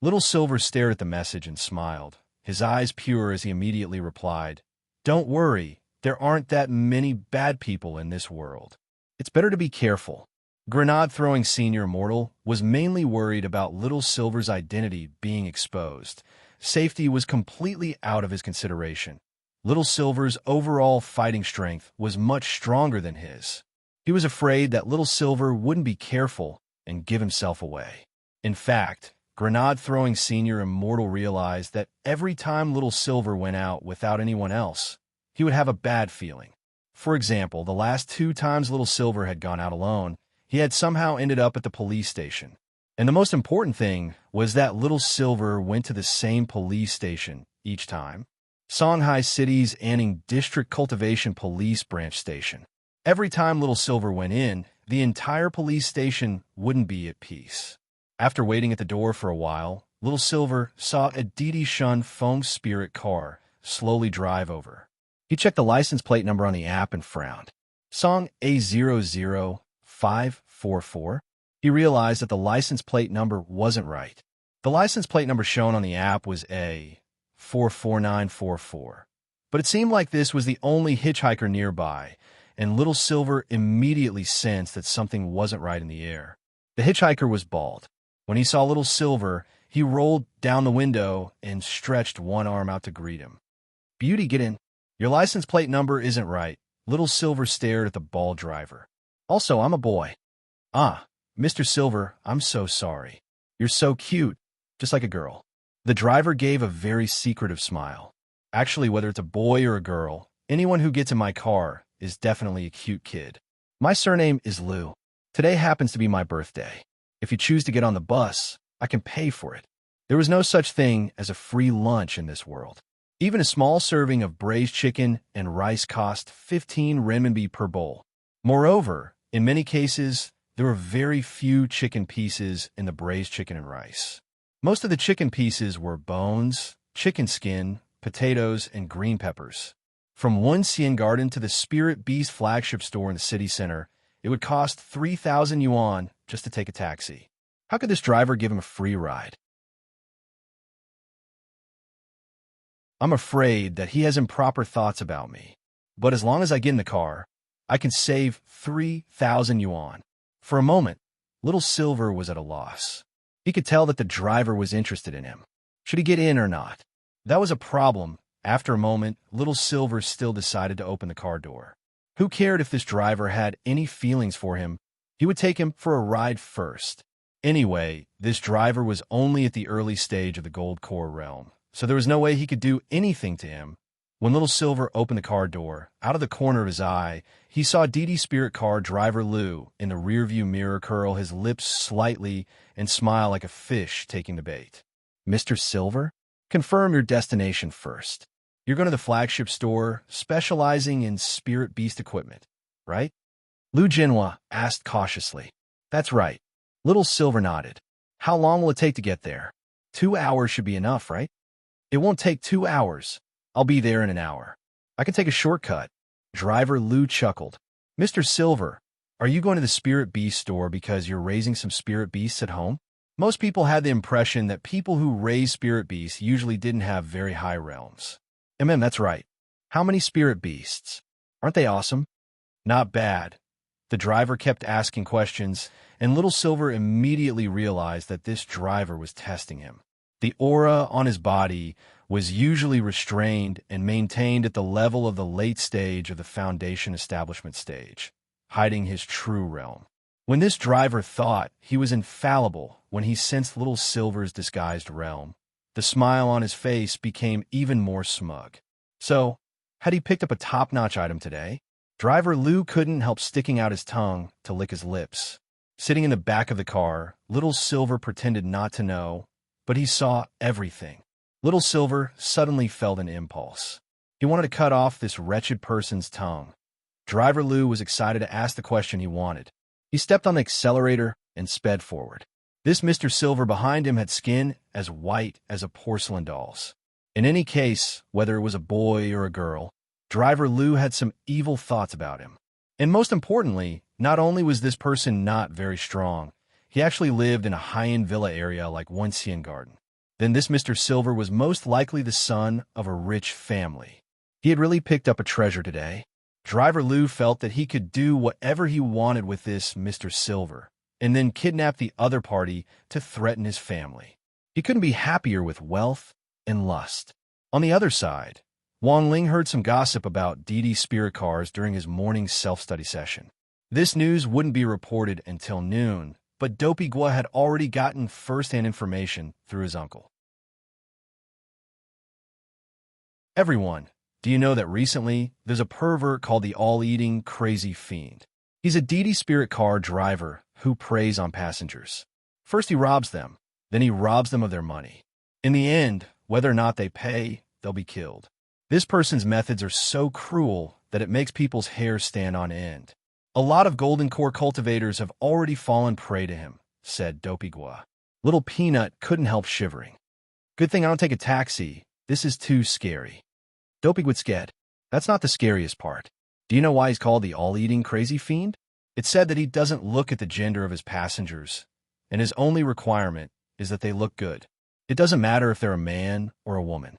Little Silver stared at the message and smiled, his eyes pure as he immediately replied, Don't worry, there aren't that many bad people in this world. It's better to be careful. Grenade-throwing Senior Immortal was mainly worried about Little Silver's identity being exposed. Safety was completely out of his consideration. Little Silver's overall fighting strength was much stronger than his. He was afraid that Little Silver wouldn't be careful and give himself away. In fact, Grenade-throwing Senior Immortal realized that every time Little Silver went out without anyone else, he would have a bad feeling. For example, the last 2 times Little Silver had gone out alone, he had somehow ended up at the police station. And the most important thing was that Little Silver went to the same police station each time. Songhai City's Anning District Cultivation Police Branch Station. Every time Little Silver went in, the entire police station wouldn't be at peace. After waiting at the door for a while, Little Silver saw a Didi Shun Foam Spirit car slowly drive over. He checked the license plate number on the app and frowned. Song A00544. He realized that the license plate number wasn't right. The license plate number shown on the app was A44944. But it seemed like this was the only hitchhiker nearby, and Little Silver immediately sensed that something wasn't right in the air. The hitchhiker was bald. When he saw Little Silver, he rolled down the window and stretched one arm out to greet him. Beauty, get in. Your license plate number isn't right. Little Silver stared at the bald driver. Also, I'm a boy. Ah, Mr. Silver, I'm so sorry. You're so cute, just like a girl. The driver gave a very secretive smile. Actually, whether it's a boy or a girl, anyone who gets in my car is definitely a cute kid. My surname is Lou. Today happens to be my birthday. If you choose to get on the bus, I can pay for it. There was no such thing as a free lunch in this world. Even a small serving of braised chicken and rice cost 15 renminbi per bowl. Moreover, in many cases, there were very few chicken pieces in the braised chicken and rice. Most of the chicken pieces were bones, chicken skin, potatoes, and green peppers. From one Xian Garden to the Spirit Beast flagship store in the city center, it would cost 3,000 yuan just to take a taxi. How could this driver give him a free ride? I'm afraid that he has improper thoughts about me. But as long as I get in the car, I can save 3,000 yuan. For a moment, Little Silver was at a loss. He could tell that the driver was interested in him. Should he get in or not? That was a problem. After a moment, Little Silver still decided to open the car door. Who cared if this driver had any feelings for him? He would take him for a ride first. Anyway, this driver was only at the early stage of the Gold Core realm, so there was no way he could do anything to him. When Little Silver opened the car door, out of the corner of his eye, he saw Didi Spirit car driver Lou in the rearview mirror curl his lips slightly and smile like a fish taking the bait. Mr. Silver? Confirm your destination first. You're going to the flagship store specializing in Spirit Beast equipment, right? Lu Jinhua asked cautiously. That's right. Little Silver nodded. How long will it take to get there? 2 hours should be enough, right? It won't take 2 hours. I'll be there in an hour. I can take a shortcut. Driver Lu chuckled. Mr. Silver, are you going to the Spirit Beast store because you're raising some Spirit Beasts at home? Most people had the impression that people who raise Spirit Beasts usually didn't have very high realms. That's right. How many spirit beasts? Aren't they awesome? Not bad. The driver kept asking questions, and Little Silver immediately realized that this driver was testing him. The aura on his body was usually restrained and maintained at the level of the late stage of the Foundation establishment stage, hiding his true realm. When this driver thought he was infallible when he sensed Little Silver's disguised realm, the smile on his face became even more smug. So, had he picked up a top-notch item today? Driver Lou couldn't help sticking out his tongue to lick his lips. Sitting in the back of the car, Little Silver pretended not to know, but he saw everything. Little Silver suddenly felt an impulse. He wanted to cut off this wretched person's tongue. Driver Lou was excited to ask the question he wanted. He stepped on the accelerator and sped forward. This Mr. Silver behind him had skin as white as a porcelain doll's. In any case, whether it was a boy or a girl, Driver Lou had some evil thoughts about him. And most importantly, not only was this person not very strong, he actually lived in a high-end villa area like Onesian Garden. Then this Mr. Silver was most likely the son of a rich family. He had really picked up a treasure today. Driver Lou felt that he could do whatever he wanted with this Mr. Silver, and then kidnap the other party to threaten his family. He couldn't be happier with wealth and lust. On the other side, Wang Ling heard some gossip about Dee Dee's spirit cars during his morning self-study session. This news wouldn't be reported until noon, but Dopey Gua had already gotten first-hand information through his uncle. Everyone, do you know that recently there's a pervert called the all-eating crazy fiend? He's a Dee Dee spirit car driver who preys on passengers. First he robs them, then he robs them of their money. In the end, whether or not they pay, they'll be killed. This person's methods are so cruel that it makes people's hair stand on end. A lot of golden core cultivators have already fallen prey to him, said Dopey Gua. Little Peanut couldn't help shivering. Good thing I don't take a taxi. This is too scary. Dopey Gua scared. That's not the scariest part. Do you know why he's called the all-eating crazy fiend? It's said that he doesn't look at the gender of his passengers, and his only requirement is that they look good. It doesn't matter if they're a man or a woman.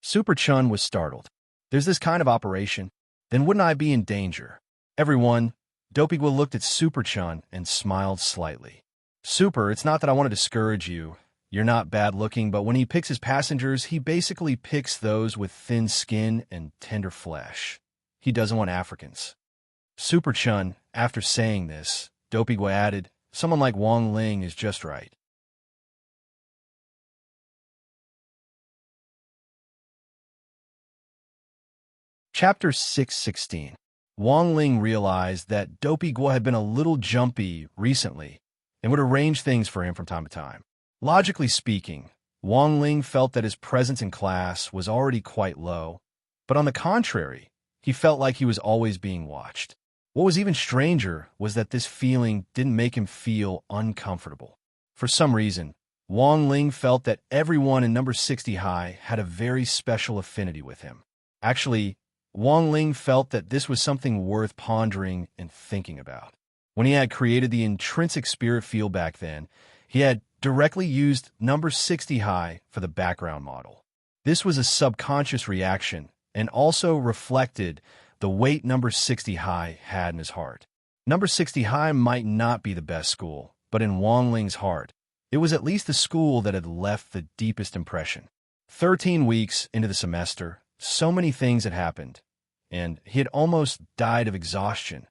Super Chun was startled. There's this kind of operation? Then wouldn't I be in danger? Everyone, Dopey Gua looked at Super Chun and smiled slightly. Super, it's not that I want to discourage you. You're not bad looking, but when he picks his passengers, he basically picks those with thin skin and tender flesh. He doesn't want Africans. Super Chun, after saying this, Dopey Gua added, someone like Wang Ling is just right. Chapter 616. Wang Ling realized that Dopey Gua had been a little jumpy recently and would arrange things for him from time to time. Logically speaking, Wang Ling felt that his presence in class was already quite low, but on the contrary, he felt like he was always being watched. What was even stranger was that this feeling didn't make him feel uncomfortable. For some reason, Wang Ling felt that everyone in number 60 high had a very special affinity with him. Actually, Wang Ling felt that this was something worth pondering and thinking about. When he had created the intrinsic spirit field back then, he had directly used number 60 high for the background model. This was a subconscious reaction and also reflected the weight number 60 high had in his heart. Number 60 high might not be the best school, but in Wang Ling's heart, it was at least the school that had left the deepest impression. 13 weeks into the semester, so many things had happened, and he had almost died of exhaustion.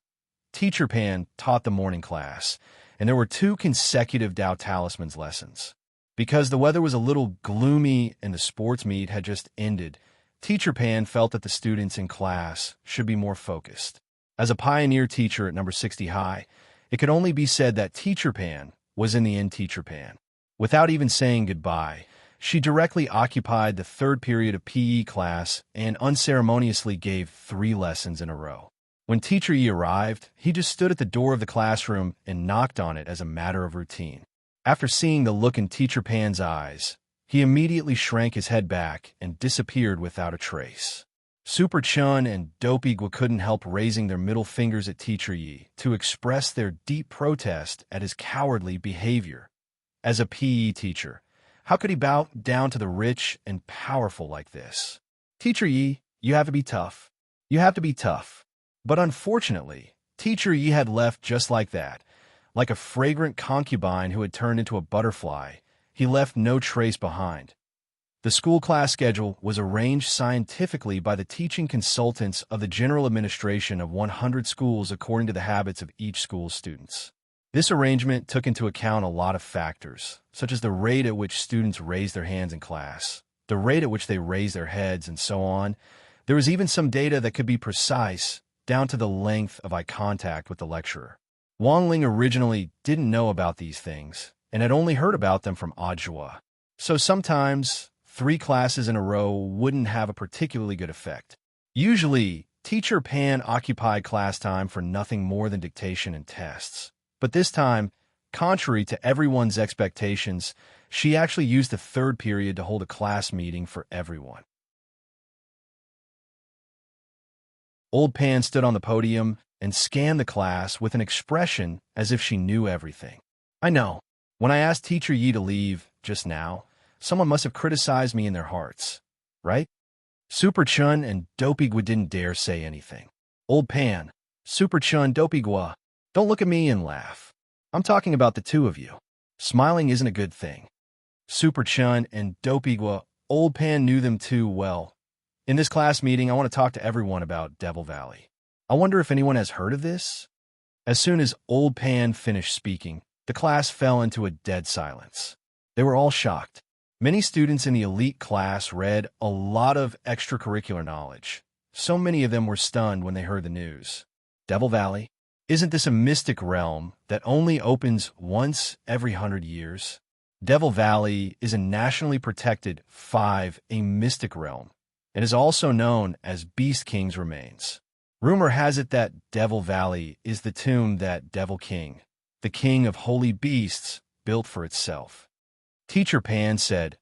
Teacher Pan taught the morning class, and there were 2 consecutive Tao Talismans lessons. Because the weather was a little gloomy and the sports meet had just ended, Teacher Pan felt that the students in class should be more focused. As a pioneer teacher at number 60 high, it could only be said that Teacher Pan was in the end Teacher Pan. Without even saying goodbye, she directly occupied the 3rd period of PE class and unceremoniously gave 3 lessons in a row. When Teacher Yi arrived, he just stood at the door of the classroom and knocked on it as a matter of routine. After seeing the look in Teacher Pan's eyes, he immediately shrank his head back and disappeared without a trace. Super Chun and Dopey Gua couldn't help raising their middle fingers at Teacher Yi to express their deep protest at his cowardly behavior. As a PE teacher, how could he bow down to the rich and powerful like this? Teacher Yi, You have to be tough. You have to be tough. But unfortunately, Teacher Yi had left just like that. Like a fragrant concubine who had turned into a butterfly, he left no trace behind. The school class schedule was arranged scientifically by the teaching consultants of the General Administration of 100 schools according to the habits of each school's students. This arrangement took into account a lot of factors, such as the rate at which students raised their hands in class, the rate at which they raised their heads, and so on. There was even some data that could be precise, down to the length of eye contact with the lecturer. Wang Ling originally didn't know about these things, and had only heard about them from Ajua. So sometimes 3 classes in a row wouldn't have a particularly good effect. Usually, Teacher Pan occupied class time for nothing more than dictation and tests. But this time, contrary to everyone's expectations, she actually used the 3rd period to hold a class meeting for everyone. Old Pan stood on the podium and scanned the class with an expression as if she knew everything. I know. When I asked Teacher Yi to leave just now, someone must have criticized me in their hearts, right? Super Chun and Dopigwa didn't dare say anything. Old Pan, Super Chun, Dopigwa, don't look at me and laugh. I'm talking about the 2 of you. Smiling isn't a good thing. Super Chun and Dopigwa, Old Pan knew them too well. In this class meeting, I want to talk to everyone about Devil Valley. I wonder if anyone has heard of this? As soon as Old Pan finished speaking, the class fell into a dead silence. They were all shocked. Many students in the elite class read a lot of extracurricular knowledge. So many of them were stunned when they heard the news. Devil Valley? Isn't this a mystic realm that only opens once every 100 years? Devil Valley is a nationally protected a mystic realm, and is also known as Beast King's remains. Rumor has it that Devil Valley is the tomb that Devil King, the king of holy beasts, built for itself. Teacher Pan said,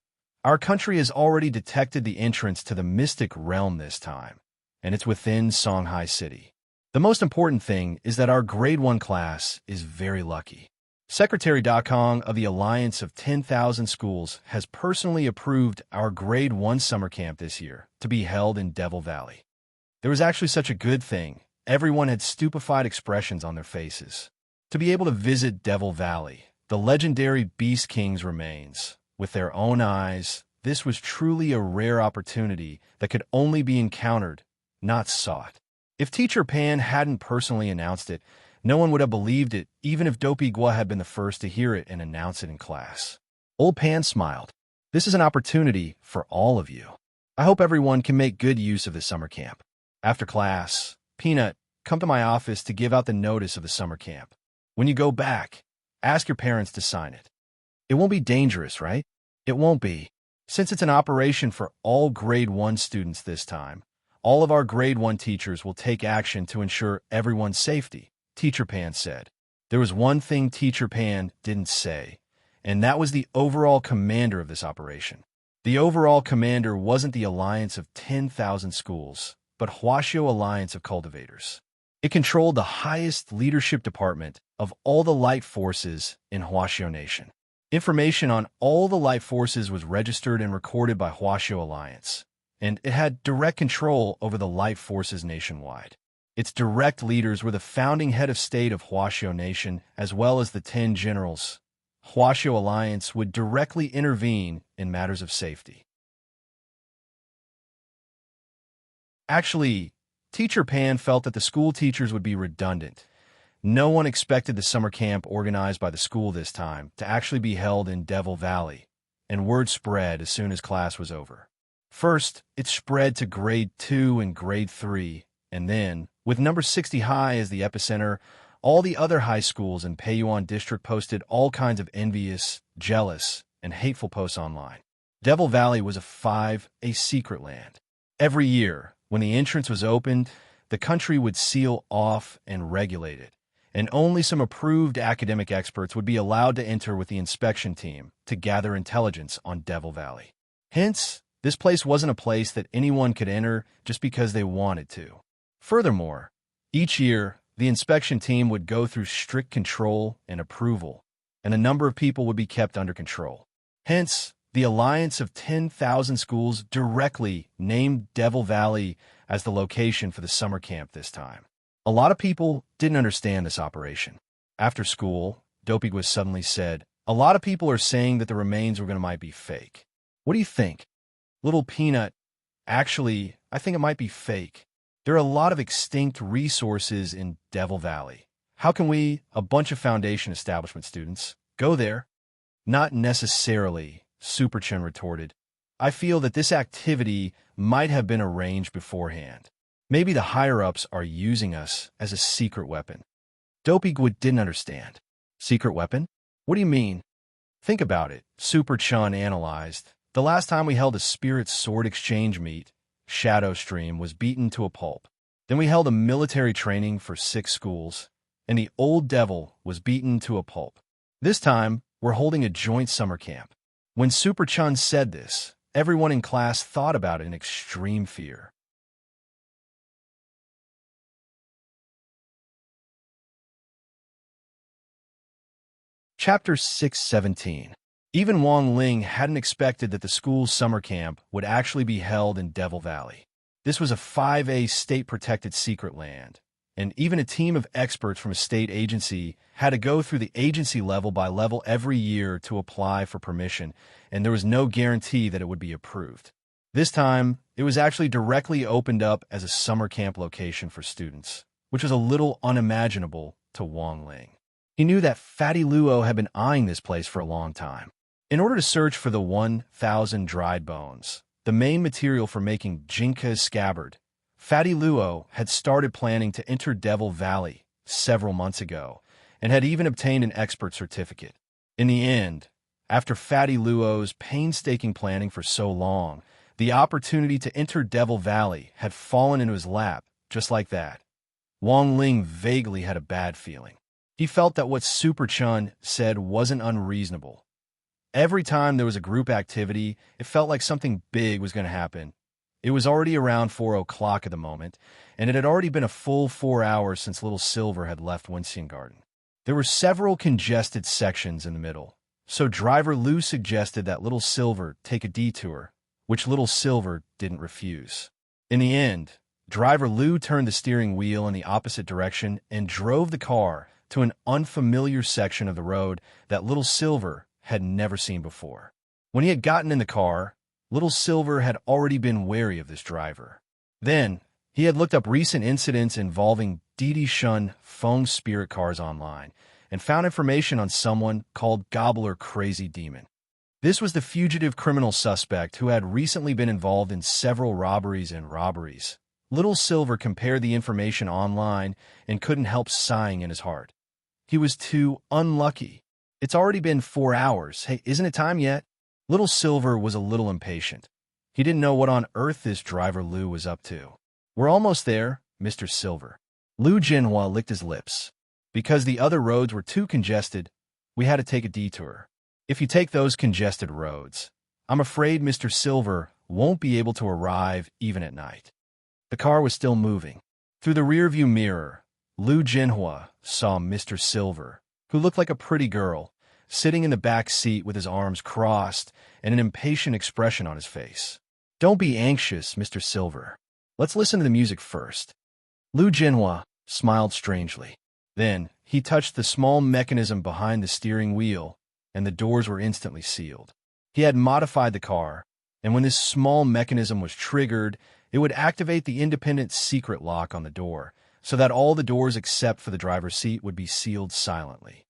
"Our country has already detected the entrance to the mystic realm this time, and it's within Songhai City. The most important thing is that our grade 1 class is very lucky. Secretary Da Kong of the Alliance of 10,000 Schools has personally approved our grade 1 summer camp this year to be held in Devil Valley." There was actually such a good thing. Everyone had stupefied expressions on their faces. To be able to visit Devil Valley, the legendary Beast King's remains, with their own eyes, this was truly a rare opportunity that could only be encountered, not sought. If Teacher Pan hadn't personally announced it, no one would have believed it, even if Dopigwa had been the first to hear it and announce it in class. Old Pan smiled. This is an opportunity for all of you. I hope everyone can make good use of this summer camp. After class, Peanut, come to my office to give out the notice of the summer camp. When you go back, ask your parents to sign it. It won't be dangerous, right? It won't be. Since it's an operation for all grade 1 students this time, all of our grade 1 teachers will take action to ensure everyone's safety, Teacher Pan said. There was one thing Teacher Pan didn't say, and that was the overall commander of this operation. The overall commander wasn't the Alliance of 10,000 Schools, but Huaxiao Alliance of Cultivators. It controlled the highest leadership department of all the light forces in Huaxiao Nation. Information on all the light forces was registered and recorded by Huaxiao Alliance, and it had direct control over the light forces nationwide. Its direct leaders were the founding head of state of Huaxiao Nation, as well as the 10 generals. Huaxiao Alliance would directly intervene in matters of safety. Actually, Teacher Pan felt that the school teachers would be redundant. No one expected the summer camp organized by the school this time to actually be held in Devil Valley, and word spread as soon as class was over. First, it spread to grade 2 and grade 3, and then, with number 60 high as the epicenter, all the other high schools in Peiyuan District posted all kinds of envious, jealous, and hateful posts online. Devil Valley was a secret land. Every year, when the entrance was opened, the country would seal off and regulate it, and only some approved academic experts would be allowed to enter with the inspection team to gather intelligence on Devil Valley. Hence, this place wasn't a place that anyone could enter just because they wanted to. Furthermore, each year, the inspection team would go through strict control and approval, and a number of people would be kept under control. Hence, The alliance of 10,000 schools directly named Devil Valley as the location for the summer camp this time. A lot of people didn't understand this operation. After school, Dopey suddenly said, "A lot of people are saying that the remains might be fake. What do you think?" Little Peanut, "Actually, I think it might be fake. There are a lot of extinct resources in Devil Valley. How can we, a bunch of foundation establishment students, go there?" "Not necessarily," Superchin retorted. "I feel that this activity might have been arranged beforehand. Maybe the higher-ups are using us as a secret weapon." Dopey didn't understand. "Secret weapon? What do you mean?" "Think about it," Superchun analyzed. "The last time we held a spirit sword exchange meet, Shadowstream was beaten to a pulp. Then we held a military training for 6 schools, and the old devil was beaten to a pulp. This time, we're holding a joint summer camp." When Superchun said this, everyone in class thought about it in extreme fear. Chapter 617. Even Wang Ling hadn't expected that the school's summer camp would actually be held in Devil Valley. This was a 5A state-protected secret land, and even a team of experts from a state agency had to go through the agency level by level every year to apply for permission, and there was no guarantee that it would be approved. This time, it was actually directly opened up as a summer camp location for students, which was a little unimaginable to Wang Ling. He knew that Fatty Luo had been eyeing this place for a long time. In order to search for the 1,000 dried bones, the main material for making Jinka's scabbard, Fatty Luo had started planning to enter Devil Valley several months ago, and had even obtained an expert certificate. In the end, after Fatty Luo's painstaking planning for so long, the opportunity to enter Devil Valley had fallen into his lap, just like that. Wang Ling vaguely had a bad feeling. He felt that what Superchun said wasn't unreasonable. Every time there was a group activity, it felt like something big was going to happen. It was already around 4 o'clock at the moment, and it had already been a full 4 hours since Little Silver had left Wincing Garden. There were several congested sections in the middle, so Driver Lu suggested that Little Silver take a detour, which Little Silver didn't refuse. In the end, Driver Lu turned the steering wheel in the opposite direction and drove the car to an unfamiliar section of the road that Little Silver had never seen before. When he had gotten in the car, Little Silver had already been wary of this driver. Then, he had looked up recent incidents involving Didi Shun Feng spirit cars online and found information on someone called Gobbler Crazy Demon. This was the fugitive criminal suspect who had recently been involved in several robberies and robberies. Little Silver compared the information online and couldn't help sighing in his heart. He was too unlucky. It's already been 4 hours. Hey, isn't it time yet? Little Silver was a little impatient. He didn't know what on earth this Driver Lu was up to. "We're almost there, Mr. Silver." Lu Jinhua licked his lips. "Because the other roads were too congested, we had to take a detour. If you take those congested roads, I'm afraid Mr. Silver won't be able to arrive even at night." The car was still moving. Through the rearview mirror, Lu Jinhua saw Mr. Silver, who looked like a pretty girl, sitting in the back seat with his arms crossed and an impatient expression on his face. "Don't be anxious, Mr. Silver. Let's listen to the music first." Lu Jinhua smiled strangely. Then, he touched the small mechanism behind the steering wheel, and the doors were instantly sealed. He had modified the car, and when this small mechanism was triggered, it would activate the independent secret lock on the door, so that all the doors except for the driver's seat would be sealed silently.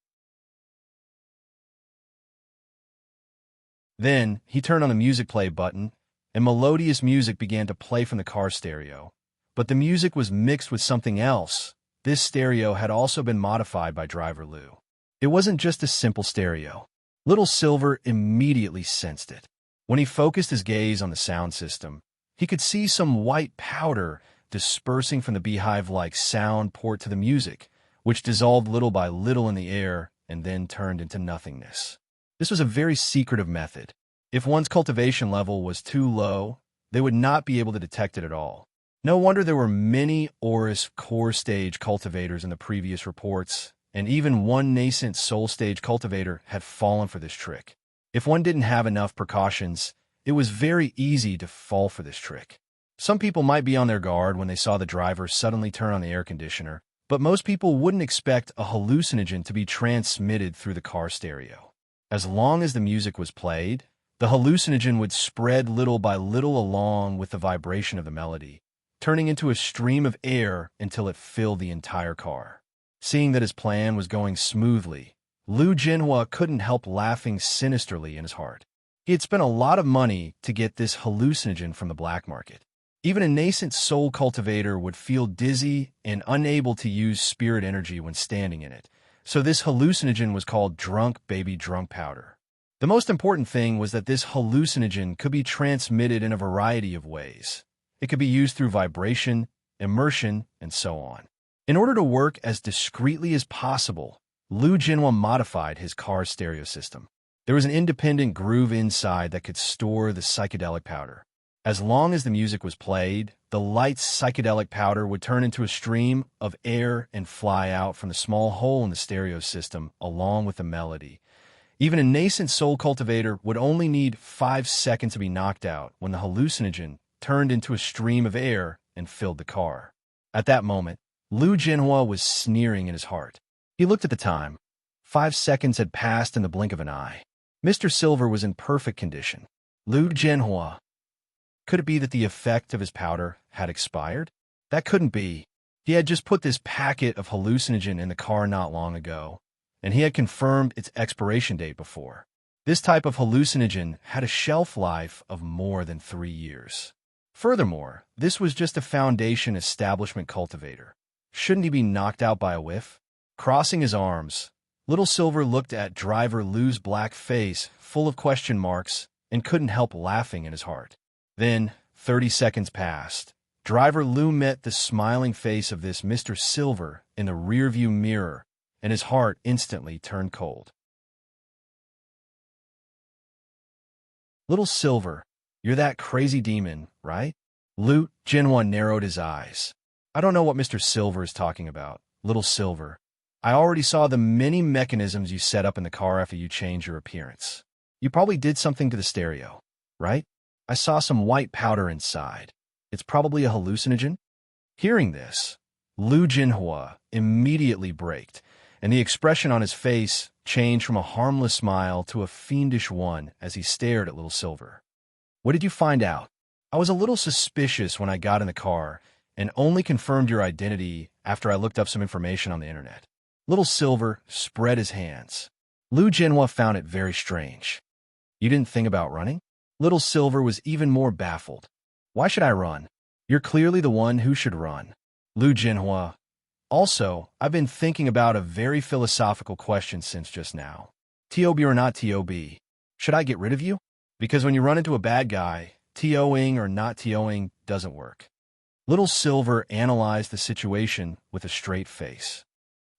Then, he turned on the music play button, and melodious music began to play from the car stereo. But the music was mixed with something else. This stereo had also been modified by Driver Lu. It wasn't just a simple stereo. Little Silver immediately sensed it. When he focused his gaze on the sound system, he could see some white powder dispersing from the beehive-like sound port to the music, which dissolved little by little in the air and then turned into nothingness. This was a very secretive method. If one's cultivation level was too low, they would not be able to detect it at all. No wonder there were many Aurus core stage cultivators in the previous reports, and even one nascent soul stage cultivator had fallen for this trick. If one didn't have enough precautions, it was very easy to fall for this trick. Some people might be on their guard when they saw the driver suddenly turn on the air conditioner, but most people wouldn't expect a hallucinogen to be transmitted through the car stereo. As long as the music was played, the hallucinogen would spread little by little along with the vibration of the melody, turning into a stream of air until it filled the entire car. Seeing that his plan was going smoothly, Liu Jinhua couldn't help laughing sinisterly in his heart. He had spent a lot of money to get this hallucinogen from the black market. Even a nascent soul cultivator would feel dizzy and unable to use spirit energy when standing in it, so this hallucinogen was called drunk baby drunk powder. The most important thing was that this hallucinogen could be transmitted in a variety of ways. It could be used through vibration, immersion, and so on. In order to work as discreetly as possible, Liu Jinhua modified his car's stereo system. There was an independent groove inside that could store the psychedelic powder. As long as the music was played, the light psychedelic powder would turn into a stream of air and fly out from the small hole in the stereo system along with the melody. Even a nascent soul cultivator would only need 5 seconds to be knocked out when the hallucinogen turned into a stream of air and filled the car. At that moment, Liu Jinhua was sneering in his heart. He looked at the time. 5 seconds had passed in the blink of an eye. Mr. Silver was in perfect condition. Liu Jinhua. Could it be that the effect of his powder had expired? That couldn't be. He had just put this packet of hallucinogen in the car not long ago, and he had confirmed its expiration date before. This type of hallucinogen had a shelf life of more than 3 years. Furthermore, this was just a foundation establishment cultivator. Shouldn't he be knocked out by a whiff? Crossing his arms, Little Silver looked at driver Liu's black face full of question marks and couldn't help laughing in his heart. Then, 30 seconds passed. Driver Liu met the smiling face of this Mr. Silver in the rearview mirror, and his heart instantly turned cold. Little Silver, you're that crazy demon, right? Liu Jinhua narrowed his eyes. I don't know what Mr. Silver is talking about, Little Silver. I already saw the many mechanisms you set up in the car after you changed your appearance. You probably did something to the stereo, right? I saw some white powder inside. It's probably a hallucinogen? Hearing this, Liu Jinhua immediately braked, and the expression on his face changed from a harmless smile to a fiendish one as he stared at Little Silver. What did you find out? I was a little suspicious when I got in the car and only confirmed your identity after I looked up some information on the internet. Little Silver spread his hands. Liu Jinhua found it very strange. You didn't think about running? Little Silver was even more baffled. Why should I run? You're clearly the one who should run. Liu Jinhua. Also, I've been thinking about a very philosophical question since just now. TOB or not TOB? Should I get rid of you? Because when you run into a bad guy, TOing or not TOing doesn't work. Little Silver analyzed the situation with a straight face.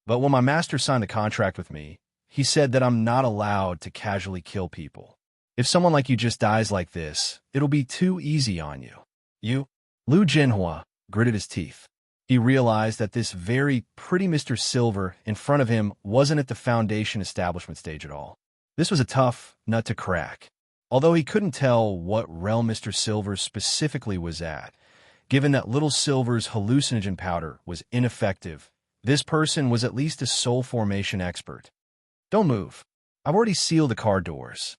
But when my master signed the contract with me, he said that I'm not allowed to casually kill people. If someone like you just dies like this, it'll be too easy on you. You? Liu Jinhua gritted his teeth. He realized that this very pretty Mr. Silver in front of him wasn't at the foundation establishment stage at all. This was a tough nut to crack. Although he couldn't tell what realm Mr. Silver specifically was at, given that Little Silver's hallucinogen powder was ineffective, this person was at least a soul formation expert. Don't move. I've already sealed the car doors.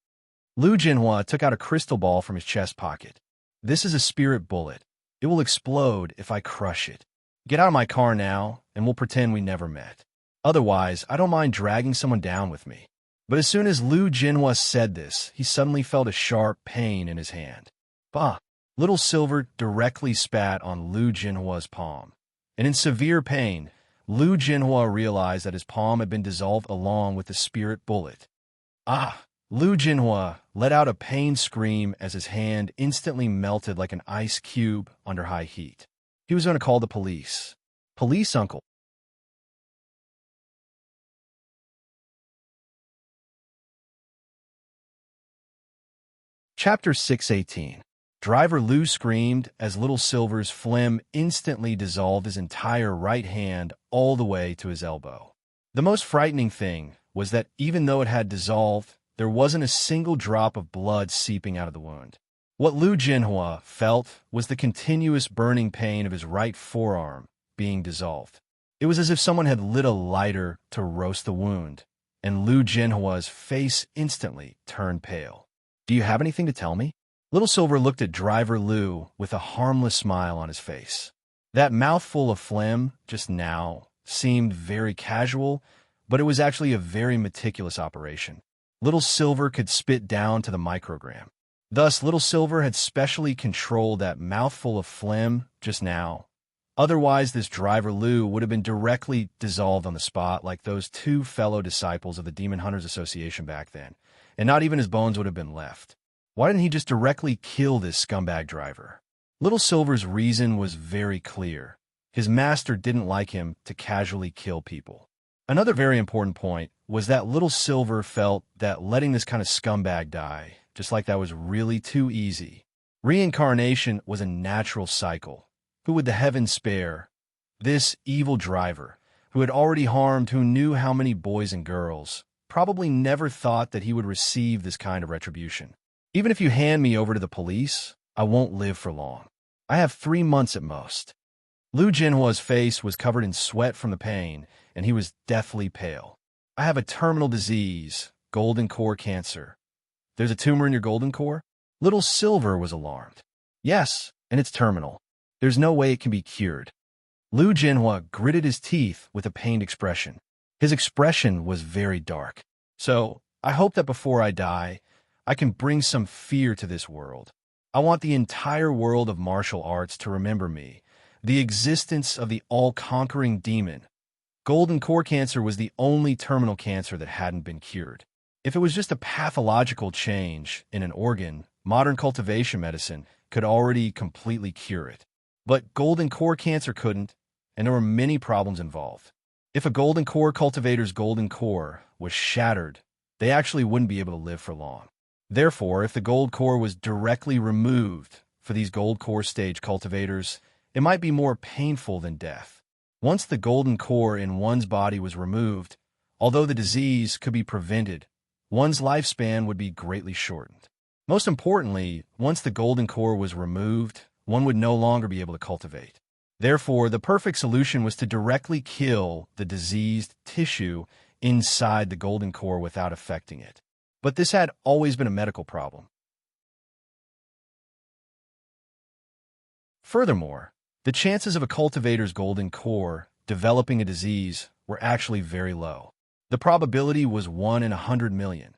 Liu Jinhua took out a crystal ball from his chest pocket. This is a spirit bullet. It will explode if I crush it. Get out of my car now, and we'll pretend we never met. Otherwise, I don't mind dragging someone down with me. But as soon as Liu Jinhua said this, he suddenly felt a sharp pain in his hand. Bah! Little Silver directly spat on Liu Jinhua's palm. And in severe pain, Liu Jinhua realized that his palm had been dissolved along with the spirit bullet. Ah! Liu Jinhua let out a pain scream as his hand instantly melted like an ice cube under high heat. He was going to call the police. Police, uncle. Chapter 618. Driver Liu screamed as Little Silver's phlegm instantly dissolved his entire right hand all the way to his elbow. The most frightening thing was that even though it had dissolved, there wasn't a single drop of blood seeping out of the wound. What Lu Jinhua felt was the continuous burning pain of his right forearm being dissolved. It was as if someone had lit a lighter to roast the wound, and Lu Jinhua's face instantly turned pale. "Do you have anything to tell me?" Little Silver looked at Driver Lu with a harmless smile on his face. That mouthful of phlegm just now seemed very casual, but it was actually a very meticulous operation. Little Silver could spit down to the microgram. Thus, Little Silver had specially controlled that mouthful of phlegm just now. Otherwise, this Driver Lu would have been directly dissolved on the spot like those two fellow disciples of the Demon Hunters Association back then, and not even his bones would have been left. Why didn't he just directly kill this scumbag driver? Little Silver's reason was very clear. His master didn't like him to casually kill people. Another very important point was that Little Silver felt that letting this kind of scumbag die, just like that, was really too easy. Reincarnation was a natural cycle. Who would the heavens spare? This evil driver, who had already harmed who knew how many boys and girls, probably never thought that he would receive this kind of retribution. "Even if you hand me over to the police, I won't live for long. I have 3 months at most." Lu Jinhua's face was covered in sweat from the pain, and he was deathly pale. "I have a terminal disease, golden core cancer." "There's a tumor in your golden core?" Little Silver was alarmed. "Yes, and it's terminal. There's no way it can be cured." Lu Jinhua gritted his teeth with a pained expression. His expression was very dark. "So, I hope that before I die, I can bring some fear to this world. I want the entire world of martial arts to remember me, the existence of the all-conquering demon." Golden core cancer was the only terminal cancer that hadn't been cured. If it was just a pathological change in an organ, modern cultivation medicine could already completely cure it. But golden core cancer couldn't, and there were many problems involved. If a golden core cultivator's golden core was shattered, they actually wouldn't be able to live for long. Therefore, if the gold core was directly removed for these gold core stage cultivators, it might be more painful than death. Once the golden core in one's body was removed, although the disease could be prevented, one's lifespan would be greatly shortened. Most importantly, once the golden core was removed, one would no longer be able to cultivate. Therefore, the perfect solution was to directly kill the diseased tissue inside the golden core without affecting it. But this had always been a medical problem. Furthermore, the chances of a cultivator's golden core developing a disease were actually very low. The probability was 1 in 100 million.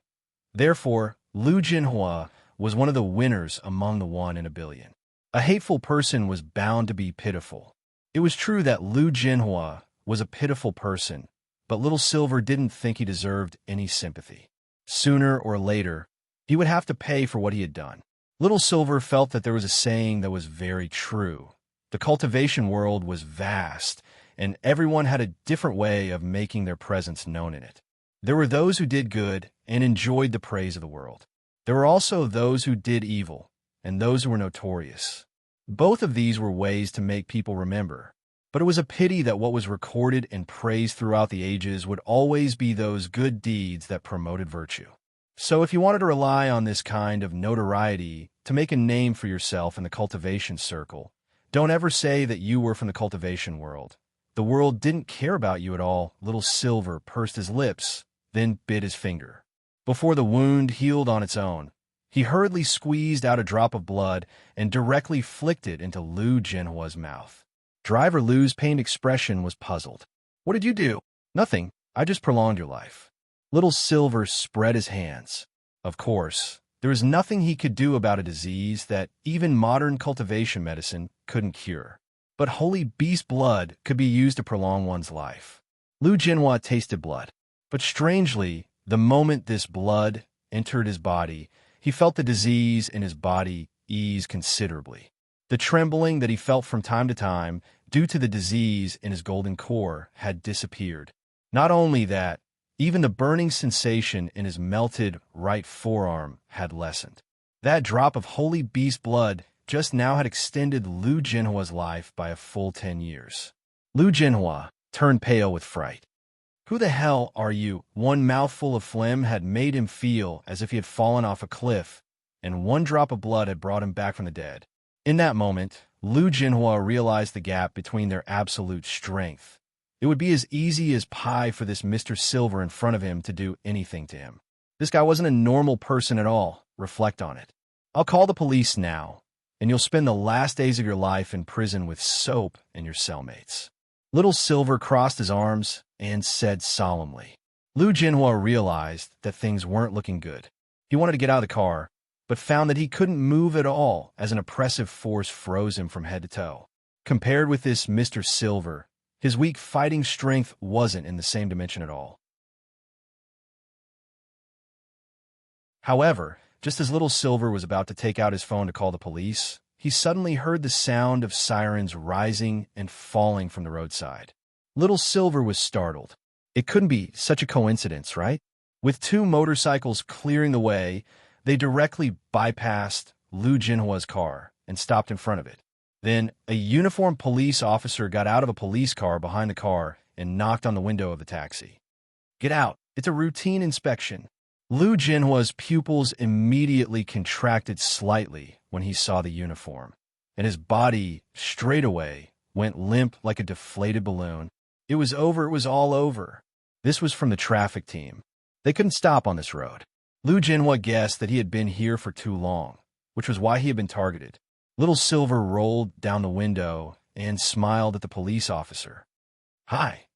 Therefore, Lu Jinhua was one of the winners among the 1 in a billion. A hateful person was bound to be pitiful. It was true that Lu Jinhua was a pitiful person, but Little Silver didn't think he deserved any sympathy. Sooner or later, he would have to pay for what he had done. Little Silver felt that there was a saying that was very true. The cultivation world was vast, and everyone had a different way of making their presence known in it. There were those who did good and enjoyed the praise of the world. There were also those who did evil, and those who were notorious. Both of these were ways to make people remember. But it was a pity that what was recorded and praised throughout the ages would always be those good deeds that promoted virtue. So if you wanted to rely on this kind of notoriety to make a name for yourself in the cultivation circle, don't ever say that you were from the cultivation world. The world didn't care about you at all. Little Silver pursed his lips, then bit his finger. Before the wound healed on its own, he hurriedly squeezed out a drop of blood and directly flicked it into Lu Jinhua's mouth. Driver Lu's pained expression was puzzled. "What did you do?" "Nothing. I just prolonged your life." Little Silver spread his hands. Of course, there was nothing he could do about a disease that even modern cultivation medicine couldn't cure. But holy beast blood could be used to prolong one's life. Lu Jinhua tasted blood. But strangely, the moment this blood entered his body, he felt the disease in his body ease considerably. The trembling that he felt from time to time due to the disease in his golden core had disappeared. Not only that, even the burning sensation in his melted right forearm had lessened. That drop of holy beast blood just now had extended Lu Jinhua's life by a full 10 years. Lu Jinhua turned pale with fright. Who the hell are you? One mouthful of phlegm had made him feel as if he had fallen off a cliff, and one drop of blood had brought him back from the dead. In that moment, Lu Jinhua realized the gap between their absolute strength. It would be as easy as pie for this Mr. Silver in front of him to do anything to him. This guy wasn't a normal person at all. Reflect on it. I'll call the police now, and you'll spend the last days of your life in prison with soap and your cellmates. Little Silver crossed his arms and said solemnly. Lu Jinhua realized that things weren't looking good. He wanted to get out of the car, but found that he couldn't move at all as an oppressive force froze him from head to toe. Compared with this Mr. Silver, his weak fighting strength wasn't in the same dimension at all. However, just as Little Silver was about to take out his phone to call the police, he suddenly heard the sound of sirens rising and falling from the roadside. Little Silver was startled. It couldn't be such a coincidence, right? With two motorcycles clearing the way, they directly bypassed Lu Jinhua's car and stopped in front of it. Then, a uniformed police officer got out of a police car behind the car and knocked on the window of the taxi. "Get out. It's a routine inspection." Lu Jinhua's pupils immediately contracted slightly when he saw the uniform, and his body, straightaway, went limp like a deflated balloon. It was over. It was all over. This was from the traffic team. They couldn't stop on this road. Lu Jinhua guessed that he had been here for too long, which was why he had been targeted. Little Silver rolled down the window and smiled at the police officer. "Hi."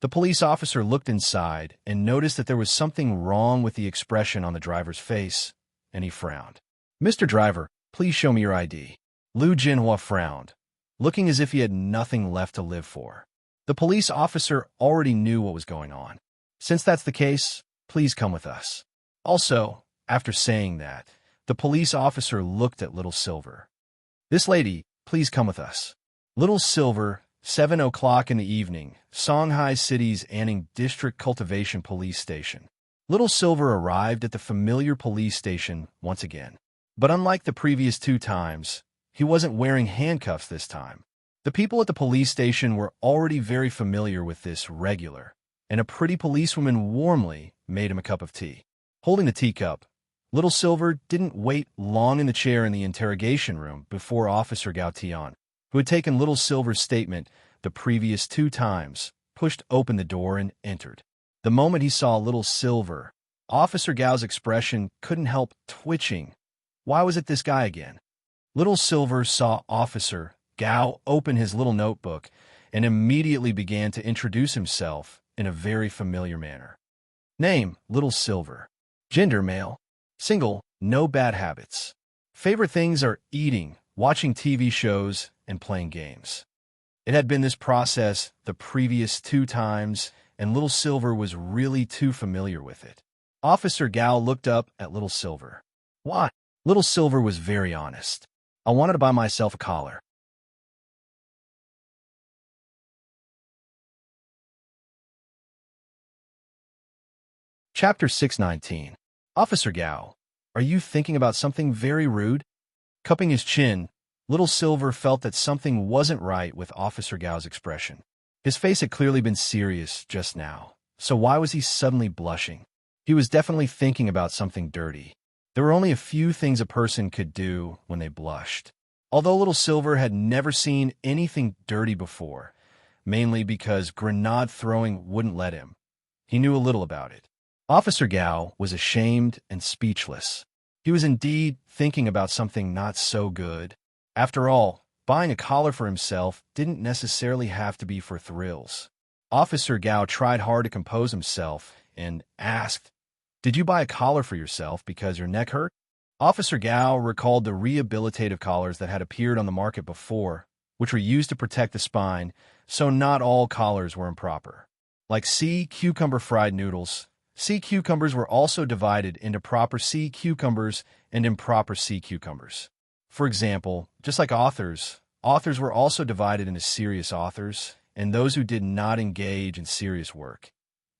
The police officer looked inside and noticed that there was something wrong with the expression on the driver's face, and he frowned. "Mr. Driver, please show me your ID." Lu Jinhua frowned, looking as if he had nothing left to live for. The police officer already knew what was going on. "Since that's the case, please come with us." Also, after saying that, the police officer looked at Little Silver. "This lady, please come with us." Little Silver, 7 o'clock in the evening, Shanghai City's Anning District Cultivation Police Station. Little Silver arrived at the familiar police station once again. But unlike the previous two times, he wasn't wearing handcuffs this time. The people at the police station were already very familiar with this regular, and a pretty policewoman warmly made him a cup of tea. Holding the teacup, Little Silver didn't wait long in the chair in the interrogation room before Officer Gao Tian, who had taken Little Silver's statement the previous two times, pushed open the door and entered. The moment he saw Little Silver, Officer Gao's expression couldn't help twitching. Why was it this guy again? Little Silver saw Officer Gao open his little notebook and immediately began to introduce himself in a very familiar manner. Name, Little Silver. Gender, male. Single, no bad habits. Favorite things are eating, watching TV shows, and playing games. It had been this process the previous two times, and Little Silver was really too familiar with it. Officer Gao looked up at Little Silver. "Why?" Little Silver was very honest. "I wanted to buy myself a collar." Chapter 619. Officer Gao, are you thinking about something very rude? Cupping his chin, Little Silver felt that something wasn't right with Officer Gao's expression. His face had clearly been serious just now, so why was he suddenly blushing? He was definitely thinking about something dirty. There were only a few things a person could do when they blushed. Although Little Silver had never seen anything dirty before, mainly because grenade throwing wouldn't let him, he knew a little about it. Officer Gao was ashamed and speechless. He was indeed thinking about something not so good. After all, buying a collar for himself didn't necessarily have to be for thrills. Officer Gao tried hard to compose himself and asked, "Did you buy a collar for yourself because your neck hurt?" Officer Gao recalled the rehabilitative collars that had appeared on the market before, which were used to protect the spine, so not all collars were improper. Like sea cucumber fried noodles, sea cucumbers were also divided into proper sea cucumbers and improper sea cucumbers. For example, just like authors were also divided into serious authors and those who did not engage in serious work.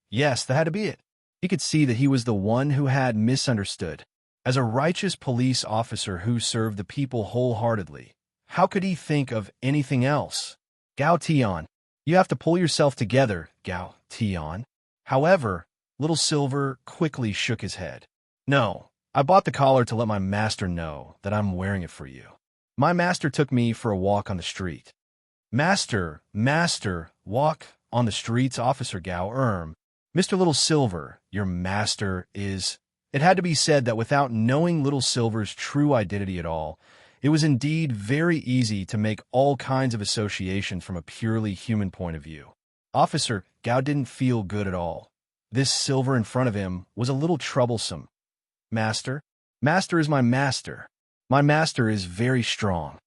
Yes, that had to be it. He could see that he was the one who had misunderstood. As a righteous police officer who served the people wholeheartedly, how could he think of anything else? Gao Tian, you have to pull yourself together, Gao Tian. However, Little Silver quickly shook his head. No, I bought the collar to let my master know that I'm wearing it for you. My master took me for a walk on the street. Master, walk on the streets, Officer Gao. Mr. Little Silver, your master is... It had to be said that without knowing Little Silver's true identity at all, it was indeed very easy to make all kinds of associations from a purely human point of view. Officer Gao didn't feel good at all. This Silver in front of him was a little troublesome. Master? Master is my master. My master is very strong.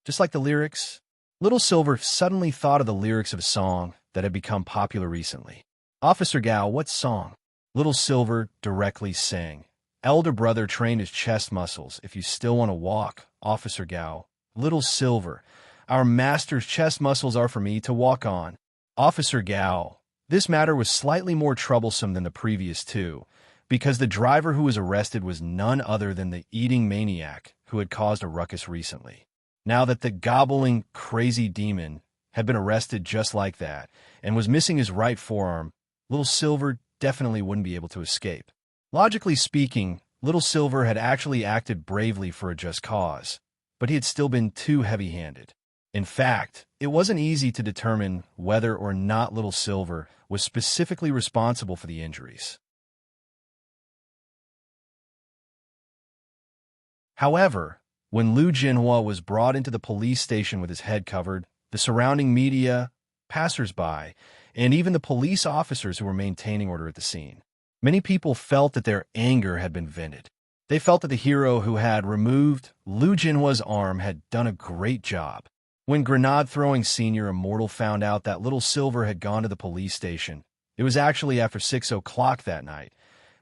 Just like the lyrics. Little Silver suddenly thought of the lyrics of a song that had become popular recently. Officer Gao, what song? Little Silver directly sang. Elder brother trained his chest muscles. If you still want to walk, Officer Gao. Little Silver, our master's chest muscles are for me to walk on. Officer Gao. This matter was slightly more troublesome than the previous two, because the driver who was arrested was none other than the eating maniac who had caused a ruckus recently. Now that the gobbling, crazy demon had been arrested just like that and was missing his right forearm, Little Silver definitely wouldn't be able to escape. Logically speaking, Little Silver had actually acted bravely for a just cause, but he had still been too heavy-handed. In fact, it wasn't easy to determine whether or not Little Silver was specifically responsible for the injuries. However, when Lu Jinhua was brought into the police station with his head covered, the surrounding media, passers-by, and even the police officers who were maintaining order at the scene, many people felt that their anger had been vented. They felt that the hero who had removed Lu Jinhua's arm had done a great job. When Grenade-throwing Senior Immortal found out that Little Silver had gone to the police station, it was actually after 6 o'clock that night.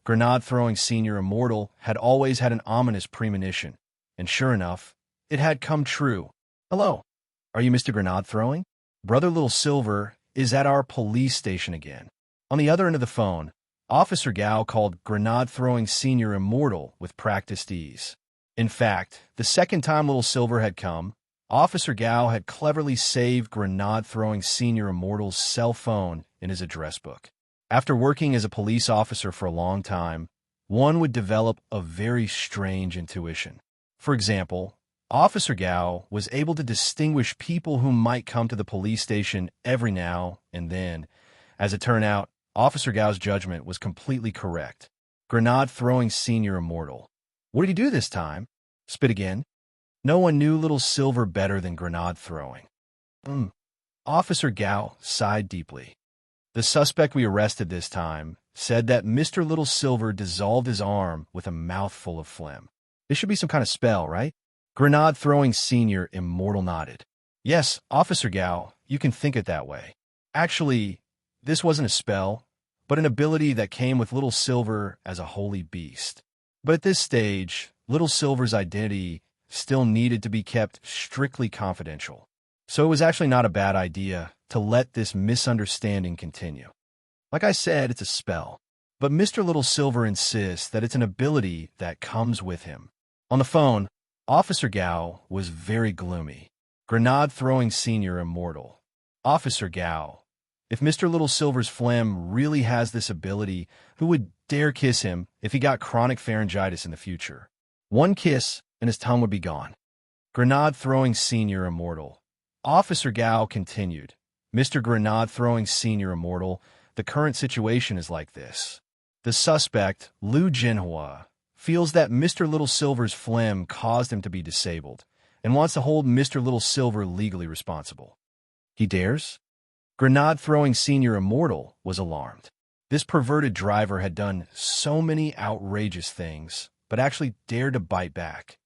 Grenade-throwing Senior Immortal had always had an ominous premonition, and sure enough, it had come true. Hello, are you Mr. Grenade-throwing? Brother Little Silver is at our police station again. On the other end of the phone, Officer Gao called Grenade-throwing Senior Immortal with practiced ease. In fact, the second time Little Silver had come, Officer Gao had cleverly saved Grenade-throwing Senior Immortal's cell phone in his address book. After working as a police officer for a long time, one would develop a very strange intuition. For example, Officer Gao was able to distinguish people who might come to the police station every now and then. As it turned out, Officer Gao's judgment was completely correct. Grenade-throwing Senior Immortal. What did he do this time? Spit again? No one knew Little Silver better than Grenade-throwing. Officer Gao sighed deeply. The suspect we arrested this time said that Mr. Little Silver dissolved his arm with a mouthful of phlegm. This should be some kind of spell, right? Grenade-throwing Senior Immortal nodded. Yes, Officer Gao, you can think it that way. Actually, this wasn't a spell, but an ability that came with Little Silver as a holy beast. But at this stage, Little Silver's identity still needed to be kept strictly confidential. So it was actually not a bad idea to let this misunderstanding continue. Like I said, it's a spell. But Mr. Little Silver insists that it's an ability that comes with him. On the phone, Officer Gao was very gloomy. Grenade-throwing Senior Immortal. Officer Gao, if Mr. Little Silver's phlegm really has this ability, who would dare kiss him if he got chronic pharyngitis in the future? One kiss, and his tongue would be gone. Grenade-throwing Senior Immortal. Officer Gao continued. Mr. Grenade-throwing Senior Immortal, the current situation is like this. The suspect, Lu Jinhua, feels that Mr. Little Silver's phlegm caused him to be disabled, and wants to hold Mr. Little Silver legally responsible. He dares? Grenade-throwing Senior Immortal was alarmed. This perverted driver had done so many outrageous things, but actually dared to bite back.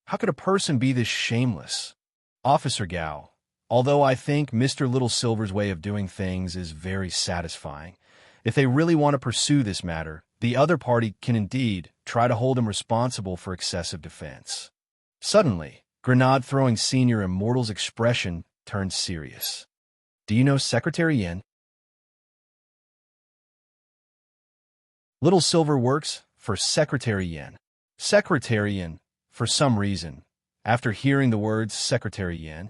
How could a person be this shameless? Officer Gao, although I think Mr. Little Silver's way of doing things is very satisfying, if they really want to pursue this matter, the other party can indeed try to hold him responsible for excessive defense. Suddenly, Grenade-throwing Senior Immortal's expression turned serious. Do you know Secretary Yin? Little Silver works for Secretary Yin. Secretary Yin, for some reason, after hearing the words Secretary Yin,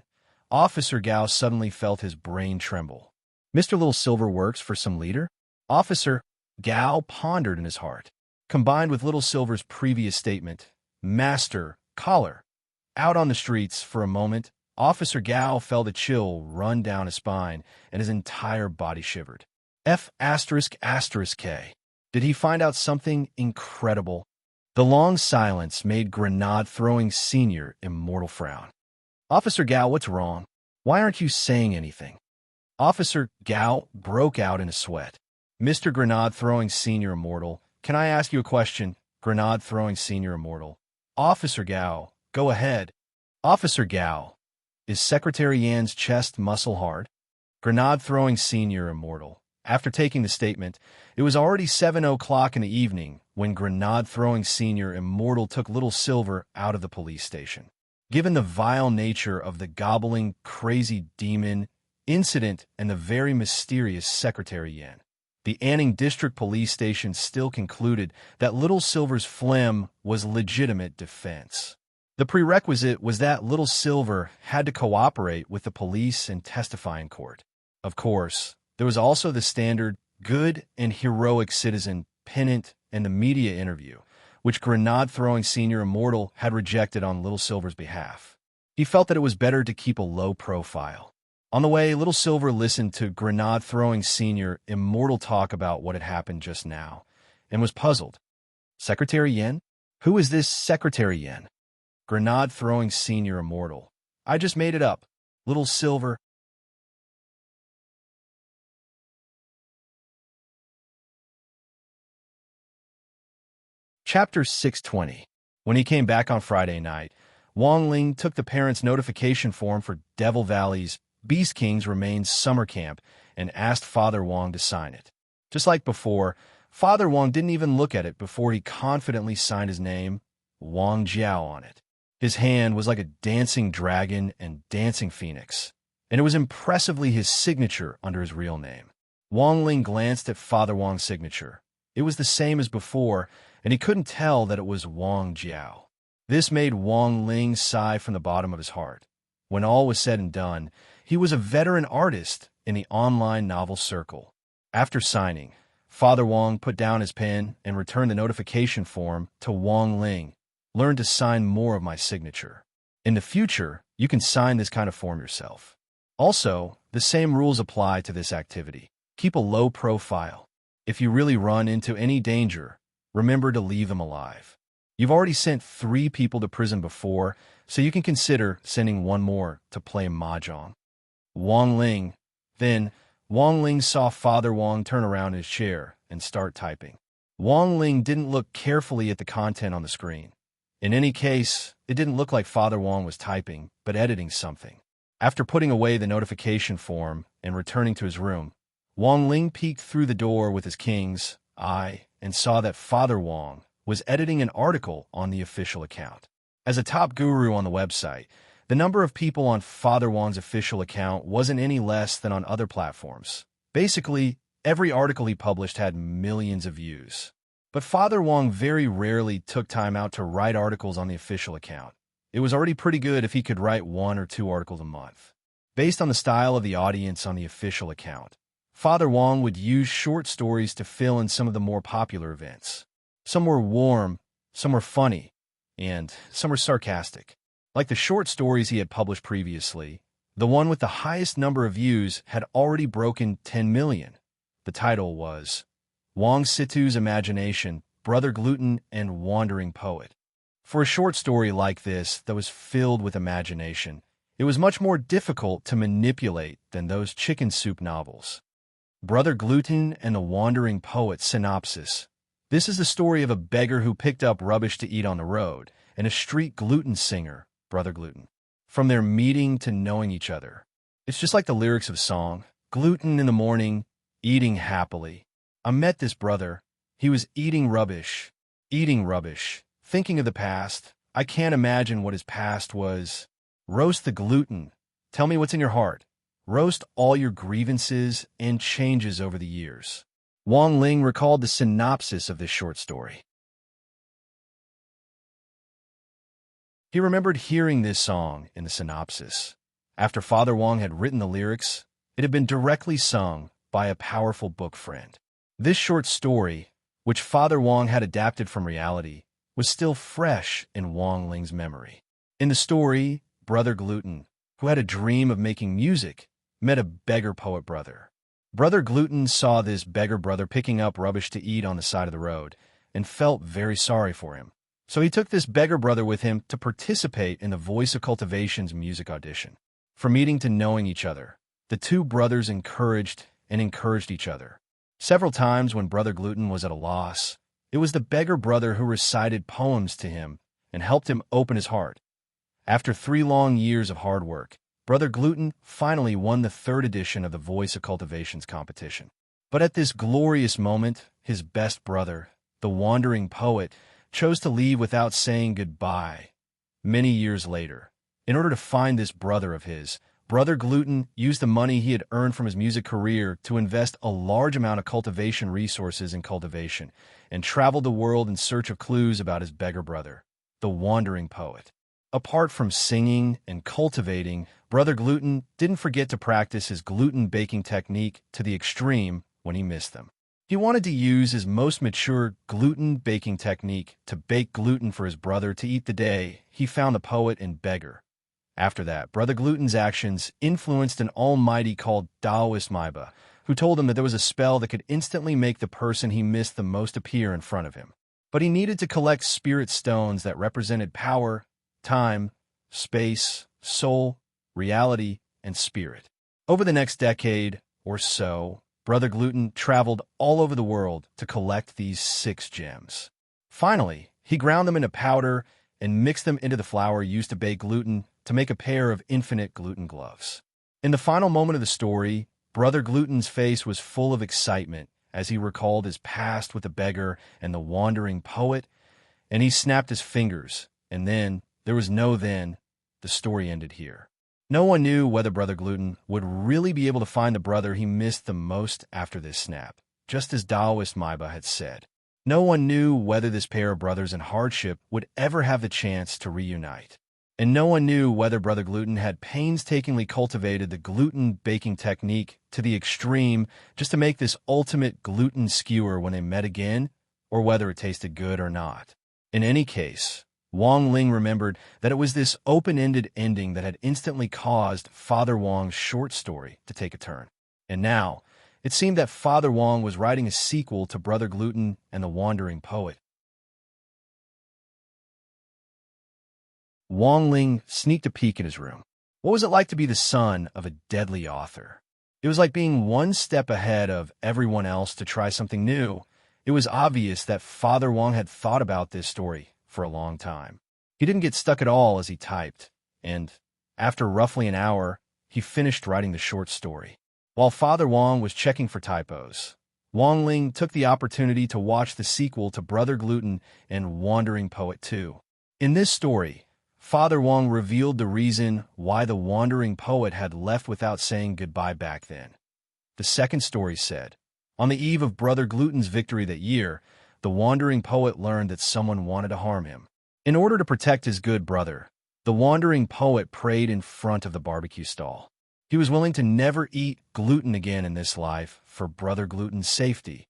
Officer Gao suddenly felt his brain tremble. Mr. Little Silver works for some leader? Officer, Gao pondered in his heart. Combined with Little Silver's previous statement, "Master, collar." Out on the streets for a moment, Officer Gao felt a chill run down his spine, and his entire body shivered. K. Did he find out something incredible? The long silence made Grenade-throwing Senior immortal frown. "Officer Gao, what's wrong? Why aren't you saying anything?" Officer Gao broke out in a sweat. "Mr. Grenade-throwing Senior Immortal, can I ask you a question?" Grenade-throwing Senior Immortal. "Officer Gao, go ahead." "Officer Gao, is Secretary Yan's chest muscle hard?" Grenade-throwing Senior Immortal. After taking the statement, it was already 7 o'clock in the evening when Grenade-throwing Senior Immortal took Little Silver out of the police station. Given the vile nature of the gobbling, crazy demon incident and the very mysterious Secretary Yan, the Anning District Police Station still concluded that Little Silver's phlegm was legitimate defense. The prerequisite was that Little Silver had to cooperate with the police and testify in court. Of course, there was also the standard good and heroic citizen pennant and the media interview, which Grenade-throwing Senior Immortal had rejected on Little Silver's behalf. He felt that it was better to keep a low profile. On the way, Little Silver listened to Grenade-throwing Senior Immortal talk about what had happened just now, and was puzzled. Secretary Yan? Who is this Secretary Yan? Grenade-throwing Senior Immortal. I just made it up. Little Silver. Chapter 620. When he came back on Friday night, Wang Ling took the parents' notification form for Devil Valley's Beast Kings Remains summer camp and asked Father Wang to sign it. Just like before, Father Wang didn't even look at it before he confidently signed his name, Wang Jiao, on it. His hand was like a dancing dragon and dancing phoenix, and it was impressively his signature under his real name. Wang Ling glanced at Father Wang's signature. It was the same as before, and he couldn't tell that it was Wang Jiao. This made Wang Ling sigh from the bottom of his heart. When all was said and done, he was a veteran artist in the online novel circle. After signing, Father Wang put down his pen and returned the notification form to Wang Ling. Learn to sign more of my signature. In the future, you can sign this kind of form yourself. Also, the same rules apply to this activity. Keep a low profile. If you really run into any danger, remember to leave them alive. You've already sent 3 people to prison before, so you can consider sending 1 more to play mahjong. Wang Ling. Then, Wang Ling saw Father Wang turn around in his chair and start typing. Wang Ling didn't look carefully at the content on the screen. In any case, it didn't look like Father Wang was typing, but editing something. After putting away the notification form and returning to his room, Wang Ling peeked through the door with his king's eye and saw that Father Wang was editing an article on the official account. As a top guru on the website, the number of people on Father Wang's official account wasn't any less than on other platforms. Basically, every article he published had millions of views. But Father Wang very rarely took time out to write articles on the official account. It was already pretty good if he could write 1 or 2 articles a month. Based on the style of the audience on the official account, Father Wang would use short stories to fill in some of the more popular events. Some were warm, some were funny, and some were sarcastic. Like the short stories he had published previously, the one with the highest number of views had already broken 10 million. The title was Wang Situ's Imagination, Brother Gluten and Wandering Poet. For a short story like this that was filled with imagination, it was much more difficult to manipulate than those chicken soup novels. Brother Gluten and the Wandering Poet synopsis. This is the story of a beggar who picked up rubbish to eat on the road, and a street gluten singer, Brother Gluten. From their meeting to knowing each other. It's just like the lyrics of a song. Gluten in the morning, eating happily. I met this brother. He was eating rubbish, thinking of the past. I can't imagine what his past was. Roast the gluten. Tell me what's in your heart. Roast all your grievances and changes over the years. Wang Ling recalled the synopsis of this short story. He remembered hearing this song in the synopsis. After Father Wang had written the lyrics, it had been directly sung by a powerful book friend. This short story, which Father Wong had adapted from reality, was still fresh in Wong Ling's memory. In the story, Brother Gluten, who had a dream of making music, met a beggar poet brother. Brother Gluten saw this beggar brother picking up rubbish to eat on the side of the road and felt very sorry for him. So he took this beggar brother with him to participate in the Voice of Cultivation's music audition. From meeting to knowing each other, the two brothers encouraged each other. Several times when Brother Gluten was at a loss, it was the beggar brother who recited poems to him and helped him open his heart. After 3 long years of hard work, Brother Gluten finally won the 3rd edition of the Voice of Cultivation's competition. But at this glorious moment, his best brother, the wandering poet, chose to leave without saying goodbye. Many years later, in order to find this brother of his, Brother Gluten used the money he had earned from his music career to invest a large amount of cultivation resources in cultivation and traveled the world in search of clues about his beggar brother, the wandering poet. Apart from singing and cultivating, Brother Gluten didn't forget to practice his gluten baking technique to the extreme when he missed them. He wanted to use his most mature gluten baking technique to bake gluten for his brother to eat the day he found the poet and beggar. After that, Brother Gluten's actions influenced an almighty called Taoist Maiba, who told him that there was a spell that could instantly make the person he missed the most appear in front of him. But he needed to collect spirit stones that represented power, time, space, soul, reality, and spirit. Over the next decade or so, Brother Gluten traveled all over the world to collect these 6 gems. Finally, he ground them into powder and mixed them into the flour used to bake gluten to make a pair of infinite gluten gloves. In the final moment of the story, Brother Gluten's face was full of excitement as he recalled his past with the beggar and the wandering poet, and he snapped his fingers, and then, there was no then, the story ended here. No one knew whether Brother Gluten would really be able to find the brother he missed the most after this snap, just as Taoist Maiba had said. No one knew whether this pair of brothers in hardship would ever have the chance to reunite. And no one knew whether Brother Gluten had painstakingly cultivated the gluten baking technique to the extreme just to make this ultimate gluten skewer when they met again, or whether it tasted good or not. In any case, Wong Ling remembered that it was this open-ended ending that had instantly caused Father Wong's short story to take a turn. And now, it seemed that Father Wong was writing a sequel to Brother Gluten and the Wandering Poet. Wong Ling sneaked a peek in his room. What was it like to be the son of a deadly author? It was like being one step ahead of everyone else to try something new. It was obvious that Father Wong had thought about this story for a long time. He didn't get stuck at all as he typed, and after roughly an hour, he finished writing the short story. While Father Wong was checking for typos, Wong Ling took the opportunity to watch the sequel to Brother Gluten and Wandering Poet 2. In this story, Father Wong revealed the reason why the wandering poet had left without saying goodbye back then. The second story said, on the eve of Brother Gluten's victory that year, the wandering poet learned that someone wanted to harm him. In order to protect his good brother, the wandering poet prayed in front of the barbecue stall. He was willing to never eat gluten again in this life for Brother Gluten's safety.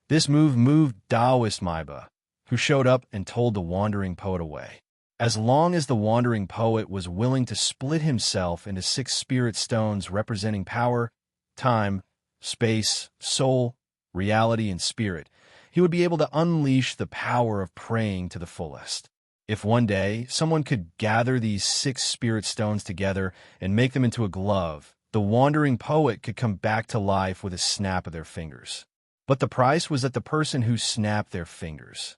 This move moved Taoist Maiba, who showed up and told the wandering poet away. As long as the wandering poet was willing to split himself into 6 spirit stones representing power, time, space, soul, reality, and spirit, he would be able to unleash the power of praying to the fullest. If one day someone could gather these 6 spirit stones together and make them into a glove, the wandering poet could come back to life with a snap of their fingers. But the price was that the person who snapped their fingers.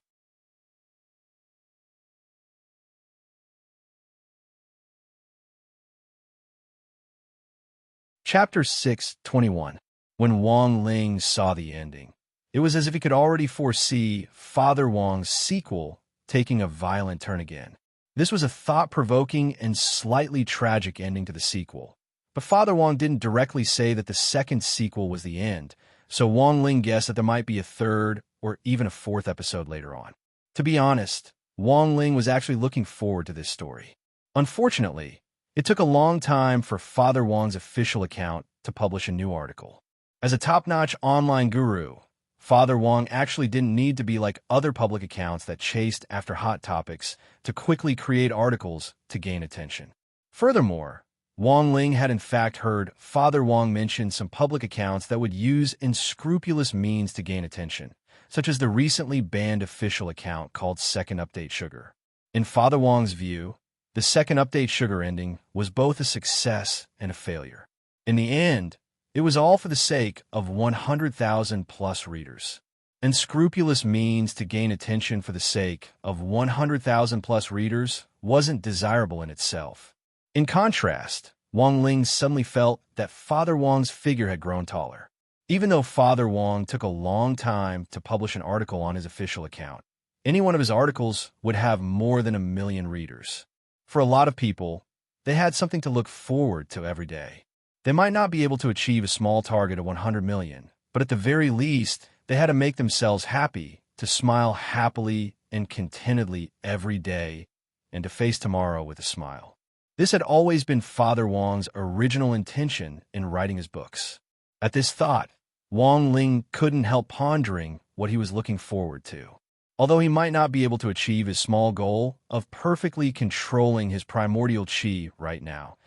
Chapter 6:21. When Wong Ling saw the ending, it was as if he could already foresee Father Wong's sequel taking a violent turn again. This was a thought-provoking and slightly tragic ending to the sequel. But Father Wong didn't directly say that the second sequel was the end, so Wong Ling guessed that there might be a 3rd or even a 4th episode later on. To be honest, Wong Ling was actually looking forward to this story. Unfortunately, it took a long time for Father Wong's official account to publish a new article. As a top-notch online guru, Father Wong actually didn't need to be like other public accounts that chased after hot topics to quickly create articles to gain attention. Furthermore, Wong Ling had in fact heard Father Wong mention some public accounts that would use unscrupulous means to gain attention, such as the recently banned official account called Second Update Sugar. In Father Wong's view, the Second Update Sugar ending was both a success and a failure. In the end, it was all for the sake of 100,000 plus readers. Unscrupulous means to gain attention for the sake of 100,000 plus readers wasn't desirable in itself. In contrast, Wong Ling suddenly felt that Father Wong's figure had grown taller. Even though Father Wong took a long time to publish an article on his official account, any one of his articles would have more than 1 million readers. For a lot of people, they had something to look forward to every day. They might not be able to achieve a small target of 100 million, but at the very least, they had to make themselves happy, to smile happily and contentedly every day, and to face tomorrow with a smile. This had always been Father Wong's original intention in writing his books. At this thought, Wong Ling couldn't help pondering what he was looking forward to. Although he might not be able to achieve his small goal of perfectly controlling his primordial chi right now,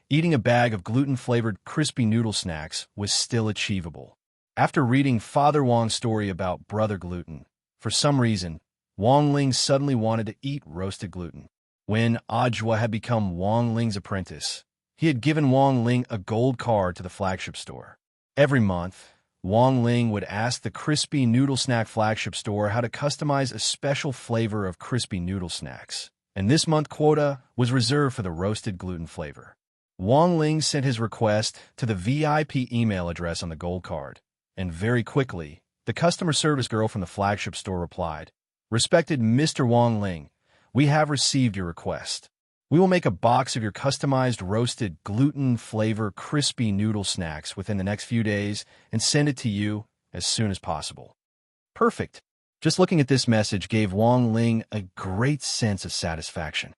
eating a bag of gluten-flavored crispy noodle snacks was still achievable. After reading Father Wong's story about Brother Gluten, for some reason, Wong Ling suddenly wanted to eat roasted gluten. When Ajwa had become Wong Ling's apprentice, he had given Wong Ling a gold card to the flagship store. Every month, Wong Ling would ask the crispy noodle snack flagship store how to customize a special flavor of crispy noodle snacks, and this month quota was reserved for the roasted gluten flavor. Wong Ling sent his request to the VIP email address on the gold card, and very quickly, the customer service girl from the flagship store replied, "Respected Mr. Wong Ling, we have received your request. We will make a box of your customized roasted gluten flavor crispy noodle snacks within the next few days and send it to you as soon as possible." Perfect. Just looking at this message gave Wong Ling a great sense of satisfaction.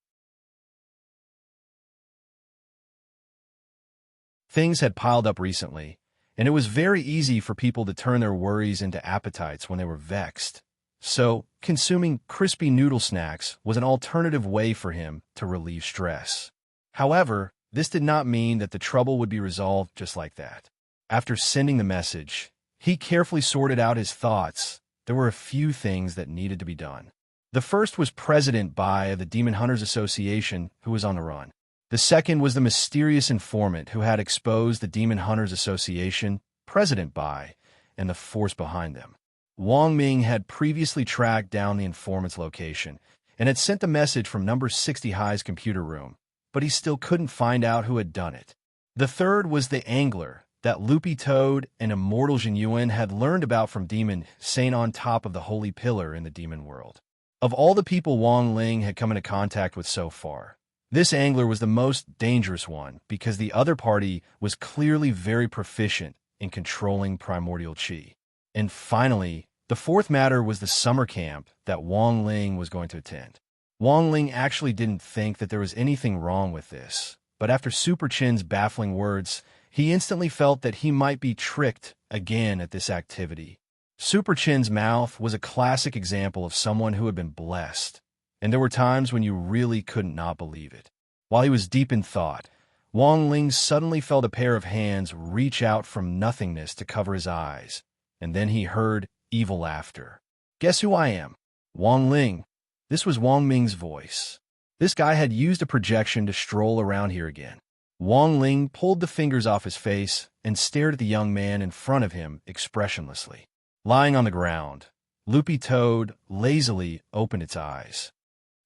Things had piled up recently, and it was very easy for people to turn their worries into appetites when they were vexed. So, consuming crispy noodle snacks was an alternative way for him to relieve stress. However, this did not mean that the trouble would be resolved just like that. After sending the message, he carefully sorted out his thoughts. There were a few things that needed to be done. The first was President Bai of the Demon Hunters Association, who was on the run. The second was the mysterious informant who had exposed the Demon Hunters Association, President Bai, and the force behind them. Wong Ming had previously tracked down the informant's location and had sent a message from number 60 High's computer room, but he still couldn't find out who had done it. The third was the angler that Loopy Toad and Immortal Genuine had learned about from Demon Saint on top of the Holy Pillar in the demon world. Of all the people Wong Ling had come into contact with so far, this angler was the most dangerous one because the other party was clearly very proficient in controlling primordial chi. And finally, the fourth matter was the summer camp that Wong Ling was going to attend. Wong Ling actually didn't think that there was anything wrong with this, but after Super Chin's baffling words, he instantly felt that he might be tricked again at this activity. Super Chin's mouth was a classic example of someone who had been blessed, and there were times when you really couldn't not believe it. While he was deep in thought, Wong Ling suddenly felt a pair of hands reach out from nothingness to cover his eyes, and then he heard evil laughter. "Guess who I am? Wong Ling." This was Wong Ming's voice. This guy had used a projection to stroll around here again. Wong Ling pulled the fingers off his face and stared at the young man in front of him expressionlessly. Lying on the ground, Loopy Toad lazily opened its eyes.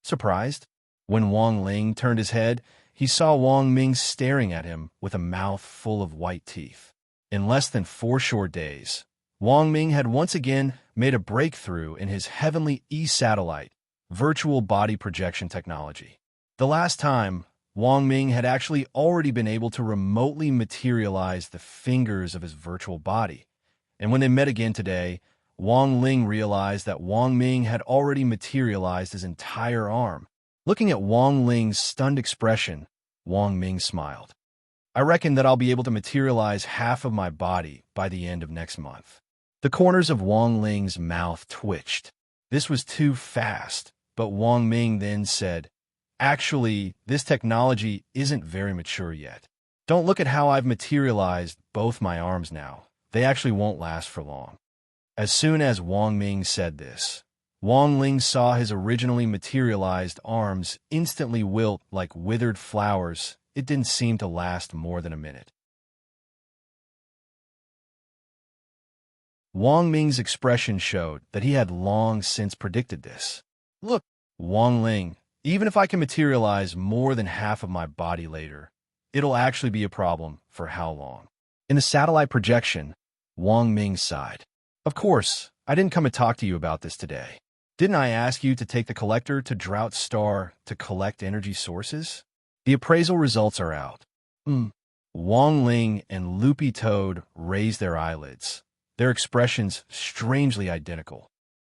Surprised? When Wong Ling turned his head, he saw Wong Ming staring at him with a mouth full of white teeth. In less than 4 short days, Wong Ming had once again made a breakthrough in his heavenly e-satellite, virtual body projection technology. The last time, Wong Ming had actually already been able to remotely materialize the fingers of his virtual body. And when they met again today, Wong Ling realized that Wong Ming had already materialized his entire arm. Looking at Wong Ling's stunned expression, Wong Ming smiled. "I reckon that I'll be able to materialize half of my body by the end of next month." The corners of Wang Ling's mouth twitched. This was too fast, but Wang Ming then said, "Actually, this technology isn't very mature yet. Don't look at how I've materialized both my arms now. They actually won't last for long." As soon as Wang Ming said this, Wang Ling saw his originally materialized arms instantly wilt like withered flowers. It didn't seem to last more than a minute. Wang Ming's expression showed that he had long since predicted this. "Look, Wang Ling, even if I can materialize more than half of my body later, it'll actually be a problem for how long?" In the satellite projection, Wang Ming sighed. "Of course, I didn't come to talk to you about this today. Didn't I ask you to take the collector to Drought Star to collect energy sources? The appraisal results are out." Wang Ling and Loopy Toad raised their eyelids, their expressions strangely identical.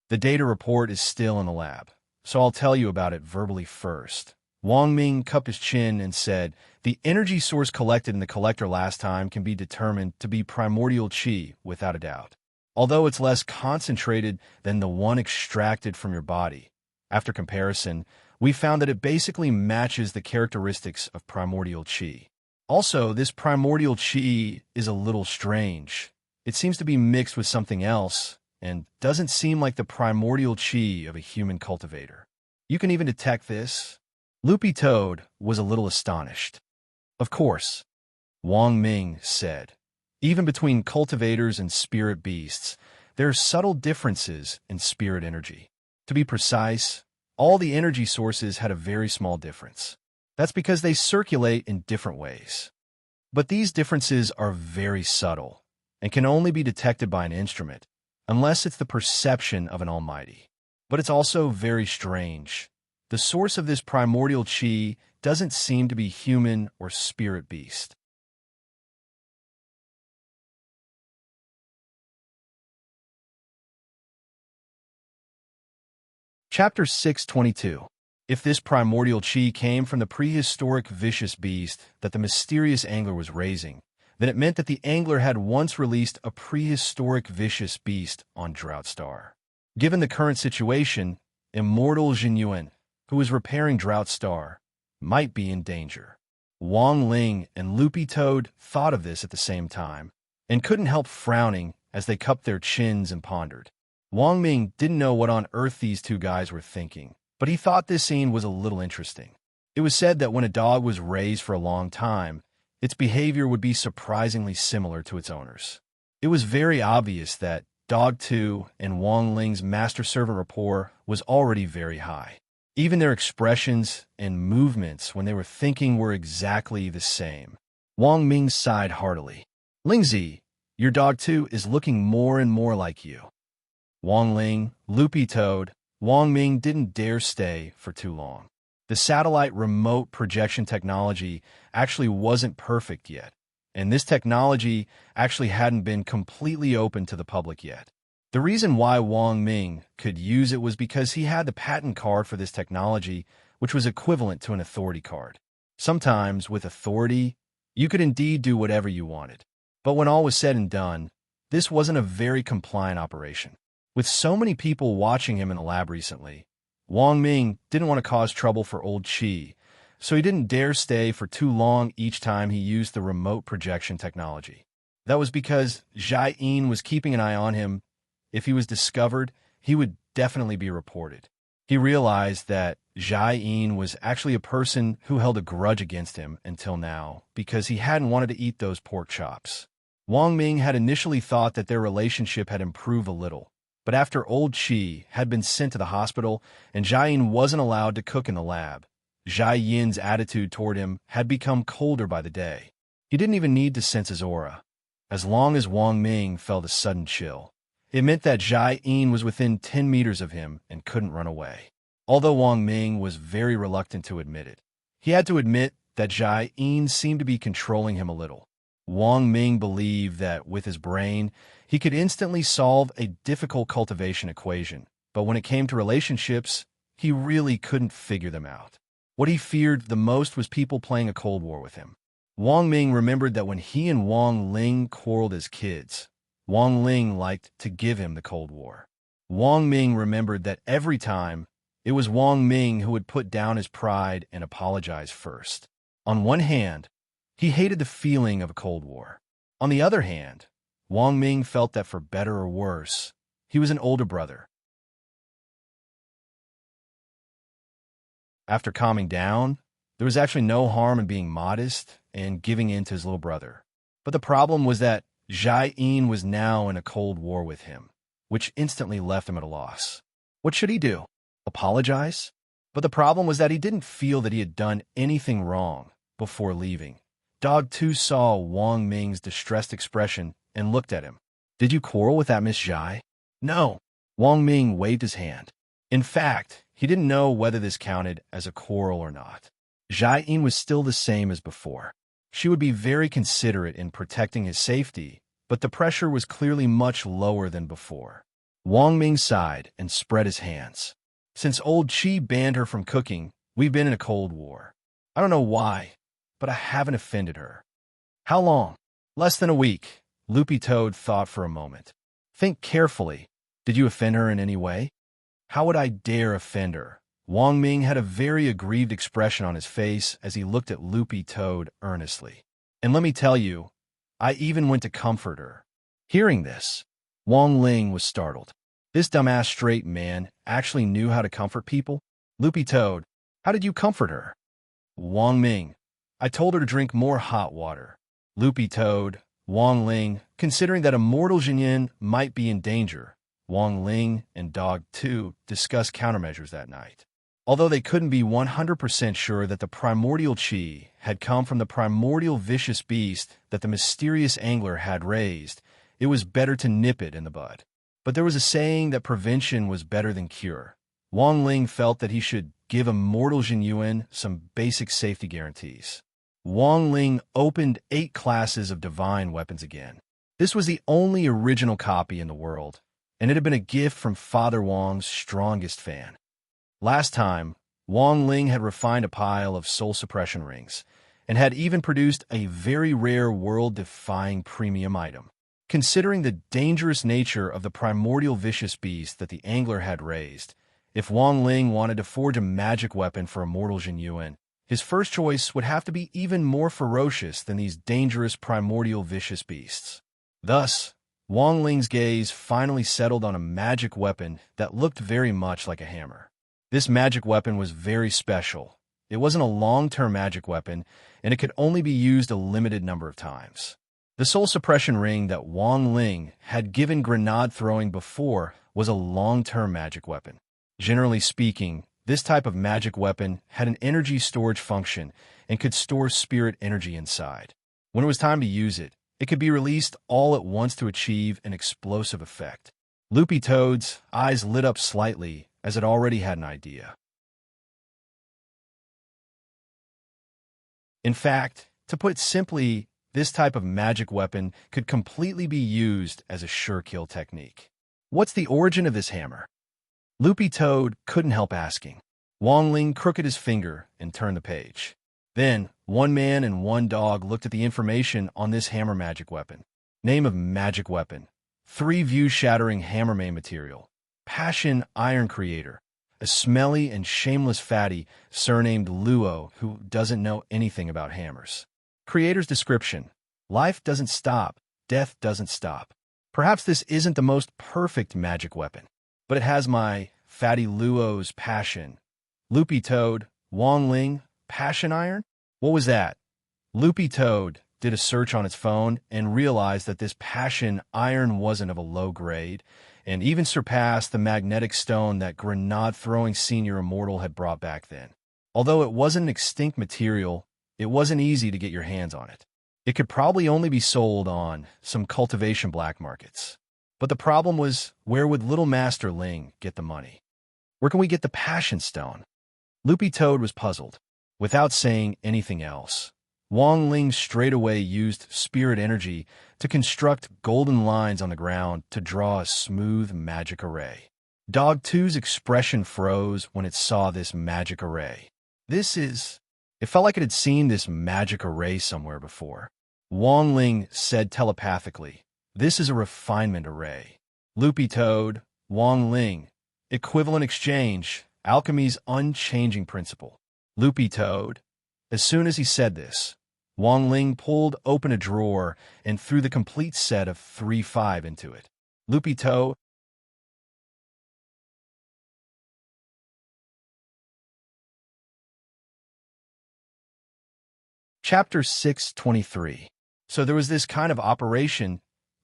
"The data report is still in the lab, so I'll tell you about it verbally first." Wang Ming cupped his chin and said, "The energy source collected in the collector last time can be determined to be primordial qi without a doubt. Although it's less concentrated than the one extracted from your body. After comparison, we found that it basically matches the characteristics of primordial qi. Also, this primordial qi is a little strange. It seems to be mixed with something else, and doesn't seem like the primordial qi of a human cultivator. You can even detect this?" Loopy Toad was a little astonished. "Of course," Wang Ming said. "Even between cultivators and spirit beasts, there are subtle differences in spirit energy. To be precise, all the energy sources had a very small difference. That's because they circulate in different ways. But these differences are very subtle and can only be detected by an instrument, unless it's the perception of an almighty. But it's also very strange. The source of this primordial qi doesn't seem to be human or spirit beast." Chapter 622. If this primordial qi came from the prehistoric vicious beast that the mysterious angler was raising, then it meant that the angler had once released a prehistoric vicious beast on Drought Star. Given the current situation, immortal Jinyuan, who was repairing Drought Star, might be in danger. Wang Ling and Loopy Toad thought of this at the same time, and couldn't help frowning as they cupped their chins and pondered. Wang Ming didn't know what on earth these two guys were thinking, but he thought this scene was a little interesting. It was said that when a dog was raised for a long time, its behavior would be surprisingly similar to its owners. It was very obvious that Dog 2 and Wang Ling's master-servant rapport was already very high. Even their expressions and movements when they were thinking were exactly the same. Wang Ming sighed heartily. "Lingzi, your Dog 2 is looking more and more like you." Wang Ling, Loopy Toad, Wang Ming didn't dare stay for too long. The satellite remote projection technology actually wasn't perfect yet, and this technology actually hadn't been completely open to the public yet. The reason why Wang Ming could use it was because he had the patent card for this technology, which was equivalent to an authority card. Sometimes, with authority, you could indeed do whatever you wanted. But when all was said and done, this wasn't a very compliant operation. With so many people watching him in the lab recently, Wang Ming didn't want to cause trouble for old Qi, so he didn't dare stay for too long each time he used the remote projection technology. That was because Jai Yin was keeping an eye on him. If he was discovered, he would definitely be reported. He realized that Jai Yin was actually a person who held a grudge against him until now because he hadn't wanted to eat those pork chops. Wang Ming had initially thought that their relationship had improved a little, but after old Qi had been sent to the hospital and Jai Yin wasn't allowed to cook in the lab, Jai Yin's attitude toward him had become colder by the day. He didn't even need to sense his aura. As long as Wang Ming felt a sudden chill, it meant that Jai Yin was within 10 meters of him and couldn't run away. Although Wang Ming was very reluctant to admit it, he had to admit that Jai Yin seemed to be controlling him a little. Wang Ming believed that with his brain, he could instantly solve a difficult cultivation equation, but when it came to relationships, he really couldn't figure them out. What he feared the most was people playing a Cold War with him. Wang Ming remembered that when he and Wang Ling quarreled as kids, Wang Ling liked to give him the Cold War. Wang Ming remembered that every time, it was Wang Ming who would put down his pride and apologize first. On one hand, he hated the feeling of a Cold War. On the other hand, Wang Ming felt that for better or worse, he was an older brother. After calming down, there was actually no harm in being modest and giving in to his little brother. But the problem was that Jai Yin was now in a Cold War with him, which instantly left him at a loss. What should he do? Apologize? But the problem was that he didn't feel that he had done anything wrong before leaving. Dog 2 saw Wang Ming's distressed expression and looked at him. Did you quarrel with that Miss Jai? No. Wang Ming waved his hand. In fact, he didn't know whether this counted as a quarrel or not. Jai Yin was still the same as before. She would be very considerate in protecting his safety, but the pressure was clearly much lower than before. Wang Ming sighed and spread his hands. Since old Qi banned her from cooking, we've been in a Cold War. I don't know why, but I haven't offended her. How long? Less than a week. Loopy Toad thought for a moment. Think carefully. Did you offend her in any way? How would I dare offend her? Wang Ming had a very aggrieved expression on his face as he looked at Loopy Toad earnestly. And let me tell you, I even went to comfort her. Hearing this, Wang Ling was startled. This dumbass straight man actually knew how to comfort people? Loopy Toad, how did you comfort her? Wang Ming, I told her to drink more hot water. Loopy Toad, Wang Ling, considering that immortal Jinyin might be in danger, Wang Ling and Dog 2 discussed countermeasures that night. Although they couldn't be 100% sure that the primordial Qi had come from the primordial vicious beast that the mysterious angler had raised, it was better to nip it in the bud. But there was a saying that prevention was better than cure. Wang Ling felt that he should give immortal Jinyuan some basic safety guarantees. Wang Ling opened 8 classes of divine weapons again. This was the only original copy in the world, and it had been a gift from Father Wang's strongest fan. Last time, Wang Ling had refined a pile of soul suppression rings, and had even produced a very rare world-defying premium item. Considering the dangerous nature of the primordial vicious beast that the angler had raised, if Wang Ling wanted to forge a magic weapon for immortal Jinyuan, his first choice would have to be even more ferocious than these dangerous primordial vicious beasts. Thus, Wang Ling's gaze finally settled on a magic weapon that looked very much like a hammer. This magic weapon was very special. It wasn't a long-term magic weapon, and it could only be used a limited number of times. The soul suppression ring that Wang Ling had given grenade throwing before was a long-term magic weapon. Generally speaking, this type of magic weapon had an energy storage function and could store spirit energy inside. When it was time to use it, it could be released all at once to achieve an explosive effect. Loopy Toad's eyes lit up slightly as it already had an idea. In fact, to put it simply, this type of magic weapon could completely be used as a sure kill technique. What's the origin of this hammer? Loopy Toad couldn't help asking. Wang Ling crooked his finger and turned the page. Then, one man and one dog looked at the information on this hammer magic weapon. Name of magic weapon. 3 view-shattering hammer main material. Passion iron creator. A smelly and shameless fatty surnamed Luo who doesn't know anything about hammers. Creator's description. Life doesn't stop. Death doesn't stop. Perhaps this isn't the most perfect magic weapon, but it has my fatty Luo's passion. Loopy Toad, Wang Ling, passion iron? What was that? Loopy Toad did a search on its phone and realized that this passion iron wasn't of a low grade, and even surpassed the magnetic stone that grenade-throwing senior immortal had brought back then. Although it wasn't an extinct material, it wasn't easy to get your hands on it. It could probably only be sold on some cultivation black markets. But the problem was, where would Little Master Ling get the money? Where can we get the passion stone? Loopy Toad was puzzled. Without saying anything else, Wang Ling straightaway used spirit energy to construct golden lines on the ground to draw a smooth magic array. Dog 2's expression froze when it saw this magic array. It felt like it had seen this magic array somewhere before. Wang Ling said telepathically, This is a refinement array. Loopy Toad, Wang Ling, equivalent exchange, alchemy's unchanging principle. Loopy Toad. As soon as he said this, Wang Ling pulled open a drawer and threw the complete set of 3-5 into it. Loopy Toad. Chapter 623. So there was this kind of operation.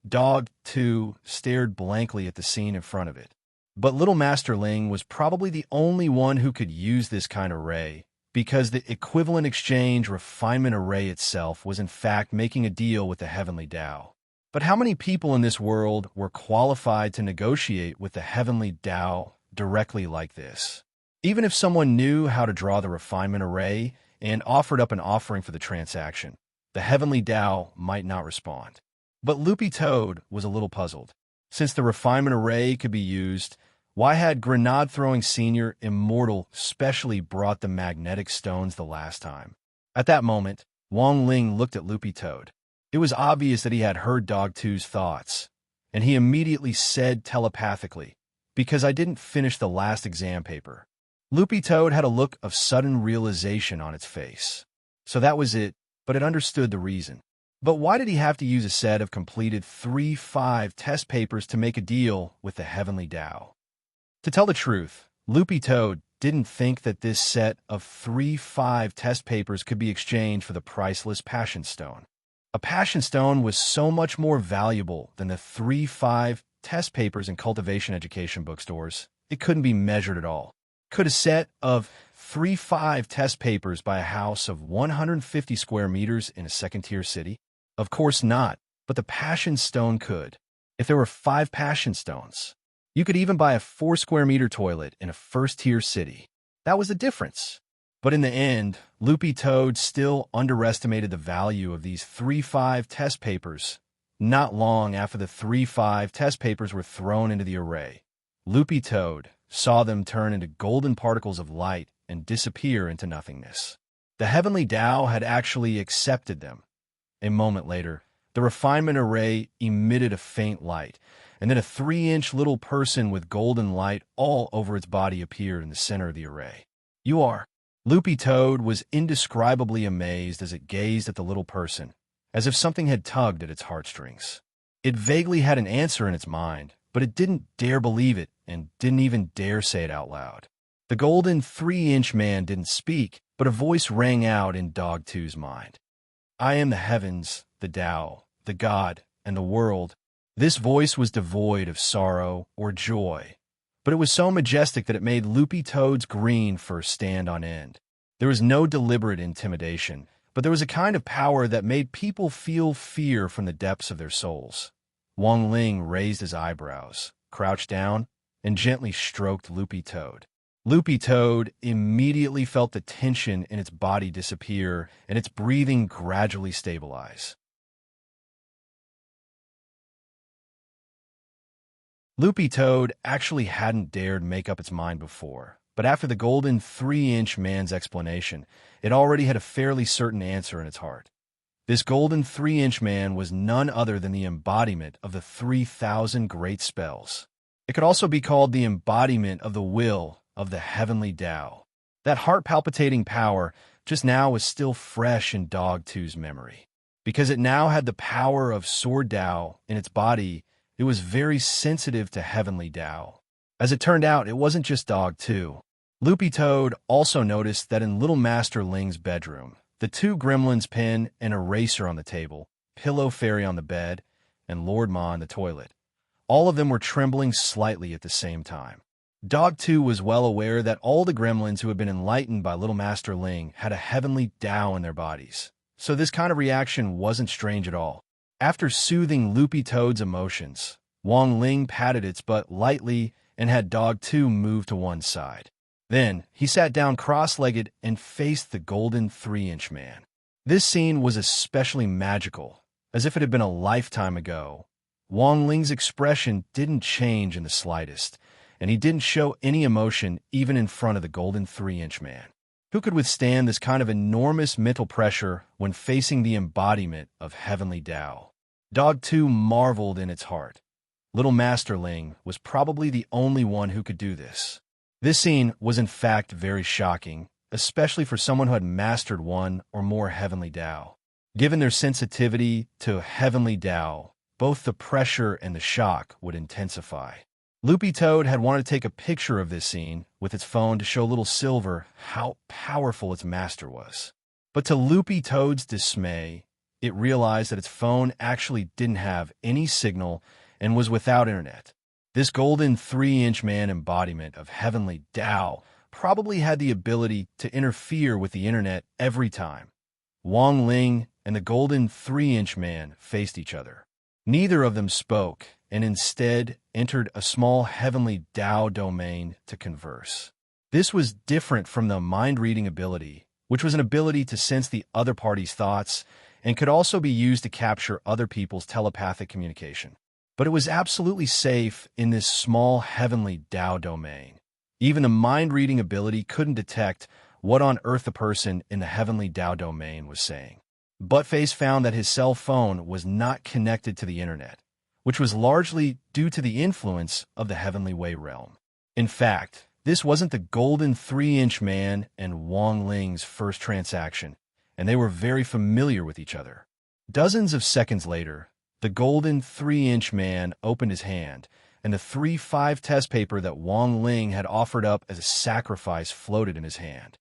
Dog 2 stared blankly at the scene in front of it. But Little Master Ling was probably the only one who could use this kind of array, because the equivalent exchange refinement array itself was in fact making a deal with the heavenly Tao. But how many people in this world were qualified to negotiate with the heavenly Tao directly like this? Even if someone knew how to draw the refinement array and offered up an offering for the transaction, the heavenly Tao might not respond. But Loopy Toad was a little puzzled. Since the refinement array could be used, why had Grenade-throwing Senior Immortal specially brought the magnetic stones the last time? At that moment, Wang Ling looked at Loopy Toad. It was obvious that he had heard Dog 2's thoughts, and he immediately said telepathically, "Because I didn't finish the last exam paper." Loopy Toad had a look of sudden realization on its face. So that was it, but it understood the reason. But why did he have to use a set of completed 3-5 test papers to make a deal with the heavenly Tao? To tell the truth, Loopy Toad didn't think that this set of 3-5 test papers could be exchanged for the priceless Passion Stone. A Passion Stone was so much more valuable than the 3-5 test papers in cultivation education bookstores. It couldn't be measured at all. Could a set of 3-5 test papers buy a house of 150 square meters in a second-tier city? Of course not, but the Passion Stone could. If there were 5 Passion Stones, you could even buy a 4-square-meter toilet in a first-tier city. That was the difference. But in the end, Loopy Toad still underestimated the value of these 3-5 test papers. Not long after the 3-5 test papers were thrown into the array, Loopy Toad saw them turn into golden particles of light and disappear into nothingness. The heavenly Tao had actually accepted them. A moment later, the refinement array emitted a faint light, and then a 3-inch little person with golden light all over its body appeared in the center of the array. "You are." Loopy Toad was indescribably amazed as it gazed at the little person, as if something had tugged at its heartstrings. It vaguely had an answer in its mind, but it didn't dare believe it and didn't even dare say it out loud. The golden 3-inch man didn't speak, but a voice rang out in Dog 2's mind. "I am the heavens, the Tao, the God, and the world." This voice was devoid of sorrow or joy, but it was so majestic that it made Loopy Toad's green fur stand on end. There was no deliberate intimidation, but there was a kind of power that made people feel fear from the depths of their souls. Wang Ling raised his eyebrows, crouched down, and gently stroked Loopy Toad. Loopy Toad immediately felt the tension in its body disappear and its breathing gradually stabilize. Loopy Toad actually hadn't dared make up its mind before, but after the golden 3-inch man's explanation, it already had a fairly certain answer in its heart. This golden 3-inch man was none other than the embodiment of the 3,000 great spells. It could also be called the embodiment of the will of the heavenly Tao. That heart-palpitating power just now was still fresh in Dog 2's memory. Because it now had the power of Sword Tao in its body, it was very sensitive to heavenly Tao. As it turned out, it wasn't just Dog 2. Loopy Toad also noticed that in Little Master Ling's bedroom, the 2 gremlins' pen and eraser on the table, Pillow Fairy on the bed, and Lord Ma in the toilet, all of them were trembling slightly at the same time. Dog 2 was well aware that all the gremlins who had been enlightened by Little Master Ling had a heavenly Tao in their bodies, so this kind of reaction wasn't strange at all. After soothing Loopy Toad's emotions, Wang Ling patted its butt lightly and had Dog 2 move to one side. Then, he sat down cross-legged and faced the golden 3-inch man. This scene was especially magical, as if it had been a lifetime ago. Wang Ling's expression didn't change in the slightest, and he didn't show any emotion even in front of the golden 3-inch man. Who could withstand this kind of enormous mental pressure when facing the embodiment of heavenly Tao? Dog 2 marveled in its heart. Little Masterling was probably the only one who could do this. This scene was in fact very shocking, especially for someone who had mastered one or more heavenly Tao. Given their sensitivity to heavenly Tao, both the pressure and the shock would intensify. Loopy Toad had wanted to take a picture of this scene with its phone to show little Silver how powerful its master was. But to Loopy Toad's dismay, it realized that its phone actually didn't have any signal and was without internet. This golden 3-inch man embodiment of heavenly Tao probably had the ability to interfere with the internet every time. Wang Ling and the golden 3-inch man faced each other. Neither of them spoke, and instead entered a small heavenly Tao domain to converse. This was different from the mind-reading ability, which was an ability to sense the other party's thoughts and could also be used to capture other people's telepathic communication. But it was absolutely safe in this small heavenly Tao domain. Even the mind-reading ability couldn't detect what on earth the person in the heavenly Tao domain was saying. Buttface found that his cell phone was not connected to the internet, which was largely due to the influence of the Heavenly Way realm. In fact, this wasn't the golden 3-inch man and Wang Ling's first transaction, and they were very familiar with each other. Dozens of seconds later, the golden 3-inch man opened his hand, and the 3-5 test paper that Wang Ling had offered up as a sacrifice floated in his hand.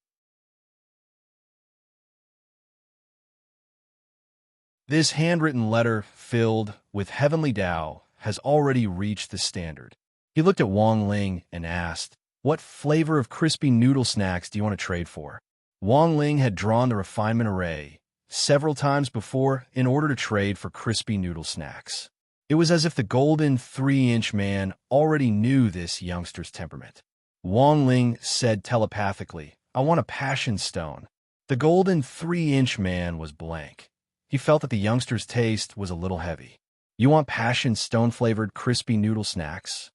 This handwritten letter, filled with heavenly Tao, has already reached the standard. He looked at Wang Ling and asked, "What flavor of crispy noodle snacks do you want to trade for?" Wang Ling had drawn the refinement array several times before in order to trade for crispy noodle snacks. It was as if the golden 3-inch man already knew this youngster's temperament. Wang Ling said telepathically, "I want a passion stone." The golden 3-inch man was blank. He felt that the youngster's taste was a little heavy. "You want passion stone-flavored crispy noodle snacks?"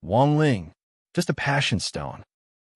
"Wang Ling, just a passion stone."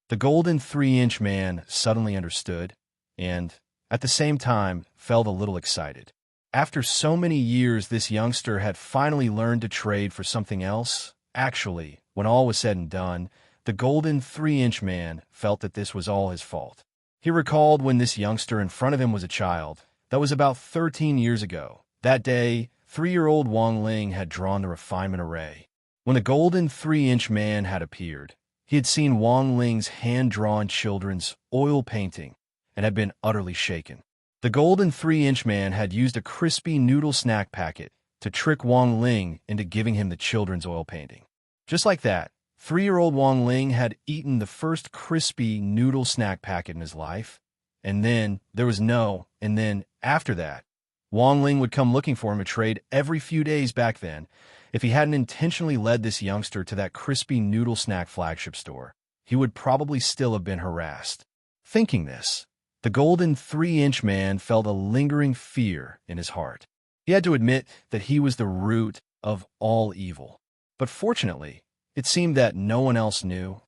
The golden 3-inch man suddenly understood, and, at the same time, felt a little excited. After so many years, this youngster had finally learned to trade for something else. Actually, when all was said and done, the golden 3-inch man felt that this was all his fault. He recalled when this youngster in front of him was a child. That was about 13 years ago. That day, 3-year-old Wang Ling had drawn the refinement array. When the golden 3-inch man had appeared, he had seen Wang Ling's hand-drawn children's oil painting and had been utterly shaken. The golden 3-inch man had used a crispy noodle snack packet to trick Wang Ling into giving him the children's oil painting. Just like that, 3-year-old Wang Ling had eaten the first crispy noodle snack packet in his life, and then there was and then after that, Wang Ling would come looking for him to trade every few days back then. If he hadn't intentionally led this youngster to that crispy noodle snack flagship store, he would probably still have been harassed. Thinking this, the golden 3-inch man felt a lingering fear in his heart. He had to admit that he was the root of all evil. But fortunately, it seemed that no one else knew.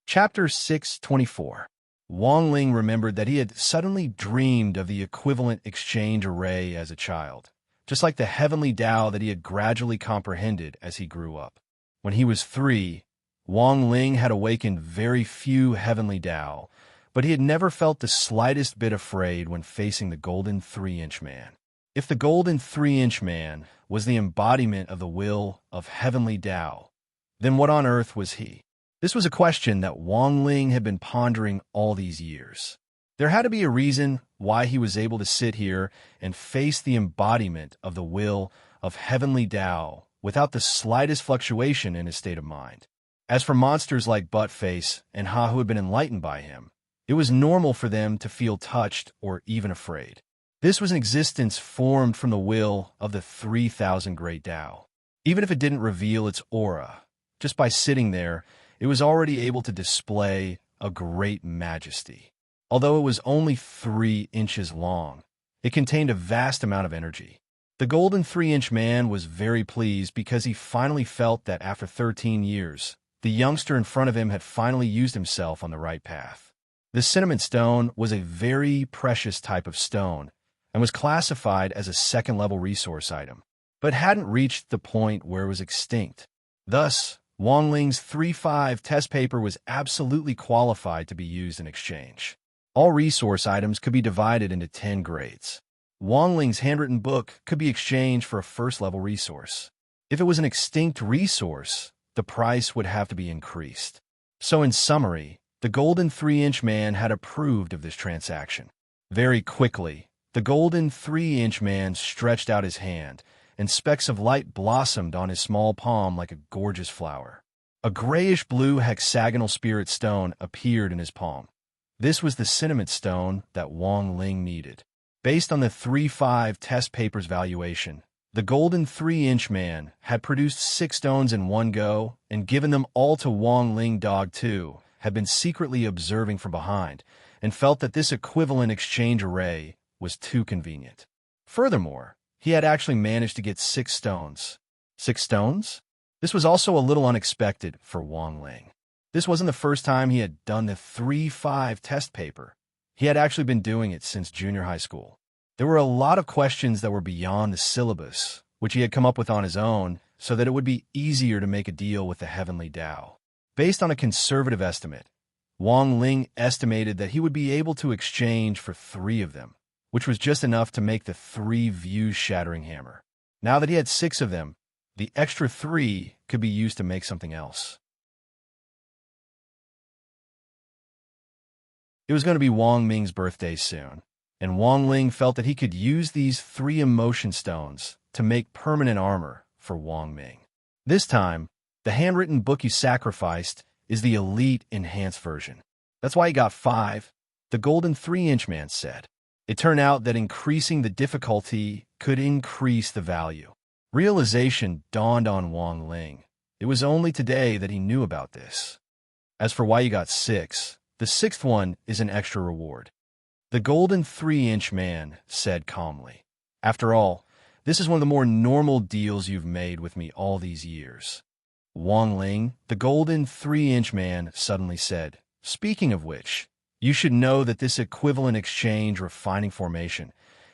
Chapter 624. Wang Ling remembered that he had suddenly dreamed of the equivalent exchange array as a child, just like the heavenly Tao that he had gradually comprehended as he grew up. When he was 3, Wang Ling had awakened very few heavenly Tao, but he had never felt the slightest bit afraid when facing the golden 3-inch man. If the golden 3-inch man was the embodiment of the will of heavenly Tao, then what on earth was he? This was a question that Wang Ling had been pondering all these years. There had to be a reason why he was able to sit here and face the embodiment of the will of heavenly Tao without the slightest fluctuation in his state of mind. As for monsters like Buttface and Ha who had been enlightened by him, it was normal for them to feel touched or even afraid. This was an existence formed from the will of the 3,000 Great Tao. Even if it didn't reveal its aura, just by sitting there, it was already able to display a great majesty. Although it was only 3 inches long, it contained a vast amount of energy. The golden 3-inch man was very pleased because he finally felt that after 13 years, The youngster in front of him had finally used himself on the right path. The cinnamon stone was a very precious type of stone and was classified as a second-level resource item, but hadn't reached the point where it was extinct. Thus, Wang Ling's 3-5 test paper was absolutely qualified to be used in exchange. All resource items could be divided into 10 grades. Wang Ling's handwritten book could be exchanged for a first-level resource. If it was an extinct resource, the price would have to be increased. So in summary, the golden 3-inch man had approved of this transaction. Very quickly, the golden 3-inch man stretched out his hand, and specks of light blossomed on his small palm like a gorgeous flower. A grayish-blue hexagonal spirit stone appeared in his palm. This was the cinnamon stone that Wang Ling needed. Based on the 3-5 test paper's valuation, the golden 3-inch man had produced 6 stones in one go and given them all to Wang Ling. Dog 2 had been secretly observing from behind and felt that this equivalent exchange array was too convenient. Furthermore, he had actually managed to get 6 stones. 6 stones? This was also a little unexpected for Wang Ling. This wasn't the first time he had done the 3-5 test paper. He had actually been doing it since junior high school. There were a lot of questions that were beyond the syllabus, which he had come up with on his own, so that it would be easier to make a deal with the Heavenly Tao. Based on a conservative estimate, Wang Ling estimated that he would be able to exchange for 3 of them, which was just enough to make the 3 view-shattering hammer. Now that he had 6 of them, the extra 3 could be used to make something else. It was going to be Wang Ming's birthday soon, and Wang Ling felt that he could use these 3 emotion stones to make permanent armor for Wang Ming. This time, the handwritten book you sacrificed is the elite enhanced version. That's why he got 5, the golden 3-inch man said. It turned out that increasing the difficulty could increase the value. Realization dawned on Wang Ling. It was only today that he knew about this. As for why you got 6, the 6th one is an extra reward. The golden 3-inch man said calmly. After all, this is one of the more normal deals you've made with me all these years. Wang Ling, the golden 3-inch man, suddenly said, speaking of which, you should know that this equivalent exchange refining formation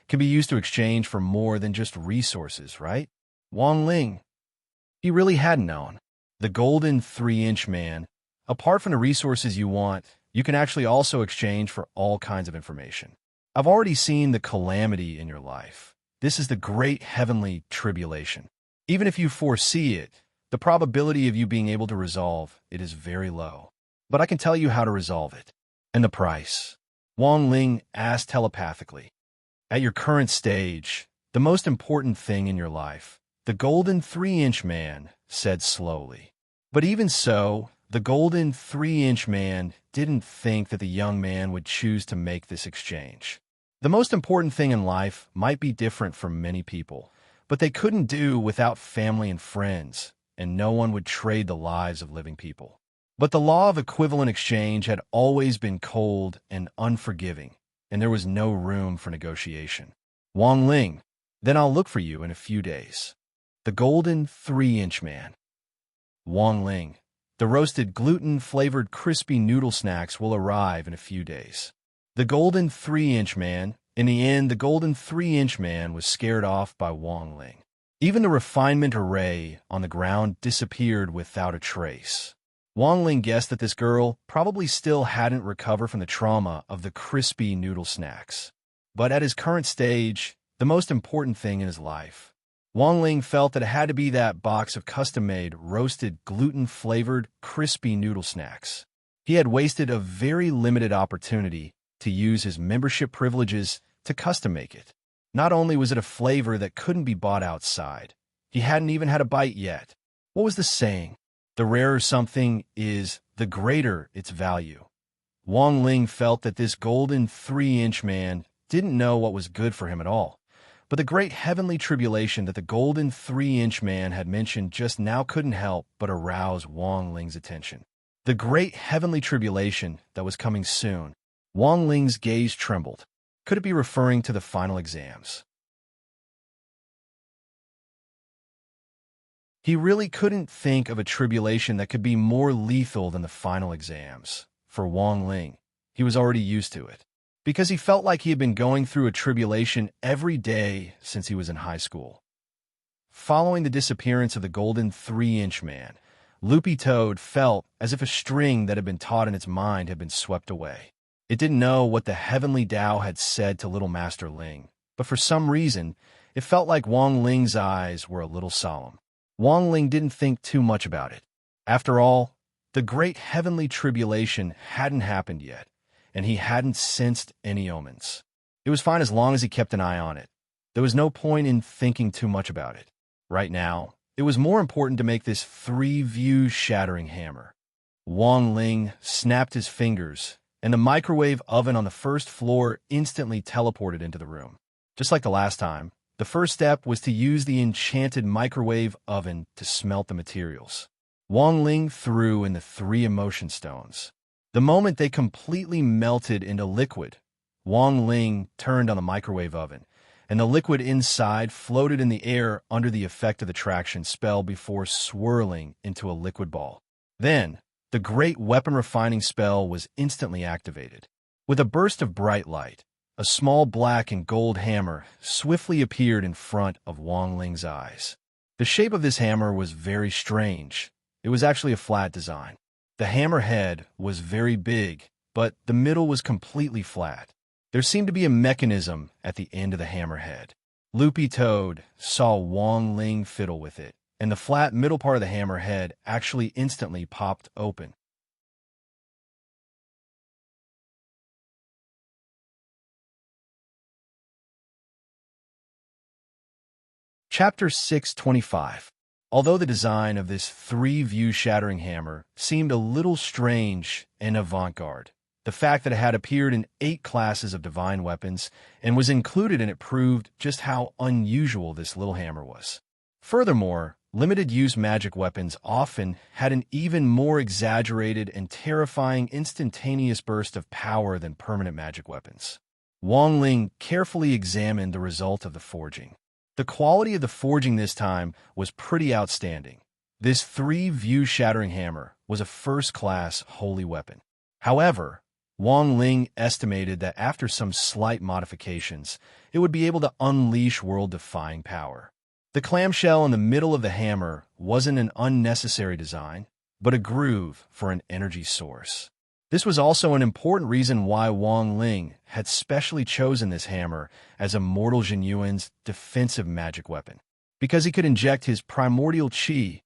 can be used to exchange for more than just resources, right? Wang Ling, he really hadn't known. The golden 3-inch man, apart from the resources you want, you can actually also exchange for all kinds of information. I've already seen the calamity in your life. This is the great heavenly tribulation. Even if you foresee it, the probability of you being able to resolve it is very low. But I can tell you how to resolve it. And the price? Wang Ling asked telepathically. At your current stage, the most important thing in your life, the golden 3-inch man said slowly. But even so, the golden 3-inch man didn't think that the young man would choose to make this exchange. The most important thing in life might be different for many people, but they couldn't do without family and friends, and no one would trade the lives of living people. But the law of equivalent exchange had always been cold and unforgiving, and there was no room for negotiation. Wang Ling, then I'll look for you in a few days. The golden 3-inch man. Wang Ling, the roasted gluten-flavored crispy noodle snacks will arrive in a few days. The golden 3-inch man. In the end, the golden 3-inch man was scared off by Wang Ling. Even the refinement array on the ground disappeared without a trace. Wang Ling guessed that this girl probably still hadn't recovered from the trauma of the crispy noodle snacks. But at his current stage, the most important thing in his life, Wang Ling felt that it had to be that box of custom-made, roasted, gluten-flavored, crispy noodle snacks. He had wasted a very limited opportunity to use his membership privileges to custom-make it. Not only was it a flavor that couldn't be bought outside, he hadn't even had a bite yet. What was the saying? The rarer something is, the greater its value. Wang Ling felt that this golden 3-inch man didn't know what was good for him at all. But the great heavenly tribulation that the golden 3-inch man had mentioned just now couldn't help but arouse Wang Ling's attention. The great heavenly tribulation that was coming soon. Wang Ling's gaze trembled. Could it be referring to the final exams? He really couldn't think of a tribulation that could be more lethal than the final exams. For Wang Ling, he was already used to it, because he felt like he had been going through a tribulation every day since he was in high school. Following the disappearance of the golden 3-inch man, Loopy Toad felt as if a string that had been taut in its mind had been swept away. It didn't know what the heavenly Tao had said to little Master Ling, but for some reason, it felt like Wang Ling's eyes were a little solemn. Wang Ling didn't think too much about it. After all, the great heavenly tribulation hadn't happened yet, and he hadn't sensed any omens. It was fine as long as he kept an eye on it. There was no point in thinking too much about it. Right now, it was more important to make this 3-view-shattering hammer. Wang Ling snapped his fingers, and the microwave oven on the first floor instantly teleported into the room. Just like the last time, the first step was to use the enchanted microwave oven to smelt the materials. Wang Ling threw in the 3 emotion stones. The moment they completely melted into liquid, Wang Ling turned on the microwave oven, and the liquid inside floated in the air under the effect of the traction spell before swirling into a liquid ball. Then, the great weapon refining spell was instantly activated. With a burst of bright light, a small black and gold hammer swiftly appeared in front of Wang Ling's eyes. The shape of this hammer was very strange. It was actually a flat design. The hammer head was very big, but the middle was completely flat. There seemed to be a mechanism at the end of the hammer head. Loopy Toad saw Wang Ling fiddle with it, and the flat middle part of the hammer head actually instantly popped open. Chapter 625. Although the design of this 3-view-shattering hammer seemed a little strange and avant-garde, the fact that it had appeared in 8 classes of divine weapons and was included in it proved just how unusual this little hammer was. Furthermore, limited-use magic weapons often had an even more exaggerated and terrifying instantaneous burst of power than permanent magic weapons. Wang Ling carefully examined the result of the forging. The quality of the forging this time was pretty outstanding. This 3-view-shattering hammer was a first-class holy weapon. However, Wang Ling estimated that after some slight modifications, it would be able to unleash world-defying power. The clamshell in the middle of the hammer wasn't an unnecessary design, but a groove for an energy source. This was also an important reason why Wang Ling had specially chosen this hammer as Immortal Jinyuan's defensive magic weapon, because he could inject his primordial qi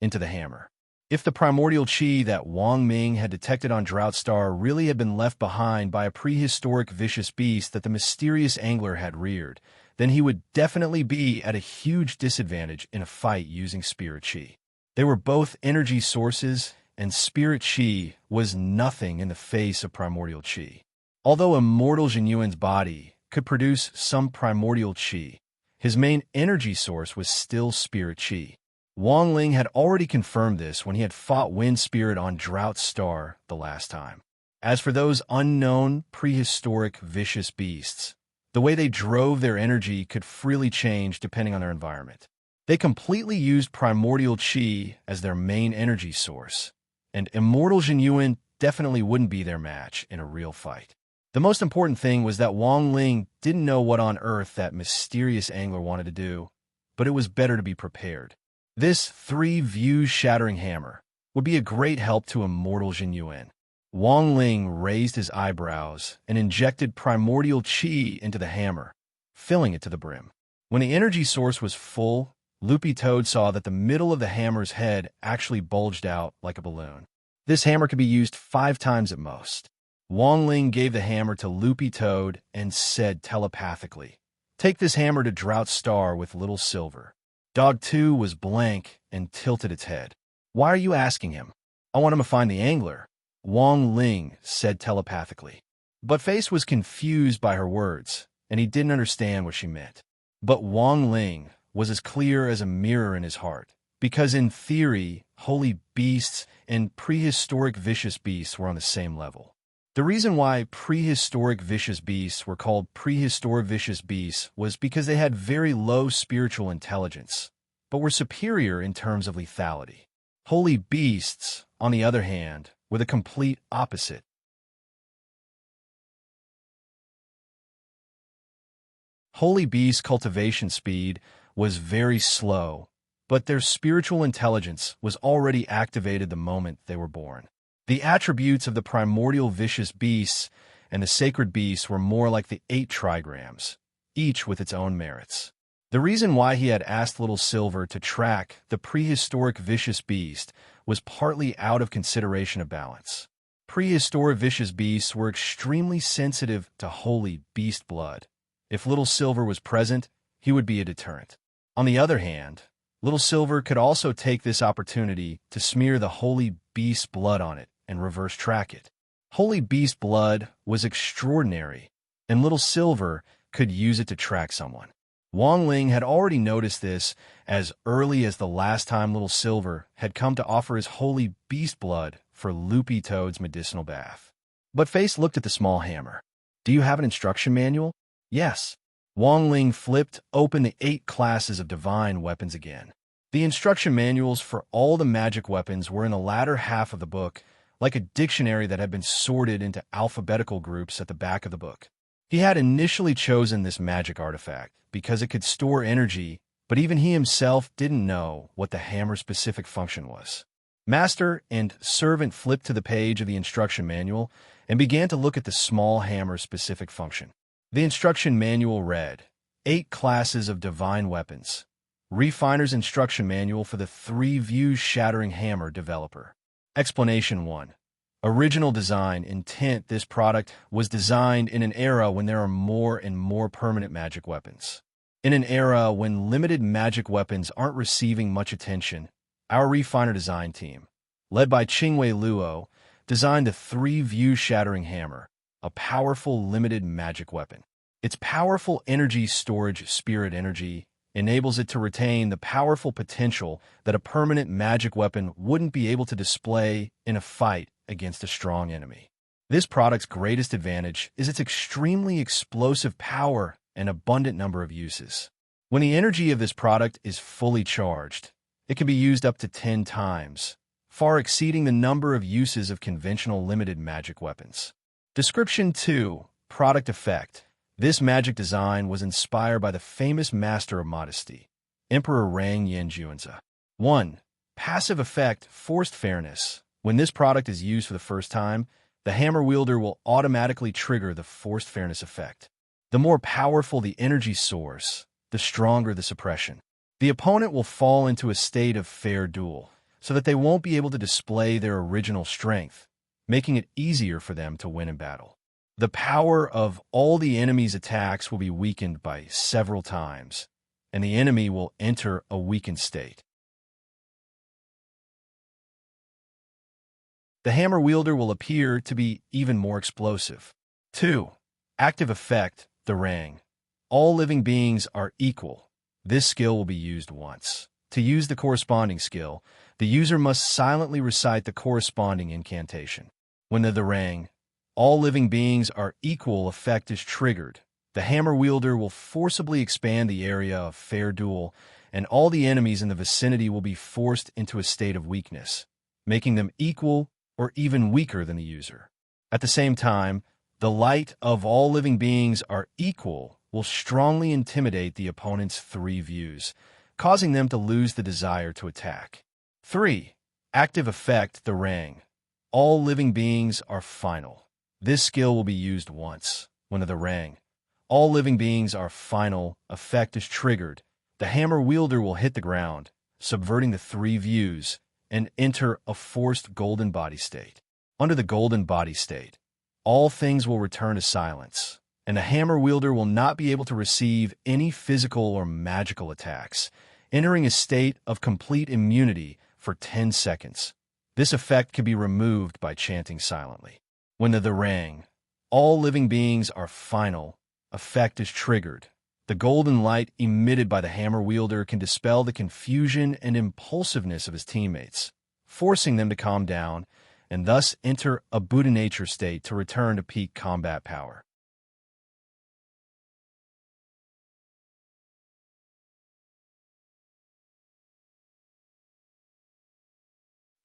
into the hammer. If the primordial qi that Wang Ming had detected on Drought Star really had been left behind by a prehistoric vicious beast that the mysterious angler had reared, then he would definitely be at a huge disadvantage in a fight using spirit qi. They were both energy sources, and spirit qi was nothing in the face of primordial qi. Although Immortal Jinyuan's body could produce some primordial qi, his main energy source was still spirit qi. Wang Ling had already confirmed this when he had fought Wind Spirit on Drought Star the last time. As for those unknown, prehistoric, vicious beasts, the way they drove their energy could freely change depending on their environment. They completely used primordial qi as their main energy source, and Immortal Jinyuan definitely wouldn't be their match in a real fight. The most important thing was that Wang Ling didn't know what on earth that mysterious angler wanted to do, but it was better to be prepared. This 3-view-shattering hammer would be a great help to Immortal Jinyuan. Wang Ling raised his eyebrows and injected primordial qi into the hammer, filling it to the brim. When the energy source was full, Loopy Toad saw that the middle of the hammer's head actually bulged out like a balloon. This hammer could be used 5 times at most. Wang Ling gave the hammer to Loopy Toad and said telepathically, "Take this hammer to Drought Star with Little Silver." Dog 2 was blank and tilted its head. "Why are you asking him?" "I want him to find the angler," Wang Ling said telepathically. But Face was confused by her words, and he didn't understand what she meant. But Wang Ling was as clear as a mirror in his heart, because in theory, holy beasts and prehistoric vicious beasts were on the same level. The reason why prehistoric vicious beasts were called prehistoric vicious beasts was because they had very low spiritual intelligence. but were superior in terms of lethality. Holy beasts, on the other hand, were the complete opposite. Holy beasts' cultivation speed was very slow, but their spiritual intelligence was already activated the moment they were born. The attributes of the primordial vicious beasts and the sacred beasts were more like the 8 trigrams, each with its own merits. The reason why he had asked Little Silver to track the prehistoric vicious beast was partly out of consideration of balance. Prehistoric vicious beasts were extremely sensitive to holy beast blood. If Little Silver was present, he would be a deterrent. On the other hand, Little Silver could also take this opportunity to smear the holy beast blood on it and reverse track it. Holy beast blood was extraordinary, and Little Silver could use it to track someone. Wang Ling had already noticed this as early as the last time Little Silver had come to offer his holy beast blood for Loopy Toad's medicinal bath. But Face looked at the small hammer. "Do you have an instruction manual?" "Yes." Wang Ling flipped open the 8 classes of divine weapons again. The instruction manuals for all the magic weapons were in the latter half of the book, like a dictionary that had been sorted into alphabetical groups at the back of the book. He had initially chosen this magic artifact because it could store energy, but even he himself didn't know what the hammer's specific function was. Master and servant flipped to the page of the instruction manual and began to look at the small hammer's specific function. The instruction manual read, 8 classes of divine weapons. Refiner's instruction manual for the 3 views shattering hammer developer. Explanation 1. Original design intent. This product was designed in an era when there are more and more permanent magic weapons. In an era when limited magic weapons aren't receiving much attention, our refiner design team, led by Qingwei Luo, designed the 3 view shattering hammer, a powerful limited magic weapon. Its powerful energy storage spirit energy enables it to retain the powerful potential that a permanent magic weapon wouldn't be able to display in a fight against a strong enemy. This product's greatest advantage is its extremely explosive power and abundant number of uses. When the energy of this product is fully charged, it can be used up to 10 times, far exceeding the number of uses of conventional limited magic weapons. Description 2. Product effect. This magic design was inspired by the famous master of modesty, Emperor Rang Yanjuanzi. 1. Passive effect. Forced fairness. When this product is used for the first time, the hammer wielder will automatically trigger the forced fairness effect. The more powerful the energy source, the stronger the suppression. The opponent will fall into a state of fair duel, so that they won't be able to display their original strength, making it easier for them to win in battle. The power of all the enemy's attacks will be weakened by several times, and the enemy will enter a weakened state. The hammer wielder will appear to be even more explosive. 2. Active effect. The Rang. All living beings are equal. This skill will be used once. To use the corresponding skill, the user must silently recite the corresponding incantation. When the Rang, all living beings are equal effect is triggered, the hammer wielder will forcibly expand the area of fair duel, and all the enemies in the vicinity will be forced into a state of weakness, making them equal or even weaker than the user. At the same time, the light of all living beings are equal will strongly intimidate the opponent's 3 views, causing them to lose the desire to attack. 3. Active effect. The Rang. All living beings are final. This skill will be used once. When the Rang, all living beings are final effect is triggered, the hammer wielder will hit the ground, subverting the 3 views, and enter a forced golden body state. Under the golden body state, all things will return to silence, and the hammer wielder will not be able to receive any physical or magical attacks, entering a state of complete immunity for 10 seconds. This effect can be removed by chanting silently. When the Rang, all living beings are final effect is triggered, the golden light emitted by the hammer wielder can dispel the confusion and impulsiveness of his teammates, forcing them to calm down and thus enter a Buddha nature state to return to peak combat power.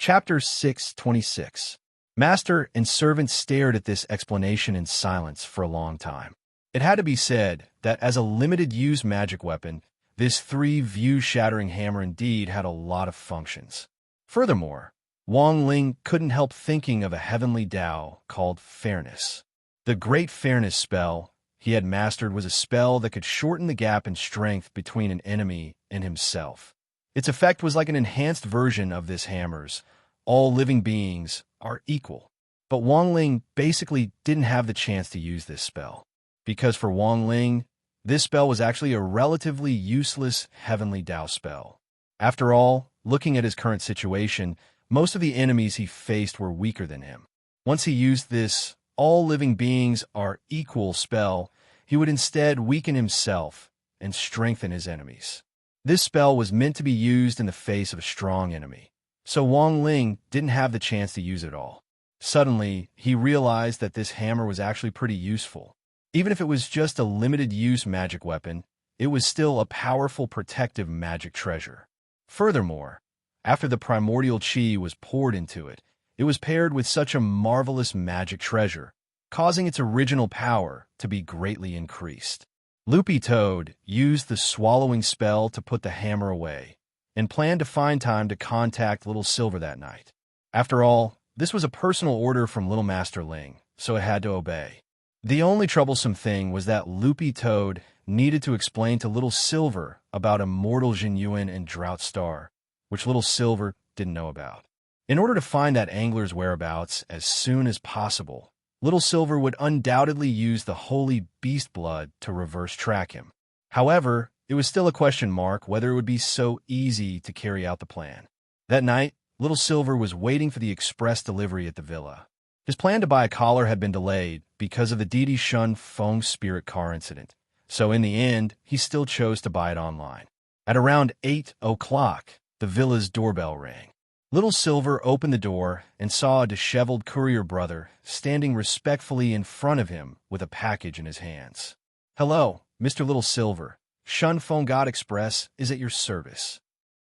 Chapter 626. Master and servant stared at this explanation in silence for a long time. It had to be said that as a limited-use magic weapon, this view-shattering hammer indeed had a lot of functions. Furthermore, Wang Ling couldn't help thinking of a heavenly Tao called Fairness. The Great Fairness spell he had mastered was a spell that could shorten the gap in strength between an enemy and himself. Its effect was like an enhanced version of this hammer's. All living beings are equal. But Wang Ling basically didn't have the chance to use this spell. Because for Wang Ling, this spell was actually a relatively useless heavenly Tao spell. After all, looking at his current situation, most of the enemies he faced were weaker than him. Once he used this all living beings are equal spell, he would instead weaken himself and strengthen his enemies. This spell was meant to be used in the face of a strong enemy. So Wang Ling didn't have the chance to use it all. Suddenly, he realized that this hammer was actually pretty useful. Even if it was just a limited-use magic weapon, it was still a powerful protective magic treasure. Furthermore, after the primordial chi was poured into it, it was paired with such a marvelous magic treasure, causing its original power to be greatly increased. Loopy Toad used the swallowing spell to put the hammer away, and planned to find time to contact Little Silver that night. After all, this was a personal order from Little Master Ling, so it had to obey. The only troublesome thing was that Loopy Toad needed to explain to Little Silver about Immortal Jinyuan and Drought Star, which Little Silver didn't know about. In order to find that angler's whereabouts as soon as possible, Little Silver would undoubtedly use the holy beast blood to reverse track him. However, it was still a question mark whether it would be so easy to carry out the plan. That night, Little Silver was waiting for the express delivery at the villa. His plan to buy a collar had been delayed because of the Didi Shun Feng spirit car incident, so in the end, he still chose to buy it online. At around 8 o'clock, the villa's doorbell rang. Little Silver opened the door and saw a disheveled courier brother standing respectfully in front of him with a package in his hands. "Hello, Mr. Little Silver. Shun Feng God Express is at your service."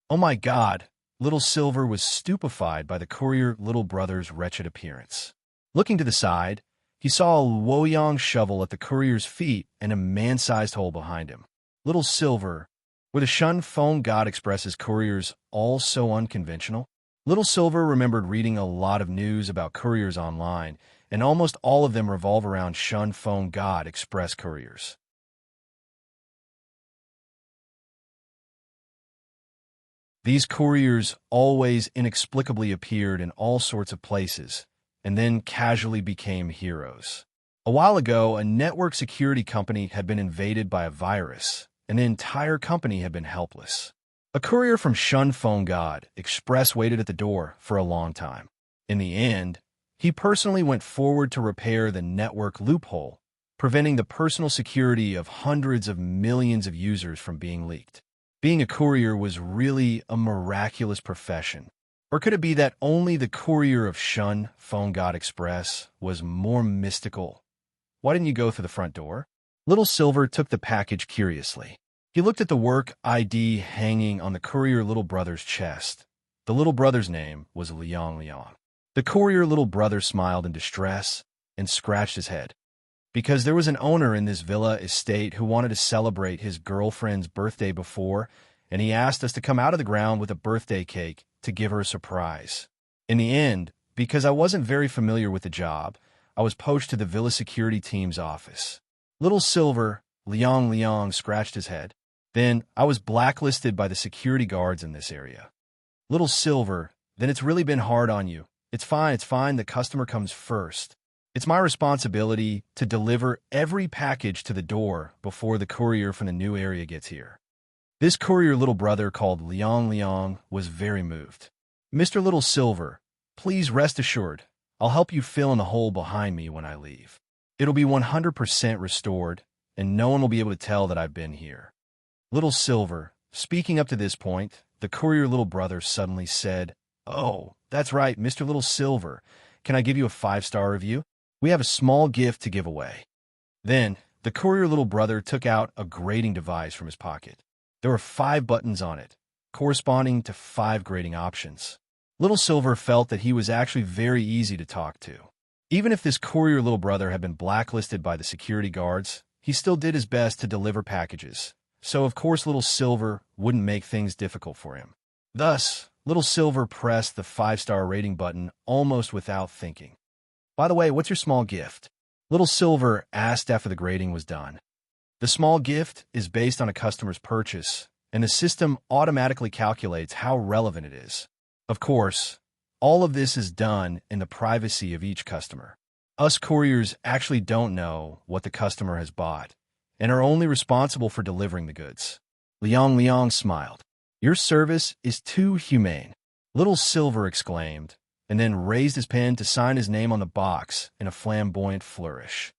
Oh my God! Little Silver was stupefied by the courier little brother's wretched appearance. Looking to the side, he saw a Luoyang shovel at the courier's feet and a man-sized hole behind him. Little Silver, were the Shun Feng God Express's couriers all so unconventional? Little Silver remembered reading a lot of news about couriers online, and almost all of them revolve around Shun Feng God Express couriers. These couriers always inexplicably appeared in all sorts of places, and then casually became heroes. A while ago, a network security company had been invaded by a virus, and the entire company had been helpless. A courier from Shun Feng God Express waited at the door for a long time. In the end, he personally went forward to repair the network loophole, preventing the personal security of hundreds of millions of users from being leaked. Being a courier was really a miraculous profession. Or could it be that only the courier of Shun Feng God Express was more mystical? Why didn't you go through the front door? Little Silver took the package curiously. He looked at the work ID hanging on the courier little brother's chest. The little brother's name was Liang Liang. The courier little brother smiled in distress and scratched his head. Because there was an owner in this villa estate who wanted to celebrate his girlfriend's birthday before, and he asked us to come out of the ground with a birthday cake to give her a surprise. In the end, because I wasn't very familiar with the job, I was poached to the villa security team's office. Little Silver, Liang scratched his head. Then I was blacklisted by the security guards in this area. Little Silver, then it's really been hard on you. It's fine, the customer comes first. It's my responsibility to deliver every package to the door before the courier from the new area gets here. This courier little brother called Liang was very moved. "Mr. Little Silver, please rest assured, I'll help you fill in the hole behind me when I leave. It'll be 100% restored, and no one will be able to tell that I've been here." Little Silver, speaking up to this point, the courier little brother suddenly said, "Oh, that's right, Mr. Little Silver. Can I give you a 5-star review? We have a small gift to give away." Then, the courier little brother took out a grading device from his pocket. There were 5 buttons on it, corresponding to 5 grading options. Little Silver felt that he was actually very easy to talk to. Even if this courier little brother had been blacklisted by the security guards, he still did his best to deliver packages. So of course Little Silver wouldn't make things difficult for him. Thus, Little Silver pressed the 5-star rating button almost without thinking. "By the way, what's your small gift?" Little Silver asked after the grading was done. The small gift is based on a customer's purchase, and the system automatically calculates how relevant it is. Of course, all of this is done in the privacy of each customer. Us couriers actually don't know what the customer has bought, and are only responsible for delivering the goods. Liang smiled. "Your service is too humane," Little Silver exclaimed, and then raised his pen to sign his name on the box in a flamboyant flourish.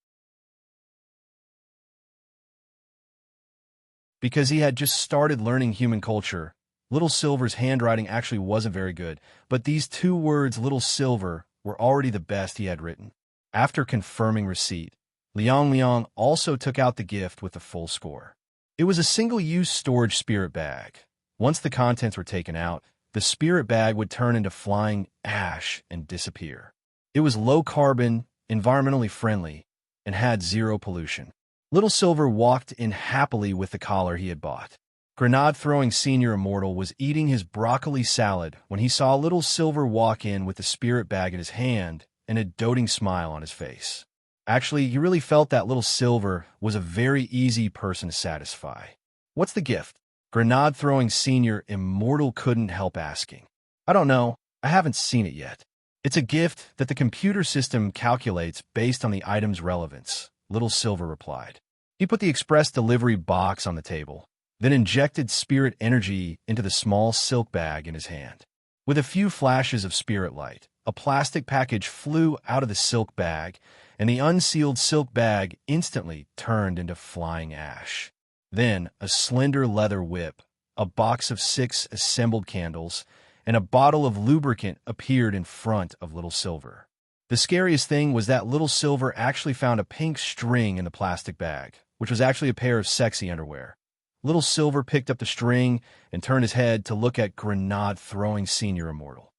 Because he had just started learning human culture, Little Silver's handwriting actually wasn't very good, but these 2 words, Little Silver, were already the best he had written. After confirming receipt, Liang also took out the gift with the full score. It was a single-use storage spirit bag. Once the contents were taken out, the spirit bag would turn into flying ash and disappear. It was low-carbon, environmentally friendly, and had 0 pollution. Little Silver walked in happily with the collar he had bought. Grenade-throwing Senior Immortal was eating his broccoli salad when he saw Little Silver walk in with the spirit bag in his hand and a doting smile on his face. Actually, he really felt that Little Silver was a very easy person to satisfy. "What's the gift?" Grenade-throwing Senior Immortal couldn't help asking. "I don't know. I haven't seen it yet." "It's a gift that the computer system calculates based on the item's relevance," Little Silver replied. He put the express delivery box on the table, then injected spirit energy into the small silk bag in his hand. With a few flashes of spirit light, a plastic package flew out of the silk bag, and the unsealed silk bag instantly turned into flying ash. Then a slender leather whip, a box of 6 assembled candles, and a bottle of lubricant appeared in front of Little Silver. The scariest thing was that Little Silver actually found a pink string in the plastic bag, which was actually a pair of sexy underwear. Little Silver picked up the string and turned his head to look at Grenade-throwing Senior Immortal.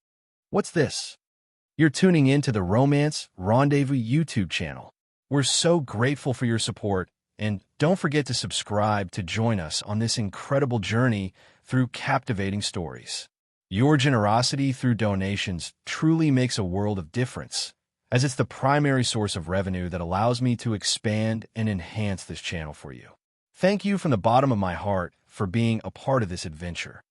"What's this?" "You're tuning in to the Romance Rendezvous YouTube channel. We're so grateful for your support, and don't forget to subscribe to join us on this incredible journey through captivating stories. Your generosity through donations truly makes a world of difference, as it's the primary source of revenue that allows me to expand and enhance this channel for you. Thank you from the bottom of my heart for being a part of this adventure.